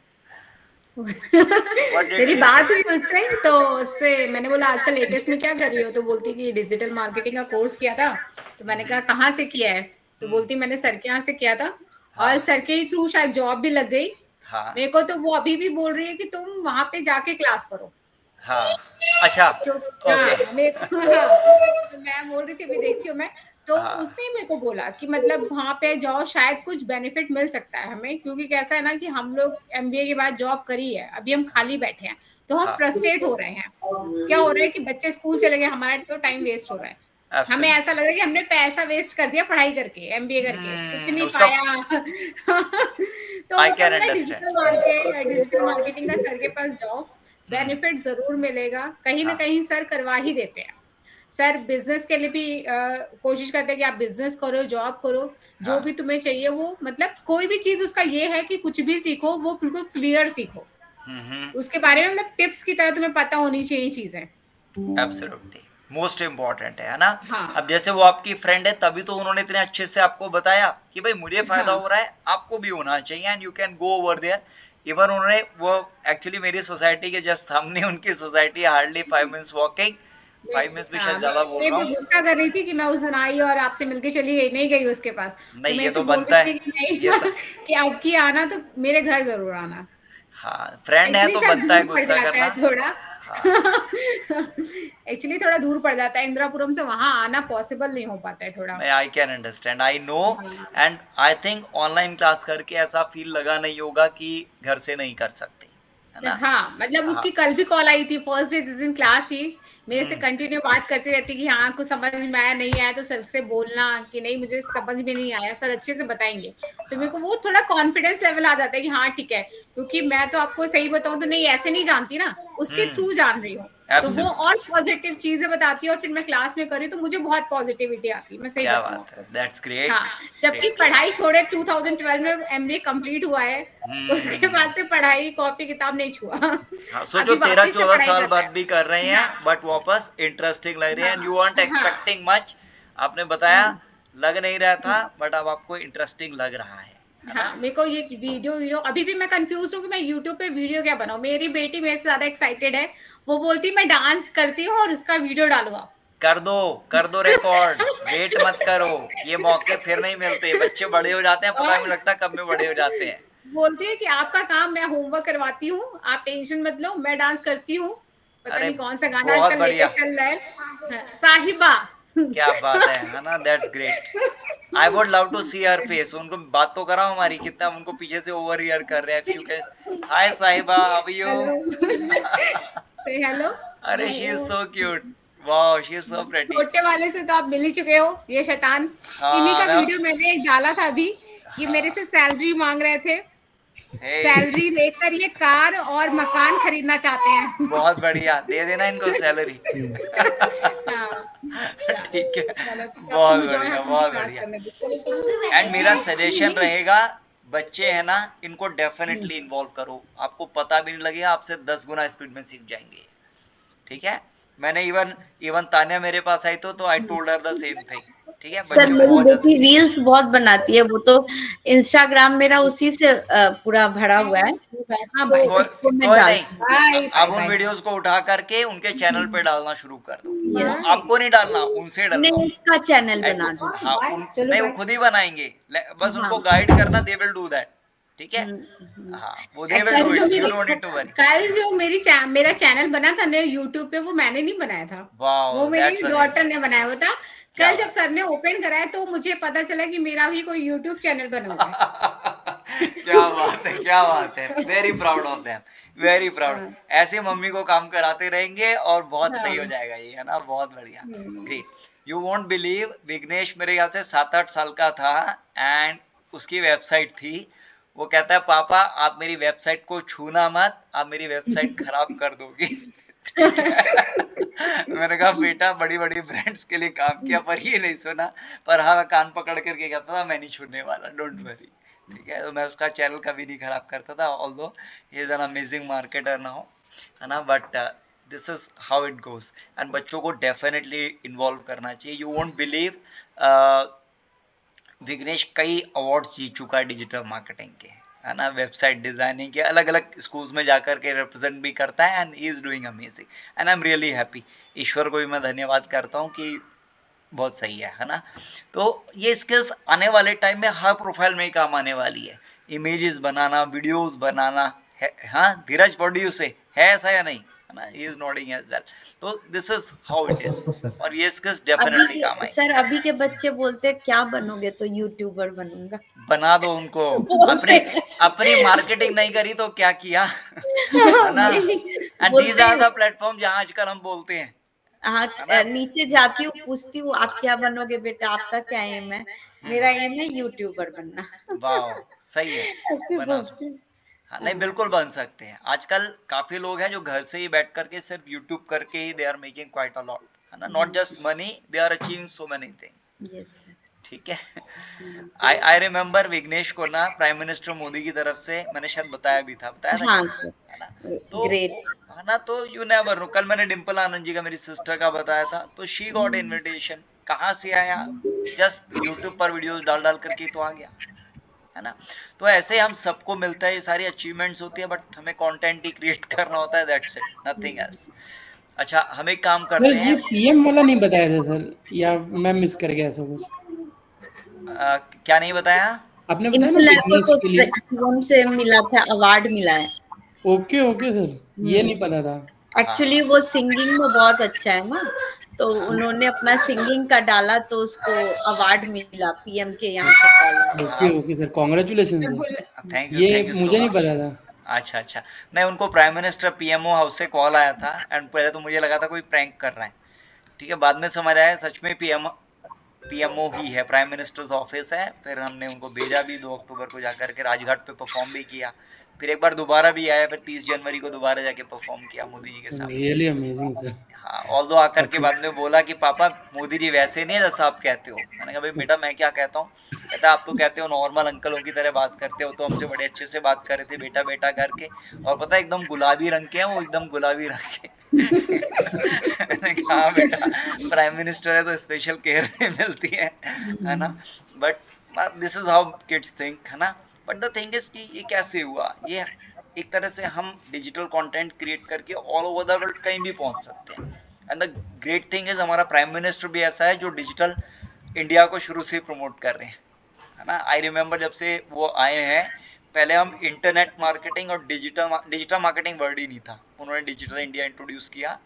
S3: मेरी बात हुई उससे, तो उससे मैंने बोला आजकल लेटेस्ट में क्या कर रही हो, तो बोलती कि डिजिटल मार्केटिंग का कोर्स किया था। तो मैंने कहा कहाँ से किया है, तो बोलती मैंने सर के यहाँ से किया था, और सर के ही थ्रू शायद जॉब भी लग गई। मेरे को तो वो अभी भी बोल रही है कि तुम वहां पे जाके क्लास करो।
S1: हाँ, अच्छा,
S3: ओके। मैं बोल रही थी, अभी देखती हूँ मैं, तो उसने मेरे को बोला कि मतलब वहां पे जाओ, शायद कुछ बेनिफिट मिल सकता है हमें, क्योंकि कैसा है ना कि हम लोग एमबीए के बाद जॉब करी है, अभी हम खाली बैठे हैं, तो हम फ्रस्ट्रेट हो रहे हैं। क्या हो रहा है कि बच्चे स्कूल चले गए, हमारा तो टाइम वेस्ट हो रहा है। हमें ऐसा लग रहा है कि हमने पैसा वेस्ट कर दिया पढ़ाई करके, एमबीए करके, कुछ नहीं पाया। तो डिजिटल मार्केटिंग का सर के पास जाओ, बेनिफिट जरूर मिलेगा, कहीं ना कहीं सर करवा ही देते हैं। सर बिजनेस के लिए भी कोशिश करते हैं कि आप बिजनेस करो, जॉब करो, जो भी तुम्हें चाहिए वो, मतलब कोई भी चीज उसका ये है कि कुछ भी सीखो वो बिल्कुल क्लियर सीखो, उसके बारे में मतलब टिप्स की तरह तुम्हें पता होनी चाहिए चीजें।
S1: एब्सोल्युटली, मोस्ट इम्पोर्टेंट है ना।
S3: हाँ।
S1: अब जैसे वो आपकी फ्रेंड है, तभी तो उन्होंने इतने अच्छे से आपको बताया कि भाई मुझे फायदा हो रहा है, आपको भी होना चाहिए, and you can go over there. Even उन्होंने, वो एक्चुअली मेरी सोसाइटी के जस्ट सामने उनकी society, hardly 5 minutes walking, 5 minutes भी शायद ज्यादा बोल रहा हूँ।
S3: मैं गुस्सा कर रही थी कि मैं उस दिन आई और आपसे मिलके चली गई, नहीं गई उसके पास।
S1: नहीं,
S3: तो
S1: ये तो बनता है
S3: कि आपकी आना तो मेरे घर जरूर आना।
S1: हाँ, फ्रेंड है तो बनता है गुस्सा करना
S3: थोड़ा। एक्चुअली थोड़ा दूर पड़ जाता है, इंदिरापुरम से वहां आना पॉसिबल नहीं हो पाता है थोड़ा।
S1: I can understand, I know, and I think online class करके ऐसा फील लगा नहीं होगा कि घर से नहीं कर सकते, है ना।
S3: हाँ, मतलब उसकी कल भी कॉल आई थी, फर्स्ट डे जिस दिन क्लास ही मेरे से कंटिन्यू बात करती रहती कि हाँ कुछ समझ में आया, नहीं आया तो सर से बोलना कि नहीं मुझे समझ में नहीं आया, सर अच्छे से बताएंगे। तो मेरे को वो थोड़ा कॉन्फिडेंस लेवल आ जाता है कि हाँ ठीक है, क्योंकि मैं तो आपको सही बताऊं तो नहीं ऐसे नहीं जानती ना, उसके थ्रू जान रही हूँ, तो वो और पॉजिटिव चीजें बताती है, और फिर मैं क्लास में करी तो मुझे बहुत पॉजिटिविटी आती है, मैं सही बताऊं आपको।
S1: That's great.
S3: हाँ, जबकि पढ़ाई छोड़े 2012 में एमबीए कंप्लीट हुआ है, उसके बाद से पढ़ाई कॉपी किताब नहीं छुआ।
S1: हाँ, सोचो 13-14 साल बाद भी कर रहे हैं, बट वापस इंटरेस्टिंग लग रही है, and you aren't expecting much. आपने बताया लग नहीं रहा था, बट अब आपको इंटरेस्टिंग लग रहा है।
S3: हाँ, मेरे को ये वीडियो अभी भी मैं कंफ्यूज हूँ कि मैं यूट्यूब पे वीडियो क्या बनाऊं। मेरी बेटी मेरे से ज्यादा एक्साइटेड है, वो बोलती मैं डांस करती हूँ और उसका वीडियो डालूंगा।
S1: कर दो रिकॉर्ड, वेट मत करो, ये मौके फिर नहीं मिलते, बच्चे बड़े हो जाते हैं, पता नहीं लगता कब में बड़े हो जाते हैं।
S3: बोलती है कि आपका काम मैं होमवर्क करवाती हूँ, आप टेंशन मत लो, मैं डांस करती हूँ। पता नहीं कौन सा गाना आजकल लेटेस्ट चल रहा है, साहिबा।
S1: क्या बात है ना, that's great. I would love to see her face. उनको बात तो कराओ हमारी, कितना उनको पीछे से ओवर हियर कर रहे हैं। हाय साहिबा, हाउ आर यू?
S3: से हेलो।
S1: अरे she is so cute, wow she is so pretty.
S3: छोटे वाले से तो आप मिल ही चुके हो, ये शैतान। इन्हीं का वीडियो मैंने डाला था अभी, ये मेरे से सैलरी मांग रहे थे, सैलरी लेकर ये कार और मकान खरीदना चाहते हैं।
S1: बहुत बढ़िया, दे देना इनको सैलरी।
S3: हाँ,
S1: ठीक है,
S3: चलो,
S1: बहुत
S3: तुम जाओ
S1: बढ़िया,
S3: हस्बैंड
S1: बहुत
S3: की क्लास
S1: बढ़िया।
S3: करने दो।
S1: एंड मेरा सजेशन रहेगा, बच्चे है ना, इनको डेफिनेटली इन्वॉल्व करो, आपको पता भी नहीं लगेगा, आपसे 10 गुना स्पीड में सीख जाएंगे। ठीक है, मैंने इवन तान्या मेरे पास आई तो I told her the same thing. ठीक है,
S6: सर
S1: बच्चे
S6: मेरी
S1: बहुत
S6: बेटी
S1: ज्यादा
S6: रील्स बहुत बनाती है, वो तो इंस्टाग्राम मेरा उसी से पूरा भरा हुआ है।
S3: हाँ, बाय
S1: कोई
S6: उसको मैं
S1: कोई नहीं,
S6: डालती हूँ।
S3: बाय
S1: अब उन
S3: बाय।
S1: वीडियोस को उठा करके उनके चैनल पे डालना शुरू कर दो।
S6: Yes.
S1: आपको नहीं डालना, उनसे डलवाओ।
S6: नहीं, उसका चैनल
S1: एंड
S6: बना दो।
S1: हाँ, नहीं वो खुद ही बनाएंगे, बस
S6: हाँ।
S1: उनको गाइड करना, दे विल डू दैट। ठीक है, हाँ, वो they will do it, you don't need to worry.
S3: कल जो मेरा चैनल बना था ना यूट्यूब पे, वो मैंने नहीं बनाया था,
S1: वाओ,
S3: वो मेरी
S1: दैट्स
S3: डॉटर ने बनाया हुआ था।
S1: क्या
S3: कल जब सर ने ओपन कराया तो मुझे पता चला कि मेरा भी कोई यूट्यूब चैनल बना हुआ है।
S1: क्या बात है, क्या बात है, very proud of them, very proud.
S3: हाँ।
S1: ऐसे मम्मी को काम कराते रहेंगे और बहुत सही हो
S3: हाँ।
S1: जाएगा ये, है ना, बहुत बढ़िया, great. You won't believe, Vighnesh मेरे ख्याल से 7-8 साल का था एंड उसकी वेबसाइट थी। वो कहता है पापा आप मेरी वेबसाइट को छूना मत, आप मेरी वेबसाइट खराब कर दोगी। ठीक है, मैंने कहा बेटा बड़ी बड़ी ब्रांड्स के लिए काम किया पर ये नहीं सुना, पर हाँ मैं कान पकड़ करके कहता था मैं नहीं छूने वाला, डोंट वरी। ठीक है, तो मैं उसका चैनल कभी नहीं खराब करता था, although he is an amazing marketer now, है ना, but this is how it goes. And बच्चों को डेफिनेटली इन्वॉल्व करना चाहिए। यू वोंट बिलीव, विघ्नेश कई अवार्ड्स जीत चुका है डिजिटल मार्केटिंग के, है ना, वेबसाइट डिजाइनिंग के, अलग अलग स्कूल्स में जाकर के रिप्रेजेंट भी करता है and he is doing amazing and I am really happy. Ishwar को भी मैं धन्यवाद करता हूँ कि बहुत सही है ना। तो ये स्किल्स आने वाले टाइम में हर प्रोफाइल में ही काम आने वाली है, इमेजेस बनाना, वीडियोस बनाना है। हाँ धीरज, व्हाट डू यू से, है ऐसा या नहीं, है ना, he is nodding as well. तो this is how it is, और ये स्किल्स डेफिनेटली काम आएंगे।
S6: सर अभी के बच्चे बोलते हैं क्या बनोगे, तो यूट्यूबर बनूंगा।
S1: बना दो उनको,
S6: बोलते
S1: अपनी मार्केटिंग नहीं करी तो क्या किया, है ना। And these are the platform जहां आजकल हम बोलते हैं।
S6: हाँ, नीचे जाती हूँ, पूछती हूँ आप क्या बनोगे बेटा, आपका क्या एम है? मेरा एम है यूट्यूबर बनना।
S1: वाह, सही है,
S6: ऐसे
S1: बना
S6: बोलते
S1: दो।
S6: हैं।
S1: हाँ, नहीं बिल्कुल बन सकते हैं। आजकल काफी लोग हैं जो घर से ही बैठ करके सिर्फ यूट्यूब करके ही they are making quite a lot, है ना, not just money, they are achieving so many things.
S6: Yes sir.
S1: ठीक है, आई रिमेम्बर विघ्नेश को ना प्राइम मिनिस्टर मोदी की तरफ से, मैंने शायद बताया भी था, बताया था
S6: हाँ
S1: क्या?
S6: सर,
S1: है ना, तो
S6: ग्रेट।
S1: है ना, तो यू नेवर नो, कल मैंने डिम्पल आनंद जी का, मेरी सिस्टर का बताया था, तो शी गॉट इनविटेशन। कहाँ से आया, जस्ट यूट्यूब पर वीडियोस डाल डाल करके तो आ गया, है ना। तो ऐसे हम सबको मिलता है, ये सारी अचीवमेंट्स होती है, बट हमें कंटेंट ही क्रिएट करना होता है, दैट्स इट, नथिंग एल्स। अच्छा, हम एक काम
S2: सर
S1: करते
S2: ये
S1: हैं,
S2: पीएम वाला नहीं बताया था सर, या मैं मिस कर गया ऐसा कुछ?
S1: क्या नहीं बताया?
S2: आपने
S6: इन
S2: बताया ना
S6: लड़कों
S2: बिजनेस
S6: को
S2: के लिए।
S6: पीएम से मिला था, अवार्ड मिला है।
S2: ओके ओके सर, ये नहीं पता था।
S6: एक्चुअली वो सिंगिंग में बहुत अच्छा है ना, तो उन्होंने अपना सिंगिंग का डाला तो उसको अवार्ड मिला पीएम के यहाँ से call.
S2: Okay okay sir, congratulation sir,
S1: thank
S2: ये
S1: यू सो
S2: मुझे नहीं
S1: मच।
S2: पता था।
S1: अच्छा अच्छा, नहीं उनको प्राइम मिनिस्टर पीएमओ हाउस से कॉल आया था एंड पहले तो मुझे लगा था कोई प्रैंक कर रहा है। ठीक है, बाद में समझ आया सच में पीएमओ ही है, प्राइम मिनिस्टर्स ऑफिस है। फिर हमने उनको भेजा भी 2 अक्टूबर को जाकर के राजघाट पे परफॉर्म भी किया, फिर एक बार दोबारा भी आया, फिर 30 जनवरी को दोबारा जाके परफॉर्म किया मोदी जी के सामने।
S2: Really amazing sir.
S1: हाँ, ऑल्दो आकर के बाद में बोला कि पापा मोदी जी वैसे नहीं है जैसा आप कहते हो। मैंने कहा भाई बेटा मैं क्या कहता हूँ? कहता आप तो कहते हो नॉर्मल अंकलों की तरह बात करते हो, तो हमसे बड़े अच्छे से बात कर रहे थे बेटा बेटा करके, और पता है एकदम गुलाबी रंग के हैं वो, एकदम गुलाबी रंग के। मैंने कहा हाँ बेटा, प्राइम मिनिस्टर है तो स्पेशल केयर मिलती है ना, but this is how kids think, है ना। बट द थिंग इज कि ये कैसे हुआ, ये एक तरह से हम डिजिटल कंटेंट क्रिएट करके ऑल ओवर द वर्ल्ड कहीं भी पहुंच सकते हैं। And the great thing is हमारा प्राइम मिनिस्टर भी ऐसा है जो डिजिटल इंडिया को शुरू से प्रमोट कर रहे हैं, है ना। आई रिमेम्बर जब से वो आए हैं, पहले हम इंटरनेट मार्केटिंग और डिजिटल मार्केटिंग वर्ड ही नहीं था, उन्होंने डिजिटल इंडिया इंट्रोड्यूस किया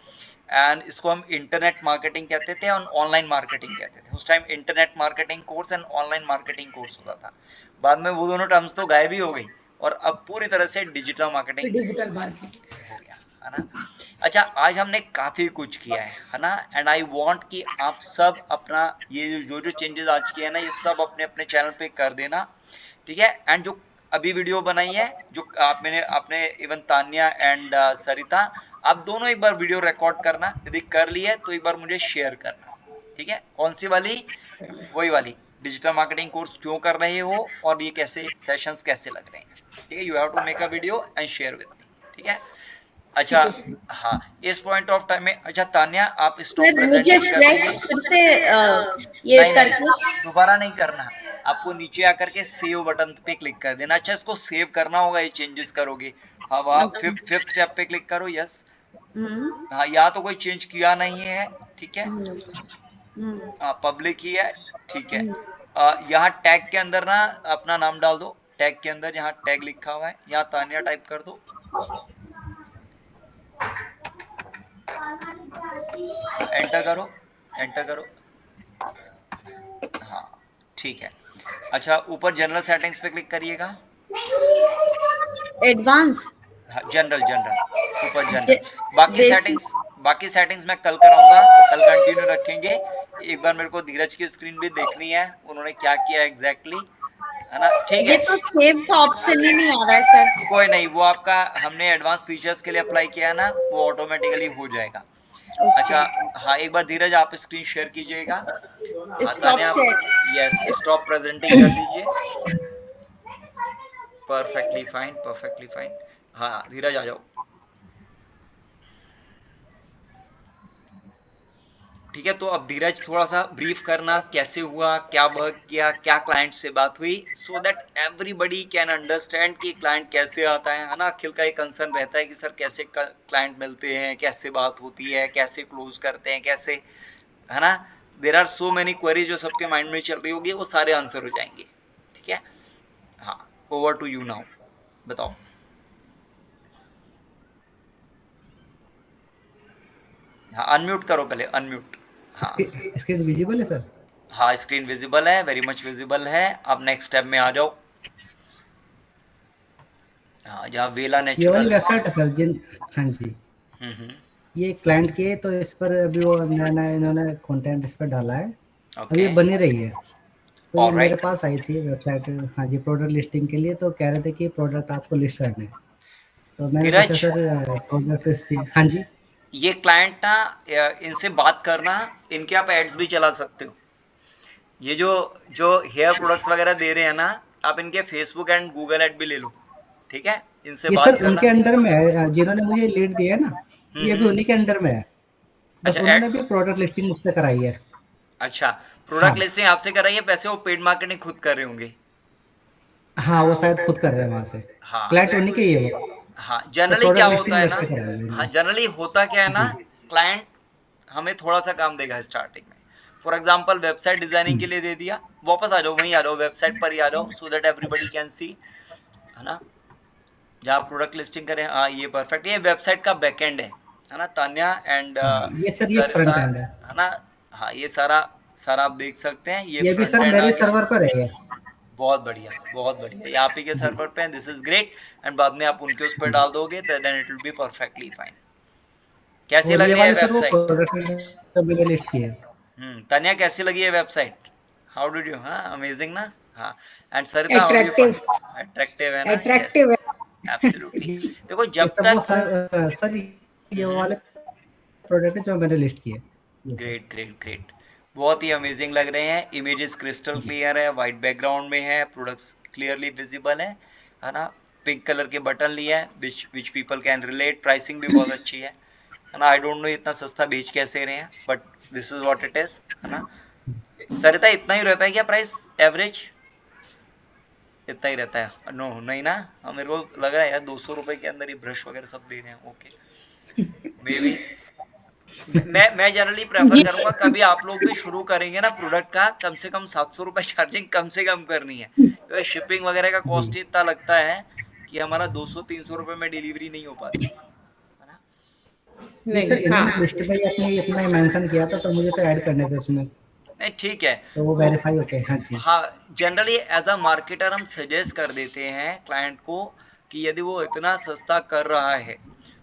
S1: एंड इसको हम इंटरनेट मार्केटिंग कहते थे और ऑनलाइन मार्केटिंग कहते थे। उस time internet marketing course and online marketing course होता था, बाद में वो दोनों टर्म्स तो गायब ही हो गई और अब पूरी तरह से डिजिटल मार्केटिंग
S3: डिजिटल मार्केटिंग
S1: हो गया, है ना। अच्छा, आज हमने काफी कुछ किया है ना, एंड आई वांट कि आप सब अपना ये जो चेंजेस आज किए हैं ना, ये सब अपने अपने चैनल पे कर देना, ठीक है। एंड जो अभी वीडियो बनाई है जो मैंने अपने इवन तान्या एंड सरिता, आप दोनों एक बार वीडियो रिकॉर्ड करना, यदि कर ली है तो एक बार मुझे शेयर करना, ठीक है? कौन सी वाली? वही वाली, डिजिटल मार्केटिंग कोर्स क्यों कर रहे हो और ये कैसे सेशंस कैसे लग रहे हैं, ठीक है? You have to make a video and share with me, ठीक है? अच्छा, हाँ, इस पॉइंट ऑफ टाइम में, अच्छा तान्या आप स्टॉप
S3: मुझे फ्रेश फिर से ये करके
S1: दोबारा नहीं करना, आपको नीचे आकर के सेव बटन पे क्लिक कर देना। अच्छा, इसको सेव करना होगा, ये चेंजेस करोगे। अब आप फिफ्थ स्टेप पे क्लिक करो, यस। हाँ, यहाँ तो कोई चेंज किया नहीं है, ठीक है? पब्लिक ही है, ठीक है? यहाँ टैग के अंदर ना अपना नाम डाल दो, टैग के अंदर यहाँ टैग लिखा हुआ है, यहाँ तान्या टाइप कर दो, एंटर करो, एंटर करो, हाँ ठीक है। अच्छा, ऊपर जनरल सेटिंग्स पे क्लिक करिएगा,
S3: एडवांस,
S1: हाँ जनरल, जनरल ऊपर जनरल। बाकी सेटिंग्स मैं कल कराऊंगा, कल कंटिन्यू रखेंगे। एक बार मेरे को धीरज की स्क्रीन भी देखनी है, उन्होंने क्या किया एग्जैक्टली, है ना? ठीक है,
S3: ये तो सेव का ऑप्शन ही नहीं आ रहा है सर।
S1: कोई नहीं, वो आपका हमने एडवांस फीचर्स के लिए अप्लाई किया है ना, वो ऑटोमेटिकली हो जाएगा। अच्छा हाँ, एक बार धीरज आप स्क्रीन शेयर कीजिएगा,
S3: stop share,
S1: yes stop presenting कर दीजिए, परफेक्टली फाइन, परफेक्टली फाइन। हाँ धीरज आ जाओ, ठीक है? तो अब धीरज थोड़ा सा ब्रीफ करना, कैसे हुआ, क्या वर्क किया, क्या क्लाइंट से बात हुई, so that everybody can understand कि क्लाइंट कैसे आता है ना? अखिल का एक कंसर्न रहता है कि सर कैसे क्लाइंट मिलते हैं, कैसे बात होती है, कैसे क्लोज करते हैं, कैसे, है ना? There are so many queries जो सबके माइंड में चल रही होगी, वो सारे आंसर हो जाएंगे, ठीक है? हाँ, ओवर टू यू नाउ, बताओ। हाँ अनम्यूट करो पहले, अनम्यूट। हाँ
S5: स्क्रीन विजिबल है सर?
S1: हाँ स्क्रीन विजिबल है, वेरी मच विजिबल है। अब नेक्स्ट स्टेप में आ जाओ। हाँ, जहाँ वेला
S5: ये
S1: नेचुरल,
S5: वाली वेबसाइट है सर जिन, हाँ जी, ये क्लाइंट की है, तो इस पर अभी वो नया इन्होंने कंटेंट इस पर डाला है, अभी ये बनी रही है। तो ये मेरे पास आई थी वेबसाइट, हाँ जी, प्रोडक्ट लिस्टिंग के लिए, तो कह रहे थे कि प्रोडक्ट आपको लिस्ट करने हैं, तो मैंने पूछा सर प्रोडक्ट, हाँ जी,
S1: ये क्लाइंट ना, इनसे बात करना, इनके आप एड्स भी चला सकते हो। ये जो हेयर प्रोडक्ट्स वगैरह दे रहे हैं ना, आप इनके फेसबुक एंड गूगल एड भी ले लो, ठीक है? इनसे बात
S5: करना। उनके अंडर में है, जिन्होंने मुझे लीड दिया है ना, ये भी उन्हीं के अंडर में है, बस अच्छा, उन्होंने भी प्रोडक्ट लिस्टिंग मुझसे कराई है।
S1: अच्छा, प्रोडक्ट लिस्टिंग आपसे कराई है, पैसे वो पेड मार्केटिंग खुद कर रहे होंगे।
S5: हाँ, वो शायद खुद कर रहे हैं वहां से, क्लाइंट उन्हीं के ही है वो।
S1: हाँ, जनरली क्या होता है ना, हाँ जनरली होता क्या है ना, क्लाइंट हमें थोड़ा सा काम देगा स्टार्टिंग में। फॉर एग्जांपल वेबसाइट डिजाइनिंग के लिए दे दिया, वापस आ जाओ, वहीं आ जाओ, वेबसाइट पर ही आ जाओ, so that everybody can see, है ना? जहाँ प्रोडक्ट लिस्टिंग करें, हाँ ये परफेक्ट, ये वेबसाइट का बैकएंड है ना तान्या एंड
S5: ये सर ये फ्रंट एंड है
S1: ना? हाँ, ये सारा आप देख सकते हैं,
S5: ये भी सर मेरे सर्वर पर है।
S1: बहुत बढ़िया, बहुत बढ़िया, यहाँ पे के सर्वर पे है, दिस इज ग्रेट। एंड बाद में आप उनके उस पर डाल दोगे तो then it will be perfectly fine. कैसी लग रही है वेबसाइट? तान्या कैसी लगी है वेबसाइट? How did you? हाँ अमेजिंग ना? हाँ, एंड सरिता अट्रैक्टिव है ना?
S3: अट्रैक्टिव है,
S1: एब्सोल्युटली। देखो जब तक
S5: सर ये वाले प्रोडक्ट जो मैंने लिस्ट किए,
S1: ग्रेट ग्रेट ग्रेट, बहुत ही अमेजिंग लग रहे हैं। इमेजेस क्रिस्टल क्लियर है, वाइट बैकग्राउंड में है, प्रोडक्ट्स क्लियरली विजिबल है ना? पिंक कलर के बटन लिए हैं which people can relate, pricing भी बहुत अच्छी है ना? आई डोंट नो इतना सस्ता बेच कैसे रहे हैं, but this is what it is, है ना? सरिता इतना ही रहता है क्या प्राइस एवरेज? इतना ही रहता है? नो नहीं ना, मेरे को लग रहा है यार 200 रुपए के अंदर ही ब्रश वगैरह सब दे रहे हैं। ओके, मे बी मैं जनरली प्रेफर करूंगा, कभी आप लोग भी शुरू करेंगे ना प्रोडक्ट का, कम से कम 700 रुपए चार्जिंग कम से कम करनी है, क्योंकि शिपिंग वगैरह का कॉस्ट ही इतना लगता है कि हमारा 200-300 रुपए में डिलीवरी नहीं हो पाती, है ना?
S5: नहीं, लिस्ट में अपने इतना ही मेंशन किया था, तो मुझे तो ऐड करने थे उसमें।
S1: नहीं ठीक है,
S5: तो वो वेरीफाई होके, हाँ जी,
S1: हाँ जनरली एज अ मार्केटर हम सजेस्ट कर देते हैं क्लाइंट को कि यदि वो इतना सस्ता कर रहा है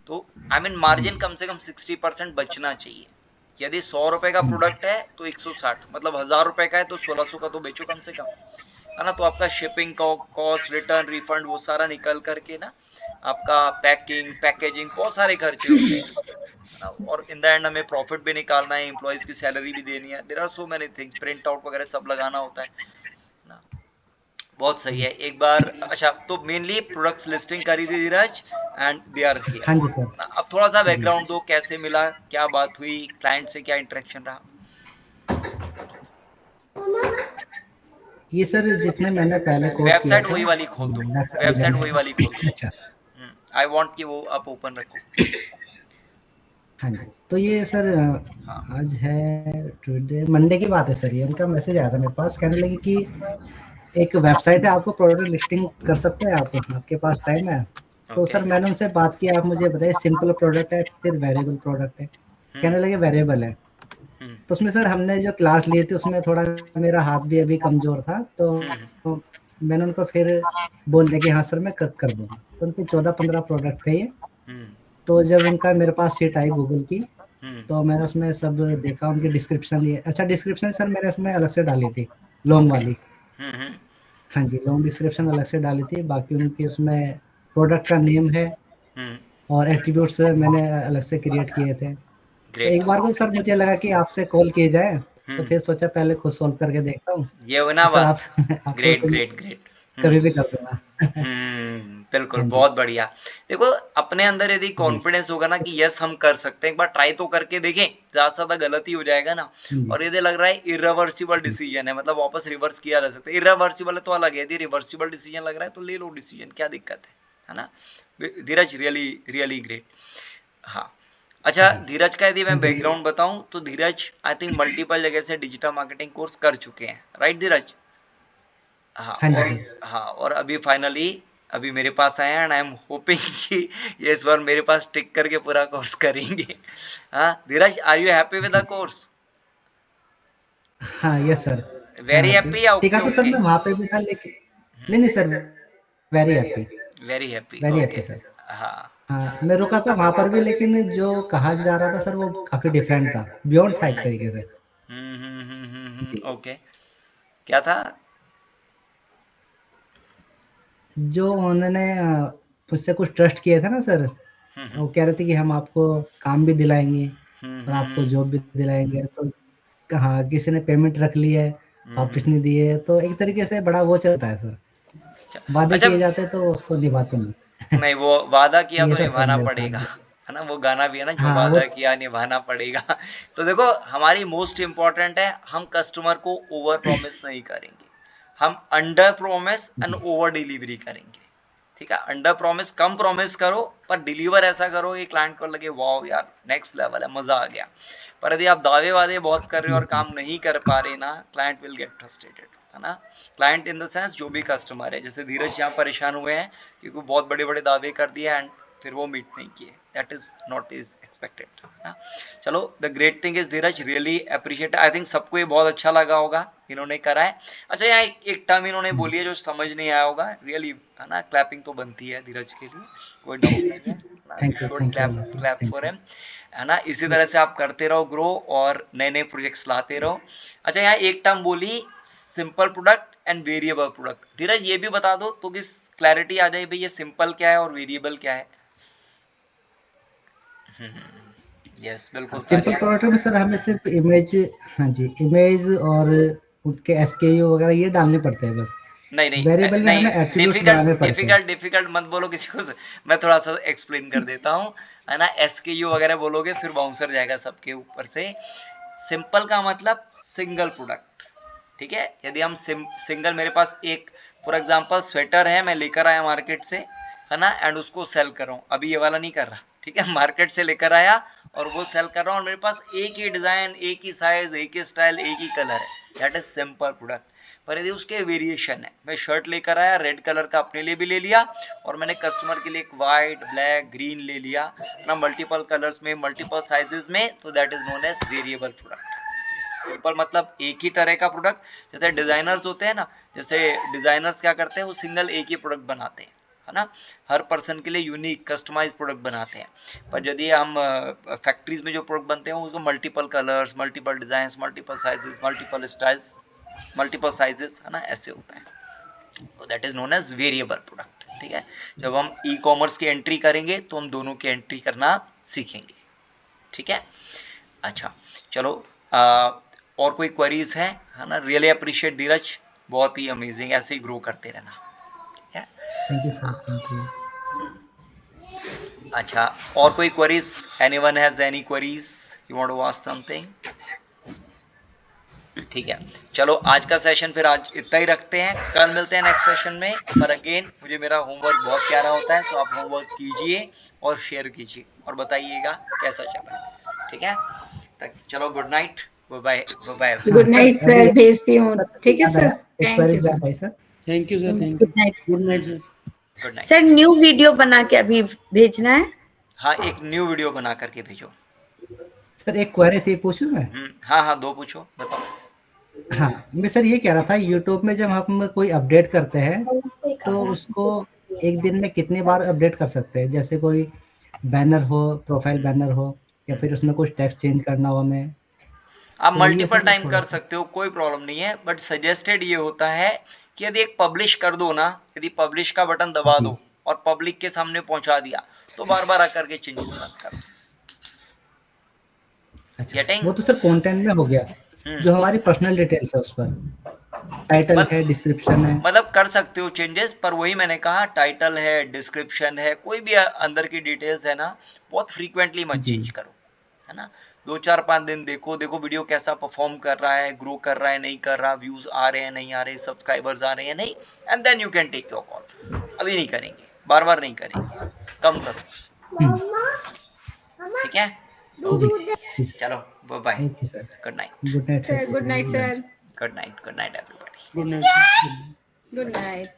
S1: तो आई मीन मार्जिन कम से कम 60% बचना चाहिए। यदि 100 रुपए का प्रोडक्ट है तो 160, मतलब 1000 रुपए का है तो 1600 का तो बेचो कम से कम, है ना, तो आपका शिपिंग कॉस्ट, रिटर्न, रिफंड, वो सारा निकल करके ना आपका पैकिंग, पैकेजिंग, बहुत सारे खर्चे होते हैं, है ना, और इन द एंड हमें प्रॉफिट भी निकालना है, एम्प्लॉइज की सैलरी भी देनी है, there are so many things, print out वगैरह सब लगाना होता है ना। बहुत सही है। एक बार अच्छा, तो मेनली प्रोडक्ट्स लिस्टिंग करी थी धीरज एंड दे आर हियर।
S5: हाँ जी सर।
S1: अब थोड़ा सा बैकग्राउंड दो, कैसे मिला, क्या बात हुई, क्लाइंट से क्या इंटरेक्शन रहा?
S5: ये सर जिसने मैंने पहले कोर्स किया
S1: वेबसाइट
S5: था,
S1: वही वाली खोल दो, वेबसाइट वही वाली खोल दो।
S5: अच्छा
S1: आई वांट कि वो आप ओपन रखो।
S5: हाँ जी, तो ये सर आज है टुडे, मंडे की बात है सर, ये उनका मैसेज आया था मेरे पास, कहने लगे कि एक वेबसाइट है, आपको प्रोडक्ट लिस्टिंग कर सकते हैं आप, आपके पास टाइम है? तो सर मैंने उनसे बात की, आप मुझे बताइए सिंपल प्रोडक्ट है फिर वेरिएबल प्रोडक्ट है? कहने लगे वेरिएबल है। तो उसमें सर हमने जो क्लास ली थी उसमें थोड़ा मेरा हाथ भी अभी कमजोर था, तो मैंने उनको फिर बोल दिया कि हाँ सर मैं कर दूंगा। तो उनके 14-15 प्रोडक्ट थे ये। तो जब उनका मेरे पास शीट आई गूगल की, तो मैंने उसमें सब देखा, उनकी डिस्क्रिप्शन लिए। अच्छा डिस्क्रिप्शन सर मैंने इसमें अलग से डाली थी, लॉन्ग वाली। हाँ जी, लॉन्ग डिस्क्रिप्शन अलग से डाली थी, बाकी उनकी उसमें प्रोडक्ट का नेम है और एट्रीब्यूट्स मैंने अलग से क्रिएट किए थे। तो एक बार को सर मुझे लगा कि आपसे कॉल किया जाए, तो फिर सोचा पहले खुद सॉल्व करके देखता हूँ।
S1: ये हो ना
S5: तो सर
S1: बात, ग्रेट ग्रेट ग्रेट,
S5: कभी भी कर दूंगा।
S1: बिल्कुल,
S5: हाँ जी।
S1: बहुत बढ़िया। देखो अपने अंदर यदि कॉन्फिडेंस होगा ना कि यस हम कर सकते हैं, एक बार ट्राई तो करके देखें, ज्यादा से ज्यादा गलती हो जाएगा ना। और यदि लग रहा है इरिवर्सिबल डिसीजन है, मतलब वापस रिवर्स किया जा सकता है, इरिवर्सिबल है तो अलग है, यदि रिवर्सिबल डिसीजन लग रहा है तो ले लो डिसीजन, क्या दिक्कत है ना। धीरज रियली रियली ग्रेट। हाँ अच्छा धीरज का यदि मैं बैकग्राउंड बताऊं तो धीरज आई थिंक मल्टीपल जगह से डिजिटल मार्केटिंग कोर्स कर चुके हैं, राइट धीरज? हाँ,
S5: हाँ
S1: और
S5: जी।
S1: हाँ, और अभी फाइनली अभी मेरे पास आए हैं एंड आई एम होपिंग कि ये इस बार मेरे पास टिक करके पूरा कोर्स करेंगे। हाँ Dheeraj, are you happy with the course?
S5: हाँ यस सर,
S1: वेरी हैप्पी या
S5: टीका
S1: ओके
S5: तो सर
S1: ओके?
S5: मैं वहाँ पे भी था, लेकिन नहीं sir, very happy,
S1: very happy,
S5: very
S1: okay.
S5: Happy sir.
S1: हाँ
S5: हाँ मैं रुका था वहाँ पर भी, लेकिन जो कहा जा रहा था सर वो काफी डिफरेंट था, बियॉन्ड था एक तरीके से। जी।
S1: ओके, क्या था?
S5: जो उन्होंने मुझसे कुछ ट्रस्ट किया था ना सर, वो कह रहे थे कि हम आपको काम भी दिलाएंगे और आपको जॉब भी दिलाएंगे, तो हाँ किसी ने पेमेंट रख ली है, वापस नहीं दिए, तो एक तरीके से बड़ा वो चलता है सर, वादे
S1: अच्छा
S5: किए जाते हैं तो उसको निभाते नहीं।
S1: नहीं, वो वादा किया
S5: ये
S1: तो
S5: सर सर
S1: निभाना
S5: मेरे
S1: पड़ेगा,
S5: साथ।
S1: है ना, वो गाना भी है ना, जो
S5: हाँ वो
S1: वादा किया निभाना पड़ेगा। तो देखो हमारी मोस्ट इम्पोर्टेंट है, हम कस्टमर को ओवर प्रॉमिस नहीं करेंगे, हम under promise and over delivery करेंगे। ठीक है, अंडर प्रॉमिस कम प्रॉमिस करो पर डिलीवर ऐसा करो कि क्लाइंट को लगे वाओ यार नेक्स्ट लेवल है, मजा आ गया। पर यदि आप दावे वादे बहुत कर रहे हो और काम नहीं कर पा रहे ना, क्लाइंट विल गेट फ्रस्ट्रेटेड, है ना। क्लाइंट इन द सेंस जो भी कस्टमर है, जैसे धीरज यहाँ परेशान हुए हैं क्योंकि बहुत बड़े बड़े दावे कर दिए एंड फिर वो मीट नहीं किए, that is not is expected. चलो the great thing is Dheeraj really appreciate, I think सबको ये बहुत अच्छा लगा होगा इन्होंने करा है। अच्छा यहाँ एक टर्म इन्होंने बोली है जो समझ नहीं आया होगा, रियली है ना, क्लैपिंग तो बनती है धीरज के लिए, कोई डाउट नहीं है,
S5: thank you, thank you,
S1: clap for him, है ना। इसी तरह से आप करते रहो ग्रो और नए नए प्रोजेक्ट्स लाते रहो। अच्छा यहाँ एक टर्म बोली simple product and variable product, Dheeraj ये भी बता दो तो कि क्लैरिटी आ जाए भाई ये सिंपल क्या है और वेरिएबल क्या है। यस बिल्कुल
S5: सिंपल प्रोडक्ट में सर हमें सिर्फ इमेज, हाँ जी इमेज और उसके एसकेयू वगैरह ये डालने पड़ते हैं बस।
S1: नहीं
S5: वेरिएबल में हमें एट्रीब्यूट्स बनाने पड़ते हैं।
S1: डिफिकल्ट मत बोलो किसी को, मैं थोड़ा सा एक्सप्लेन कर देता हूँ, है ना। एसकेयू वगैरह बोलोगे फिर बाउंसर जाएगा सबके ऊपर से। सिंपल का मतलब सिंगल प्रोडक्ट, ठीक है। यदि हम सिंगल, मेरे पास एक फॉर एग्जांपल स्वेटर है, मैं लेकर आया मार्केट से, है ना, एंड उसको सेल कर रहा हूँ, अभी ये वाला नहीं कर रहा, ठीक है, मार्केट से लेकर आया और वो सेल कर रहा हूँ और मेरे पास एक ही डिजाइन, एक ही साइज, एक ही स्टाइल, एक ही कलर है, दैट इज सिंपल प्रोडक्ट। पर यदि उसके वेरिएशन है, मैं शर्ट लेकर आया रेड कलर का, अपने लिए भी ले लिया और मैंने कस्टमर के लिए एक वाइट, ब्लैक, ग्रीन ले लिया ना, मल्टीपल कलर्स में, मल्टीपल साइजेस में, तो that is known as variable product. Simple मतलब एक ही तरह का प्रोडक्ट। जैसे डिजाइनर्स होते हैं ना, जैसे डिजाइनर्स क्या करते हैं, वो सिंगल एक ही प्रोडक्ट बनाते हैं, है ना, हर पर्सन के लिए यूनिक कस्टमाइज प्रोडक्ट बनाते हैं। पर यदि हम फैक्ट्रीज में जो प्रोडक्ट बनते हैं उसको multiple colours, multiple design, multiple sizes, multiple styles, multiple sizes, है ना, ऐसे होता है। तो that is known as variable product. ठीक है, जब हम ई कॉमर्स की एंट्री करेंगे तो हम दोनों की एंट्री करना सीखेंगे। ठीक है, अच्छा चलो, और कोई क्वेरीज है ना? रियली अप्रिशिएट धीरज, बहुत ही अमेजिंग, ऐसे ही ग्रो करते रहना।
S5: Thank you sir, thank you.
S1: अच्छा, और कोई queries? Anyone has any queries? You want to ask something? ठीक है, चलो आज का सेशन फिर आज इतना ही रखते हैं, कल मिलते हैं नेक्स्ट सेशन में। पर अगेन मुझे मेरा होमवर्क बहुत प्यारा होता है, तो आप होमवर्क कीजिए और शेयर कीजिए और बताइएगा कैसा चल रहा है। ठीक है, चलो good night, bye bye.
S3: Good night sir, भेजती हूँ। ठीक है sir, thank you sir.
S2: Thank you sir, thank you. Good night sir.
S1: Good night
S6: sir new video बना के अभी भेजना है।
S1: हाँ, एक न्यू वीडियो बना करके भेजो।
S5: सर एक क्वेरी थी, पूछूं मैं?
S1: हाँ हाँ, दो पूछो, बताओ।
S5: हाँ, मैं सर ये कह रहा था, यूट्यूब में जब हम कोई अपडेट करते हैं तो उसको एक दिन में कितनी बार अपडेट कर सकते हैं? जैसे कोई बैनर हो, प्रोफाइल बैनर हो, या फिर उसमें कुछ टेक्स्ट चेंज करना हो हमें,
S1: आप
S5: तो
S1: मल्टीपल
S5: ये सब
S1: टाइम
S5: थोड़ा
S1: कर
S5: सा-
S1: सकते हो, कोई प्रॉब्लम नहीं है, बट सजेस्टेड ये होता है कि यदि एक पब्लिश कर दो ना, यदि पब्लिश का बटन दबा
S5: जी।
S1: दो और पब्लिक के सामने पहुंचा दिया, तो बार बार आकर के चेंजेस मत करो।
S5: अच्छा,
S1: Getting?
S5: वो तो सर कंटेंट में हो गया, जो हमारी पर्सनल डिटेल्स है उस पर टाइटल
S1: मत-
S5: है, डिस्क्रिप्शन है।
S1: मतलब कर सकते हो चेंजेस, पर वही मैंने कहा, टाइटल है, डिस्क्रिप्शन है, कोई भी अंदर की डिटेल्स है ना, बहुत फ्रीक्वेंटली मत
S5: जी।
S1: चेंज करो, है ना। 2-4-5 दिन देखो वीडियो कैसा परफॉर्म कर रहा है, ग्रो कर रहा है नहीं कर रहा, व्यूज आ रहे हैं नहीं आ रहे, सब्सक्राइबर्स आ रहे हैं नहीं, and then you can take your call. अभी नहीं करेंगे, बार बार नहीं करेंगे, कम करो। ठीक है,
S5: जी सर,
S1: चलो bye,
S5: okay sir,
S1: good night,
S5: good night
S3: sir good night sir,
S1: good night, good night everybody.
S2: Good night sir.
S3: Good night.